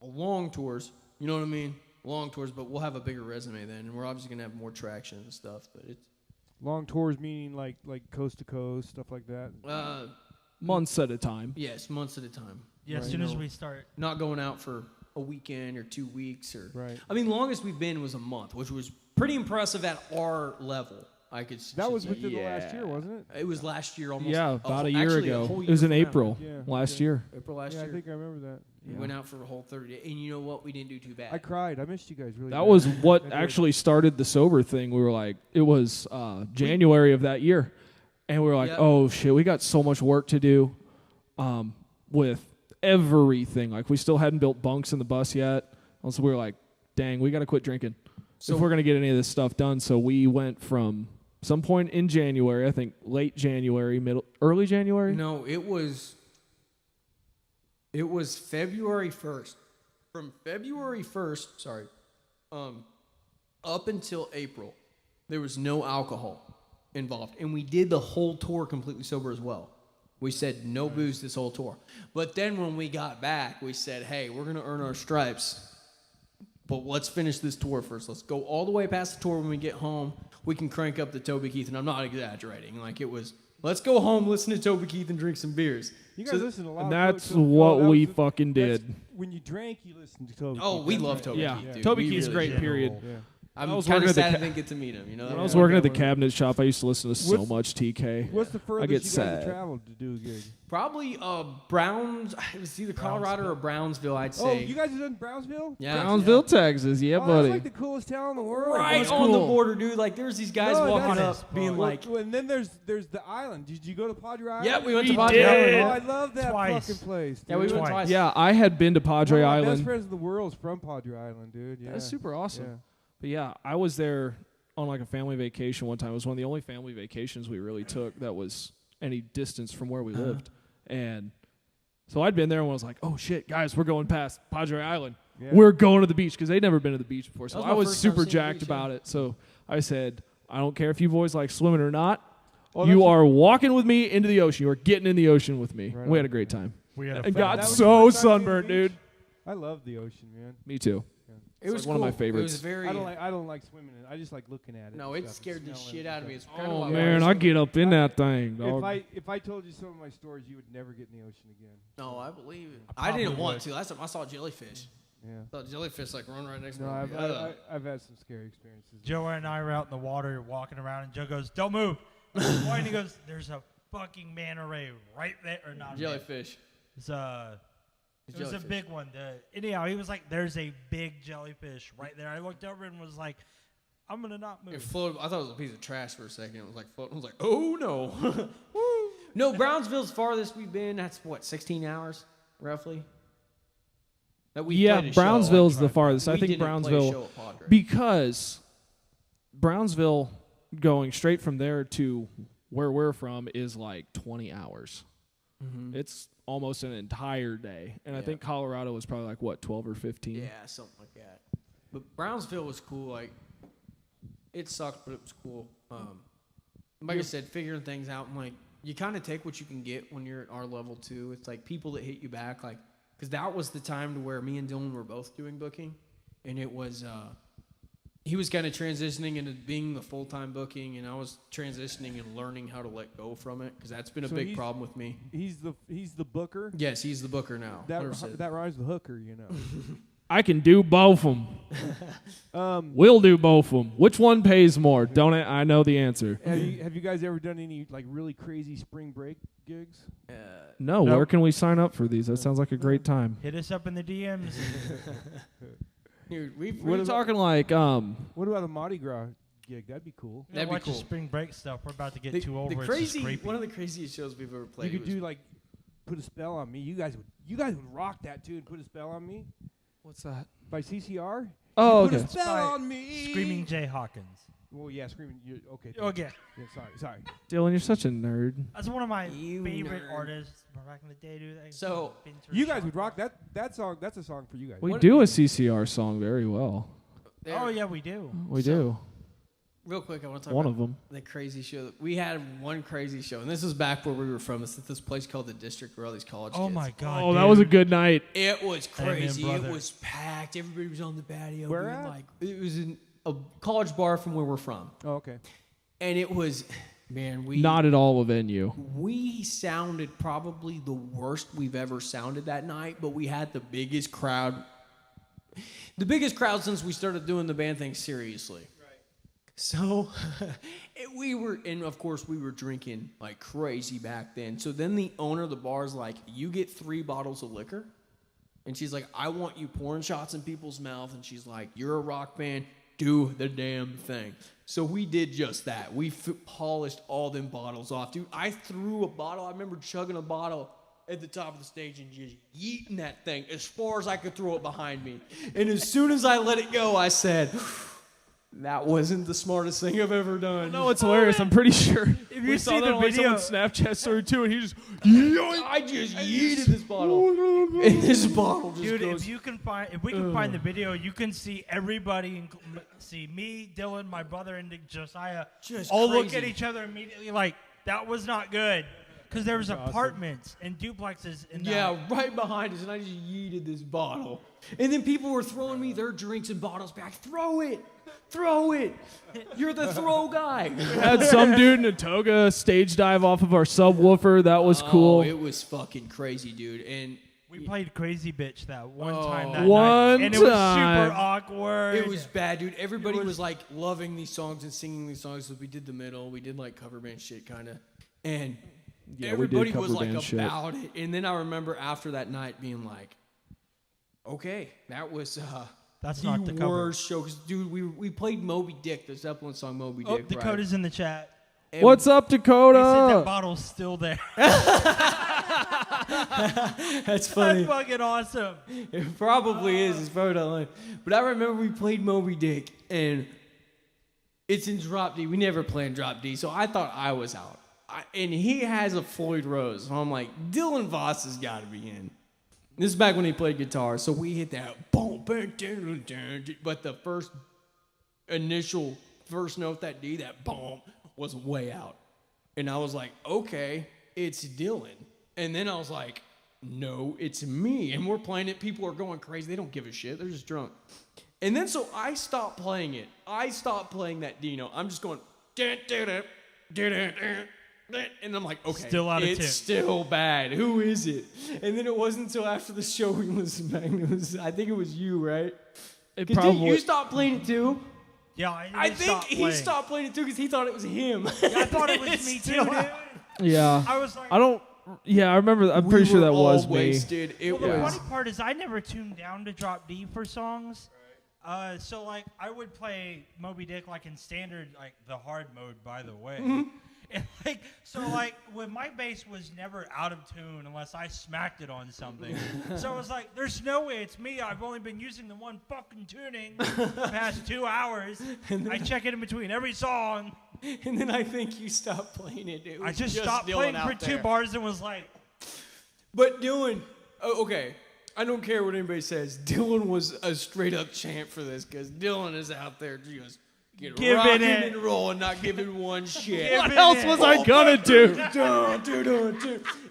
long tours. You know what I mean? Long tours, but we'll have a bigger resume then, and we're obviously gonna have more traction and stuff. But it's Long tours meaning like coast to coast, stuff like that. Months at a time. Yes, months at a time. Yeah, as soon as we start. Not going out for a weekend or 2 weeks or. Right. I mean, longest we've been was a month, which was pretty impressive at our level. I could. That was say. within the last year, wasn't it? It was last year almost. Yeah, about a year actually, ago. whole It was year in from now. April Yeah, last yeah. year. April last Yeah, year. I think I remember that. We went out for a whole 30 days. And you know what? We didn't do too bad. I cried. I missed you guys really. That bad. was I what did. actually started the sober thing. We were like, it was January of that year. And we were like, Yep. oh, shit, we got so much work to do with everything. Like, we still hadn't built bunks in the bus yet. Also, we were like, dang, we got to quit drinking So- if we're going to get any of this stuff done. So we went from some point in January, I think late January, early January. No, it was February 1st. From February 1st, up until April, there was no alcohol involved. And we did the whole tour completely sober as well. We said no booze this whole tour. But then when we got back, we said, hey, we're going to earn our stripes. But let's finish this tour first. Let's go all the way past the tour. When we get home, we can crank up the Toby Keith. And I'm not exaggerating. Like, it was, let's go home, listen to Toby Keith, and drink some beers. You guys listen to a lot. And of that's that what was we the- fucking that's- did. When you drank, you listened to Toby. Oh, Keith. we That's love right. Toby Yeah, Keith, dude. Toby We Keith's really great, do. period. Yeah. I'm I was kind working of at the sad I ca- didn't get to meet him. You know, When I Yeah, was working I at the got one. cabinet shop, I used to listen to so What's- much TK. What's the furthest get you guys sad. have traveled to do a gig? Probably Browns. It was either Colorado or Brownsville, I'd Oh, say. you guys have done Brownsville? Yeah. Brownsville, Texas. Yeah, Oh, buddy. that's like the coolest town in the world. Right That's on the cool. border, dude. Like, there's these guys No, walking that's- up being like, And then there's the island. Did you go to Padre Island? yeah, we went to We Padre did. Oh, Island. I love that Twice. fucking place. Yeah, we dude. went twice. Yeah, I had been to Padre One of my best Island. friends in the world's from Padre Island, dude. Yeah. That's super awesome. Yeah. But yeah, I was there on like a family vacation one time. It was one of the only family vacations we really took that was any distance from where we lived. And so I'd been there and I was like, oh shit, guys, we're going past Padre Island. Yeah. We're going to the beach because they'd never been to the beach before. So That was I my was first time super seeing the jacked beach, yeah. about it. So I said, I don't care if you boys like swimming or not. Oh, You that's- are walking with me into the ocean. You are getting in the ocean with me. Right We on. had a great time. We had a And fun- got That was so your first time seeing the sunburned, beach? dude. I love the ocean, man. Me too. It was like one of my cool. favorites. It was very. I don't like swimming in it. I just like looking at it. No, and it stuff and scared the smelling shit it out and of me. It's stuff. kind of Oh why man, I get up in that thing, dog. If I told you some of my stories, you would never get in the ocean again. No, I believe it. I probably didn't want would. to. Last time I saw jellyfish. Yeah. I saw jellyfish like run right next to No, me. I've had some scary experiences. Joe and I were out in the water walking around, and Joe goes, "Don't move." And he goes, "There's a fucking manta ray right there, or not?" jellyfish. It's it was a Jellyfish. big one. Anyhow, he was like, "There's a big jellyfish right there." I looked over and was like, "I'm gonna not It move." floated. I thought it was a piece of trash for a second. It was like floating. I was like, oh no. No, Brownsville's farthest we've been. That's what, 16 hours, roughly. That we Yeah, played a show. Brownsville's the Like, farthest. I we think didn't play a Brownsville show at Padre. because Brownsville going straight from there to where we're from is like 20 hours. Mhm. It's almost an entire day. And I Yeah. think Colorado was probably like what, 12 or 15. Yeah, something like that. But Brownsville was cool. Like, it sucked, but it was cool. Like I said, figuring things out, and like you kind of take what you can get when you're at our level too. It's like people that hit you back, like because that was the time to where me and Dylan were both doing booking, and it was he was kind of transitioning into being the full-time booking, and I was transitioning and learning how to let go from it because that's been a So big he's- problem with me. He's the booker. Yes, he's the booker now. That 100%. that rhymes with hooker, you know. I can do both of them. We'll do both of them. Which one pays more? Don't I know the answer. Have you guys ever done any like really crazy spring break gigs? No, Nope. where can we sign up for these? That sounds like a great time. Hit us up in the DMs. Dude, we've We're about- talking like What about a Mardi Gras gig? That'd be cool. That'd be watch the cool. spring break stuff. We're about to get the, too old. the where crazy, it's just one of the craziest shows we've ever played. You could was- do like put a spell on me. You guys would rock that too and put a spell on me what's that? by CCR. Oh, Put okay. a spell By on me. Screaming Jay Hawkins. Well, yeah, screaming. Okay. Okay, Yeah, sorry. Dylan, you're such a nerd. that's one of my You favorite nerd. artists from back in the day, dude. So, You guys would rock that song. That's a song for you guys. We What- do a CCR song very well. there- Oh yeah, we do. We So- do. Real quick, I want to talk One about of them. the crazy show. We had one crazy show, and this was back where we were from. It's at this place called The District where all these college kids. Oh my God! Oh, that was a good night. It was crazy. Amen, It was packed. Everybody was on the patio. Where being at? like, it was in a college bar from where we're from. Oh, okay. And it was, man, Not at all a venue. we sounded probably the worst we've ever sounded that night, but we had the biggest crowd. The biggest crowd since we started doing the band thing seriously. So and of course we were drinking like crazy back then. So then the owner of the bar is like, you get 3 bottles of liquor. And she's like, I want you pouring shots in people's mouth. And she's like, you're a rock band, do the damn thing. So we did just that. We polished all them bottles off. Dude, I threw a bottle. I remember chugging a bottle at the top of the stage and just yeeting that thing as far as I could throw it behind me. And as soon as I let it go, I said, that wasn't the smartest thing I've ever done. No, it's hilarious. I'm pretty sure. If we you saw see that the on like video, someone's Snapchat story too, and he just I just yeeted this bottle. And this bottle just dude, goes. if we can find the video, you can see everybody, see me, Dylan, my brother, and Josiah, Just all look crazy. at each other immediately like that was not good, because there was apartments and duplexes in Yeah, right behind us, and I just yeeted this bottle. And then people were throwing me their drinks and bottles back. Throw it! Throw it! You're the throw guy. had some dude in a toga stage dive off of our subwoofer. That was cool. Oh, it was fucking crazy, dude. And We played Crazy Bitch that one time Oh. that One night, and it was time. super awkward. it was bad, dude. Everybody was like loving these songs and singing these songs. So we did the middle. We did like cover band shit, kind of. And Yeah, we did everybody was cover like band shit. about it. And then I remember after that night being like, okay, that was That's the not the cover. worst show. 'Cause, dude, we played Moby Dick, the Zeppelin song Moby Oh, Dick. Dakota's in the chat. And What's up, He said that Dakota? bottle's still there. That's funny. That's fucking awesome. It probably is. It's probably not lying. But I remember we played Moby Dick, and it's in drop D. We never play in drop D, so I thought I was out. And he has a Floyd Rose. So I'm like, Dylan Voss has got to be in. This is back when he played guitar, so we hit that boom, boom, dun, dun, dun, but the first note, that D, that boom, was way out. And I was like, okay, it's Dylan. And then I was like, no, it's me. And we're playing it. People are going crazy. They don't give a shit. They're just drunk. And then so I stopped playing it. I stopped playing that D note. I'm just going, dun, dun, dun, dun, dun, dun. And I'm like, okay, Still out of it's tune. still bad. Who is it? And then it wasn't until after the show we listened back. I think it was you, right? It 'Cause didn't you stop playing it too? Yeah, I think he stopped playing it too because he thought it was him. I thought it was me too, dude. Yeah. I was like, I don't. Yeah, I remember. I'm pretty sure that was me. wasted. It well, the was. funny part is I never tuned down to drop D for songs. So like I would play Moby Dick like in standard, like the hard mode, by the way. And like so like when my bass was never out of tune unless I smacked it on something. So I was like, there's no way it's me. I've only been using the one fucking tuning for the past 2 hours. I check it in between every song. And then I think you stopped playing it. It was I just stopped Dylan playing out for 2 there. bars and was like, But Dylan, okay, I don't care what anybody says. Dylan was a straight up champ for this because Dylan is out there just Giving rocking it. and rolling, not giving one shit. What else was I gonna do?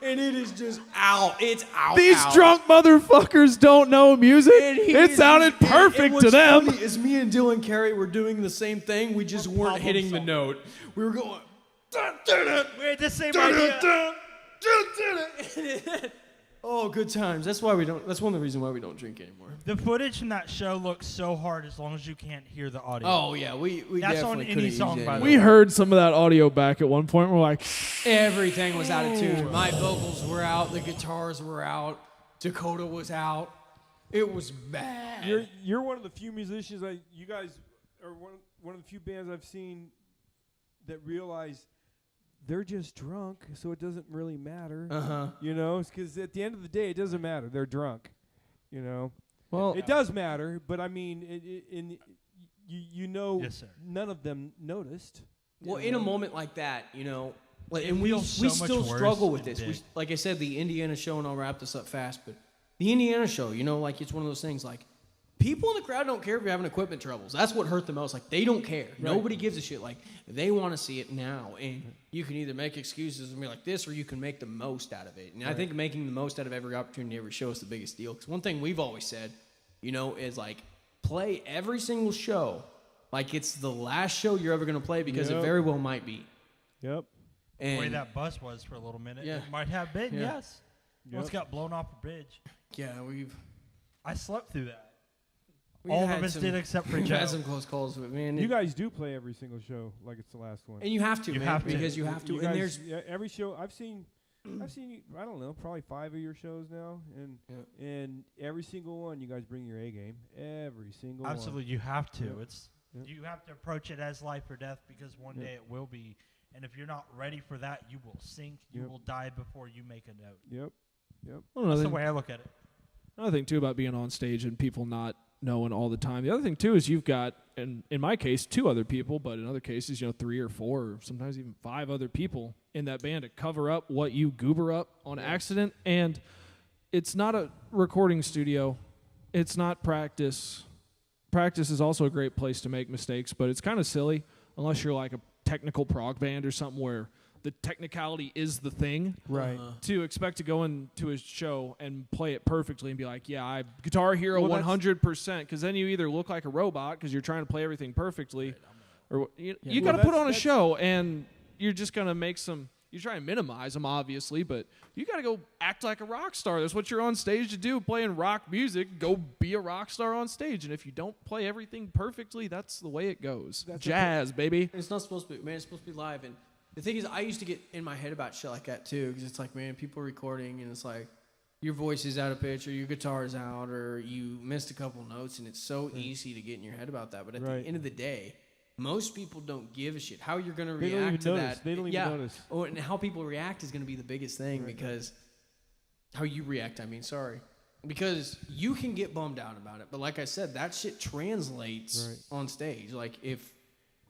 And it is just out. It's out. These out. drunk motherfuckers don't know music. And he It is- sounded and perfect what's to them. Funny is me and Dylan Carey were doing the same thing. We just weren't problem hitting the solving. note. We were going. we had the same idea. Oh, good times. That's why we don't. That's one of the reasons why we don't drink anymore. The footage from that show looks so hard as long as you can't hear the audio. Oh yeah, we That's on definitely any couldn't song, use by any the We of it. heard some of that audio back at one point. We're like, Everything was out of tune. My vocals were out. The guitars were out. Dakota was out. It was bad. You're one of the few musicians you guys are one of the few bands I've seen that realize they're just drunk, so it doesn't really matter. You know, because at the end of the day, it doesn't matter. They're drunk. You know. Well, It does matter, but I mean, you know, Yes, sir. none of them noticed. Well, in a moment like that, you know, like, It and we feels so much still worse struggle with than this. big. Like I said, the Indiana show, and I'll wrap this up fast, but the Indiana show, you know, like it's one of those things like people in the crowd don't care if you're having equipment troubles. That's what hurt the most. Like, they don't care. Right. Nobody gives a shit. Like, they want to see it now. And you can either make excuses and be like this, or you can make the most out of it. And I think making the most out of every opportunity, every show is the biggest deal. Because one thing we've always said, you know, is like, play every single show like it's the last show you're ever going to play, because it very well might be. Yep. And the way that bus was for a little minute, it might have been, yes. Yep. Once got blown off a bridge. Yeah, I slept through that. All of us did except for Joe. Had some close calls with man. You guys do play every single show like it's the last one, and you have to, because you have to. You and guys, every show I've seen. I don't know, probably 5 of your shows now, and every single one you guys bring your A game. Every single one. Absolutely, you have to. You have to approach it as life or death, because one day it will be. And if you're not ready for that, you will sink. You will die before you make a note. Yep. Well, that's the way I look at it. Another thing too about being on stage and people not knowing all the time. The other thing too is you've got, and in my case, 2 other people, but in other cases, 3 or 4, or sometimes even 5 other people in that band to cover up what you goober up on accident. And it's not a recording studio. It's not practice. Practice is also a great place to make mistakes, but it's kind of silly unless you're like a technical prog band or something where the technicality is the thing. Right. To expect to go into a show and play it perfectly and be like, I Guitar Hero 100%, because then you either look like a robot because you're trying to play everything perfectly, or you got to put on a show, and you're just going to make you try and minimize them, obviously, but you got to go act like a rock star. That's what you're on stage to do, playing rock music. Go be a rock star on stage, and if you don't play everything perfectly, that's the way it goes. That's jazz, baby. It's not supposed to be, man. It's supposed to be live, and the thing is, I used to get in my head about shit like that, too, because it's like, man, people are recording, and it's like, your voice is out of pitch, or your guitar is out, or you missed a couple notes, and it's so easy to get in your head about that. But at the end of the day, most people don't give a shit. How you're going to react to that. They don't even notice. Oh, and how people react is going to be the biggest thing, because how you react, because you can get bummed out about it. But like I said, that shit translates on stage. Like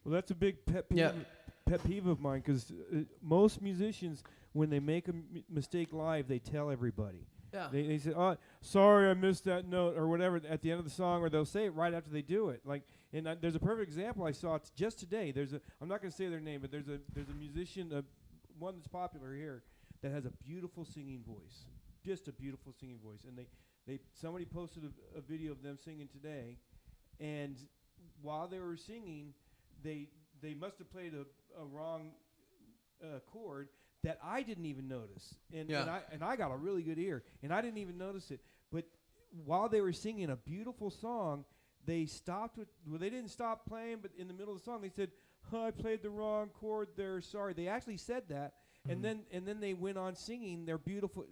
well, that's a big pet peeve of mine, because most musicians, when they make a mistake live, they tell everybody. Yeah. They say, "Oh, sorry, I missed that note," or whatever at the end of the song, or they'll say it right after they do it. Like, and there's a perfect example I saw just today. I'm not going to say their name, but there's a musician, one that's popular here, that has a beautiful singing voice, just a beautiful singing voice. And somebody posted a video of them singing today, and while they were singing, they must have played a wrong chord that I didn't even notice, and I got a really good ear, and I didn't even notice it. But while they were singing a beautiful song, they stopped they didn't stop playing, but in the middle of the song they said, "Oh, I played the wrong chord there. Sorry." They actually said that, and then they went on singing their beautiful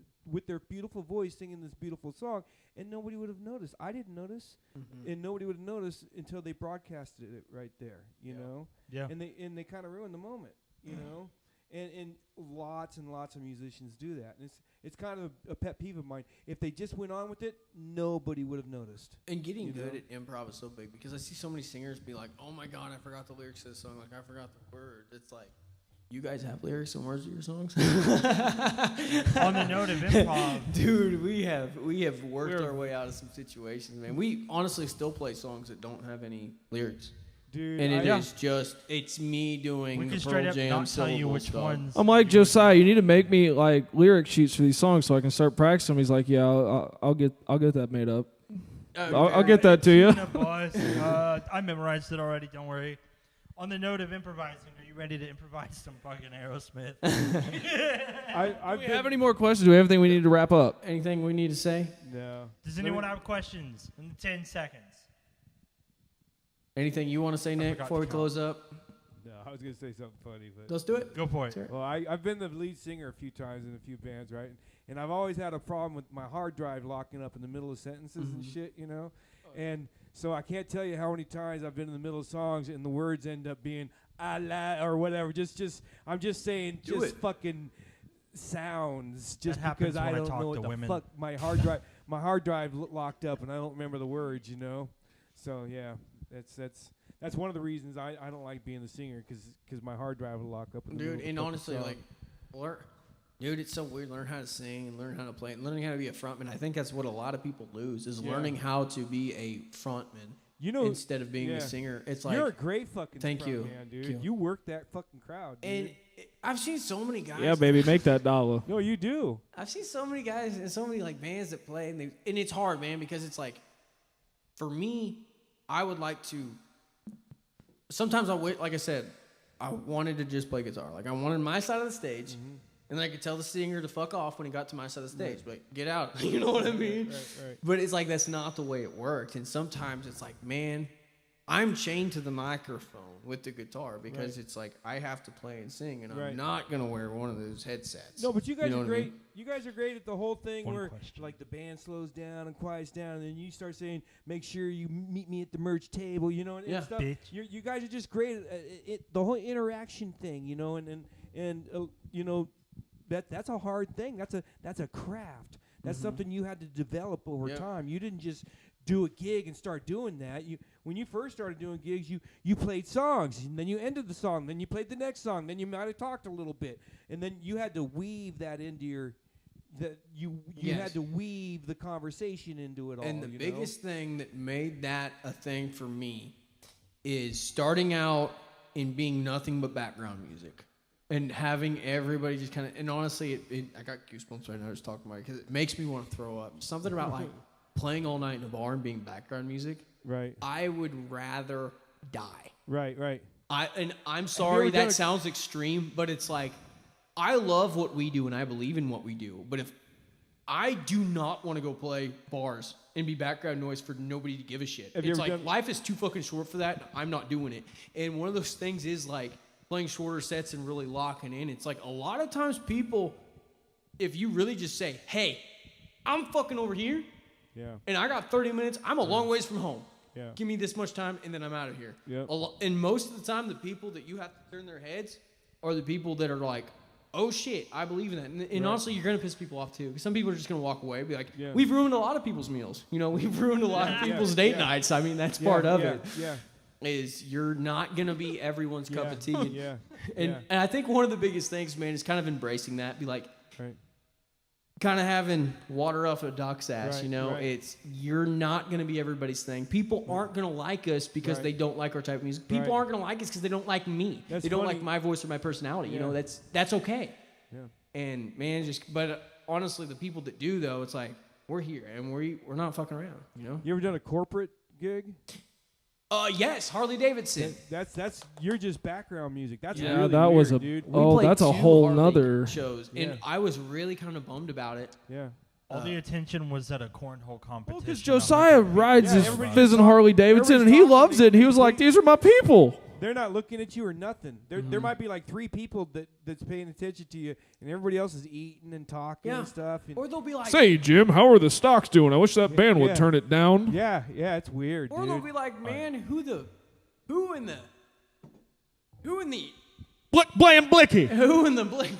voice, singing this beautiful song, and nobody would have noticed. I didn't notice, and nobody would have noticed until they broadcasted it right there. You know. Yeah. And they kind of ruined the moment. You know. And lots and lots of musicians do that. And it's kind of a pet peeve of mine. If they just went on with it, nobody would have noticed. And getting good at improv is so big, because I see so many singers be like, "Oh my God, I forgot the lyrics to this song. Like, I forgot the words." It's like, you guys have lyrics and words to your songs? On the note of improv, dude, we have worked our way out of some situations, man. We honestly still play songs that don't have any lyrics. Dude, and it's me doing we can Pearl straight up Jam not tell you which ones. I'm like, "Josiah, you need to make me like lyric sheets for these songs so I can start practicing." He's like, "Yeah, I'll get that made up. I'll get that to you." I memorized it already. Don't worry. On the note of improvising, are you ready to improvise some fucking Aerosmith? Do we have any more questions? Do we have anything we need to wrap up? Anything we need to say? No. Does anyone have questions in 10 seconds? Anything you want to say, Nick, before we close up? No, I was going to say something funny, but let's do it. Go for it. Well, I've been the lead singer a few times in a few bands, right? And I've always had a problem with my hard drive locking up in the middle of sentences and shit, you know? And so I can't tell you how many times I've been in the middle of songs and the words end up being "ala" or whatever. I'm just saying fucking sounds just because I don't know what the fuck my hard drive locked up and I don't remember the words, you know? So yeah. That's one of the reasons I don't like being the singer, because my hard drive will lock up. Dude, and honestly, like, Dude, it's so weird. Learn how to sing and learn how to play and learning how to be a frontman. I think that's what a lot of people lose is learning how to be a frontman. You know, instead of being a singer. It's like, you're a great fucking thank you, man, dude. Thank You work that fucking crowd, dude. And I've seen so many guys. Yeah, baby, make that dollar. No, you do. I've seen so many guys and so many like bands that play, and it's hard, man, because it's like, for me, I would like to. Sometimes like I said, I wanted to just play guitar. Like I wanted my side of the stage. And then I could tell the singer to fuck off when he got to my side of the stage. Like, get out. You know what I mean? Right. But it's like, that's not the way it worked. And sometimes it's like, man, I'm chained to the microphone with the guitar because it's like, I have to play and sing. And I'm not going to wear one of those headsets. No, but you guys are great. I mean? You guys are great at the whole thing where, question. like, the band slows down and quiets down. And then you start saying, make sure you meet me at the merch table, you know, and stuff. Bitch. You guys are just great at the whole interaction thing, you know, and you know, that's a hard thing. That's a craft. That's something you had to develop over time. You didn't just do a gig and start doing that. When you first started doing gigs, you played songs, and then you ended the song, then you played the next song, then you might have talked a little bit, and then you had to weave that into your you had to weave the conversation into it all. And the biggest thing that made that a thing for me is starting out and being nothing but background music. And having everybody just kind of, and honestly, I got goosebumps right now just talking about it because it makes me want to throw up. Something about like playing all night in a bar and being background music. Right. I would rather die. Right. I'm sorry that sounds extreme, but it's like, I love what we do and I believe in what we do. But if I do not want to go play bars and be background noise for nobody to give a shit. It's like, life is too fucking short for that. I'm not doing it. And one of those things is like, playing shorter sets and really locking in. It's like a lot of times people, if you really just say, hey, I'm fucking over here, and I got 30 minutes, I'm a long ways from home. Yeah. Give me this much time, and then I'm out of here. Yep. And most of the time, the people that you have to turn their heads are the people that are like, oh shit, I believe in that. And honestly, you're going to piss people off too. Because some people are just going to walk away and be like, we've ruined a lot of people's meals. You know, we've ruined a lot of people's date nights. I mean, that's part of it. Yeah. Is you're not going to be everyone's cup of tea. And Yeah. I think one of the biggest things, man, is kind of embracing that. Be like, kind of having water off a duck's ass, you know? It's, you're not going to be everybody's thing. People aren't going to like us because they don't like our type of music. People aren't going to like us because they don't like me. They don't like my voice or my personality. You know, that's okay. Yeah. And, man, but honestly, the people that do, though, it's like, we're here and we're not fucking around, you know? You ever done a corporate gig? Yes, Harley Davidson. That's you're just background music. That's Yeah, really that weird, was a dude. that's a whole nother shows, and I was really kind of bummed about it. Yeah. All the attention was at a cornhole competition. because Josiah rides his everybody- fizzing Harley Davidson, and he everybody's loves it. He was like, "These are my people." They're not looking at you or nothing. There might be like 3 people that's paying attention to you, and everybody else is eating and talking and stuff. And Or they'll be like, Say, Jim, how are the stocks doing? I wish that band would turn it down. yeah, it's weird. or dude. they'll be like, man, who in the Blam Blicky. who in the blink?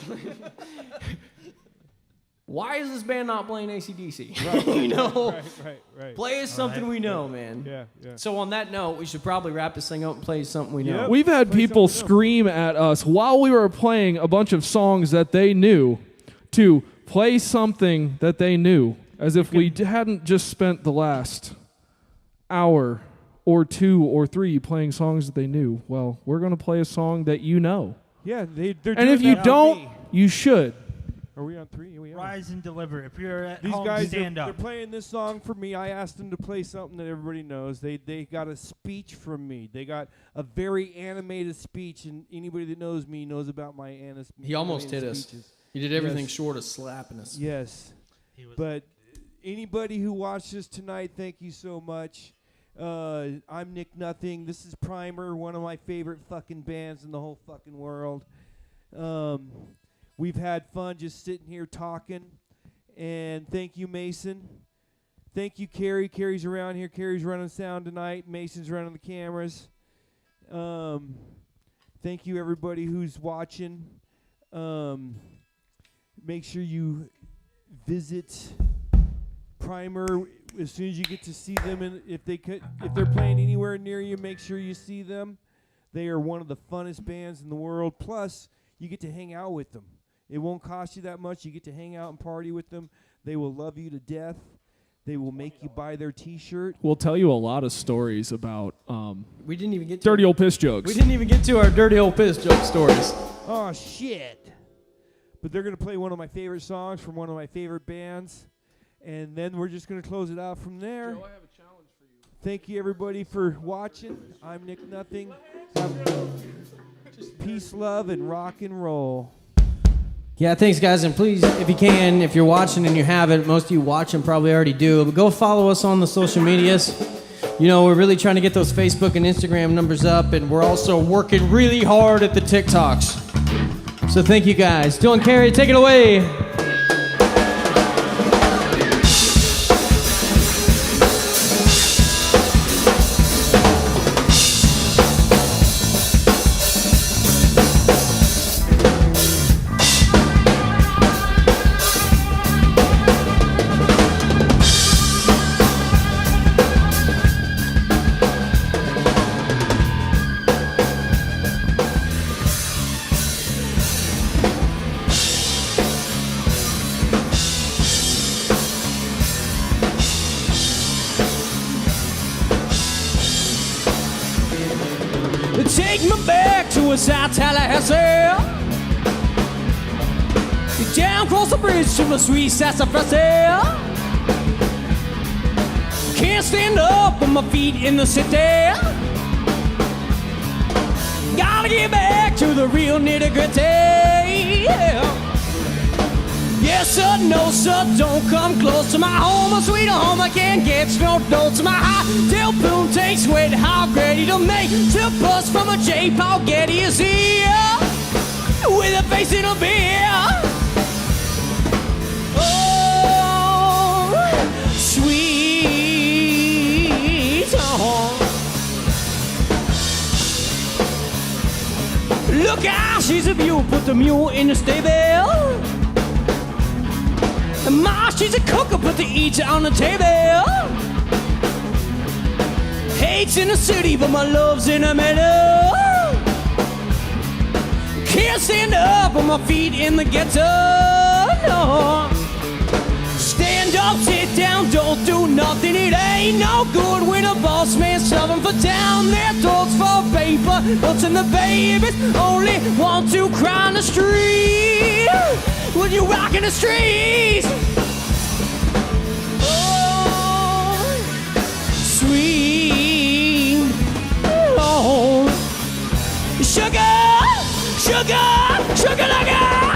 Why is this band not playing AC/DC? You know, Right. play us something we know, man. Yeah. So on that note, we should probably wrap this thing up and play something we know. Yep. We've had Play people something else. scream at us while we were playing a bunch of songs that they knew to play something that they knew, as if we hadn't just spent the last hour or 2 or 3 playing songs that they knew. Well, we're going to play a song that you know. Yeah, they're And doing if you that don't, on me. you should. Are we on 3? We are. Rise and deliver. If you're at These home, guys, stand they're up. playing this song for me. I asked them to play something that everybody knows. They got a speech from me. They got a very animated speech, and anybody that knows me knows about my animated He almost hit us. speeches. He did everything Yes. short of slapping us. Yes. But anybody who watched this tonight, thank you so much. I'm Nick Nothing. This is Prymer, one of my favorite fucking bands in the whole fucking world. We've had fun just sitting here talking. And thank you, Mason. Thank you, Carrie. Carrie's around here. Carrie's running sound tonight. Mason's running the cameras. Thank you, everybody who's watching. Make sure you visit Prymer as soon as you get to see them, and if they're playing anywhere near you, make sure you see them. They are one of the funnest bands in the world. Plus, you get to hang out with them. It won't cost you that much. You get to hang out and party with them. They will love you to death. They will make you buy their T-shirt. We'll tell you a lot of stories about We didn't even get dirty old piss jokes. We didn't even get to our dirty old piss joke stories. Oh, shit. But they're going to play one of my favorite songs from one of my favorite bands. And then we're just going to close it out from there. Joe, I have a challenge for you. Thank you, everybody, for watching. I'm Nick Nothing. Peace, love, and rock and roll. Yeah, thanks, guys. And please, if you can, if you're watching and you haven't, most of you watching probably already do, but go follow us on the social medias. You know, we're really trying to get those Facebook and Instagram numbers up, and we're also working really hard at the TikToks. So thank you, guys. Dylan Carey, take it away. Take me back to a South Tallahassee. Down across the bridge to my sweet sassafras. Can't stand up on my feet in the city. Gotta get back to the real nitty-gritty. Yes sir, no sir, don't come close to my home, my sweet home. I can't get no door to my high till boom takes weight. How ready to make to bust from a J. Paul Getty is here with a face in a beer. Oh, sweet home. Look out, she's a mule, put the mule in the stable. Ma, she's a cooker, put the eats on the table. Hate's in the city, but my love's in the middle. Can't stand up on my feet in the ghetto. No. Stand up, sit down, don't do nothing. It ain't no good when a boss man's shoving for down. Their thoughts for paper, what's in the babies only want to cry on the street. When you rock in the streets. Oh, sweet Lord. Sugar, sugar, sugar, sugar.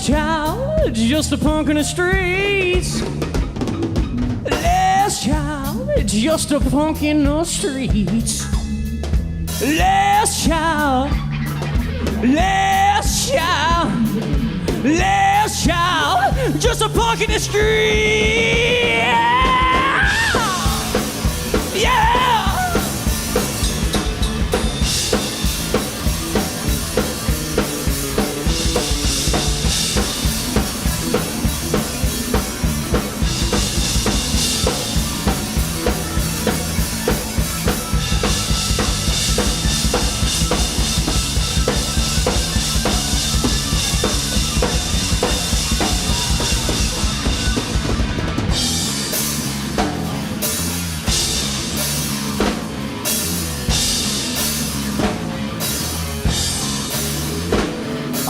Child, just a punk in the streets. Last child, just a punk in the streets. Last child, last child, last child, just a punk in the streets. Yeah.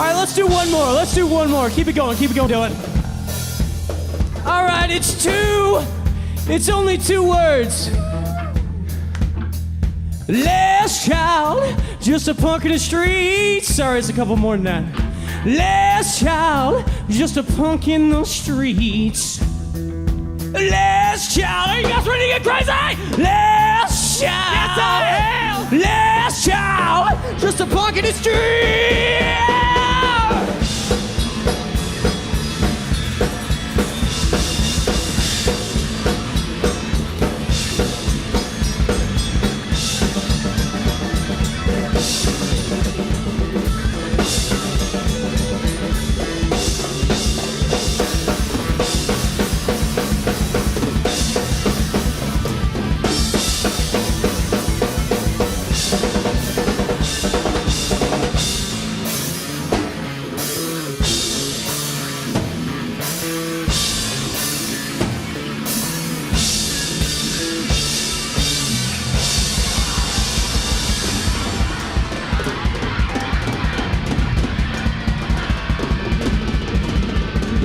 Let's do one more. Let's do one more. Keep it going, Dylan. All right, it's two. It's only two words. Last child, just a punk in the streets. Sorry, it's a couple more than that. Last child, just a punk in the streets. Last child, are you guys ready to get crazy? Last child, yes I am. Last child, just a punk in the streets.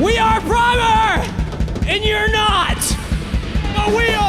We are Prymer, and you're not, but we are.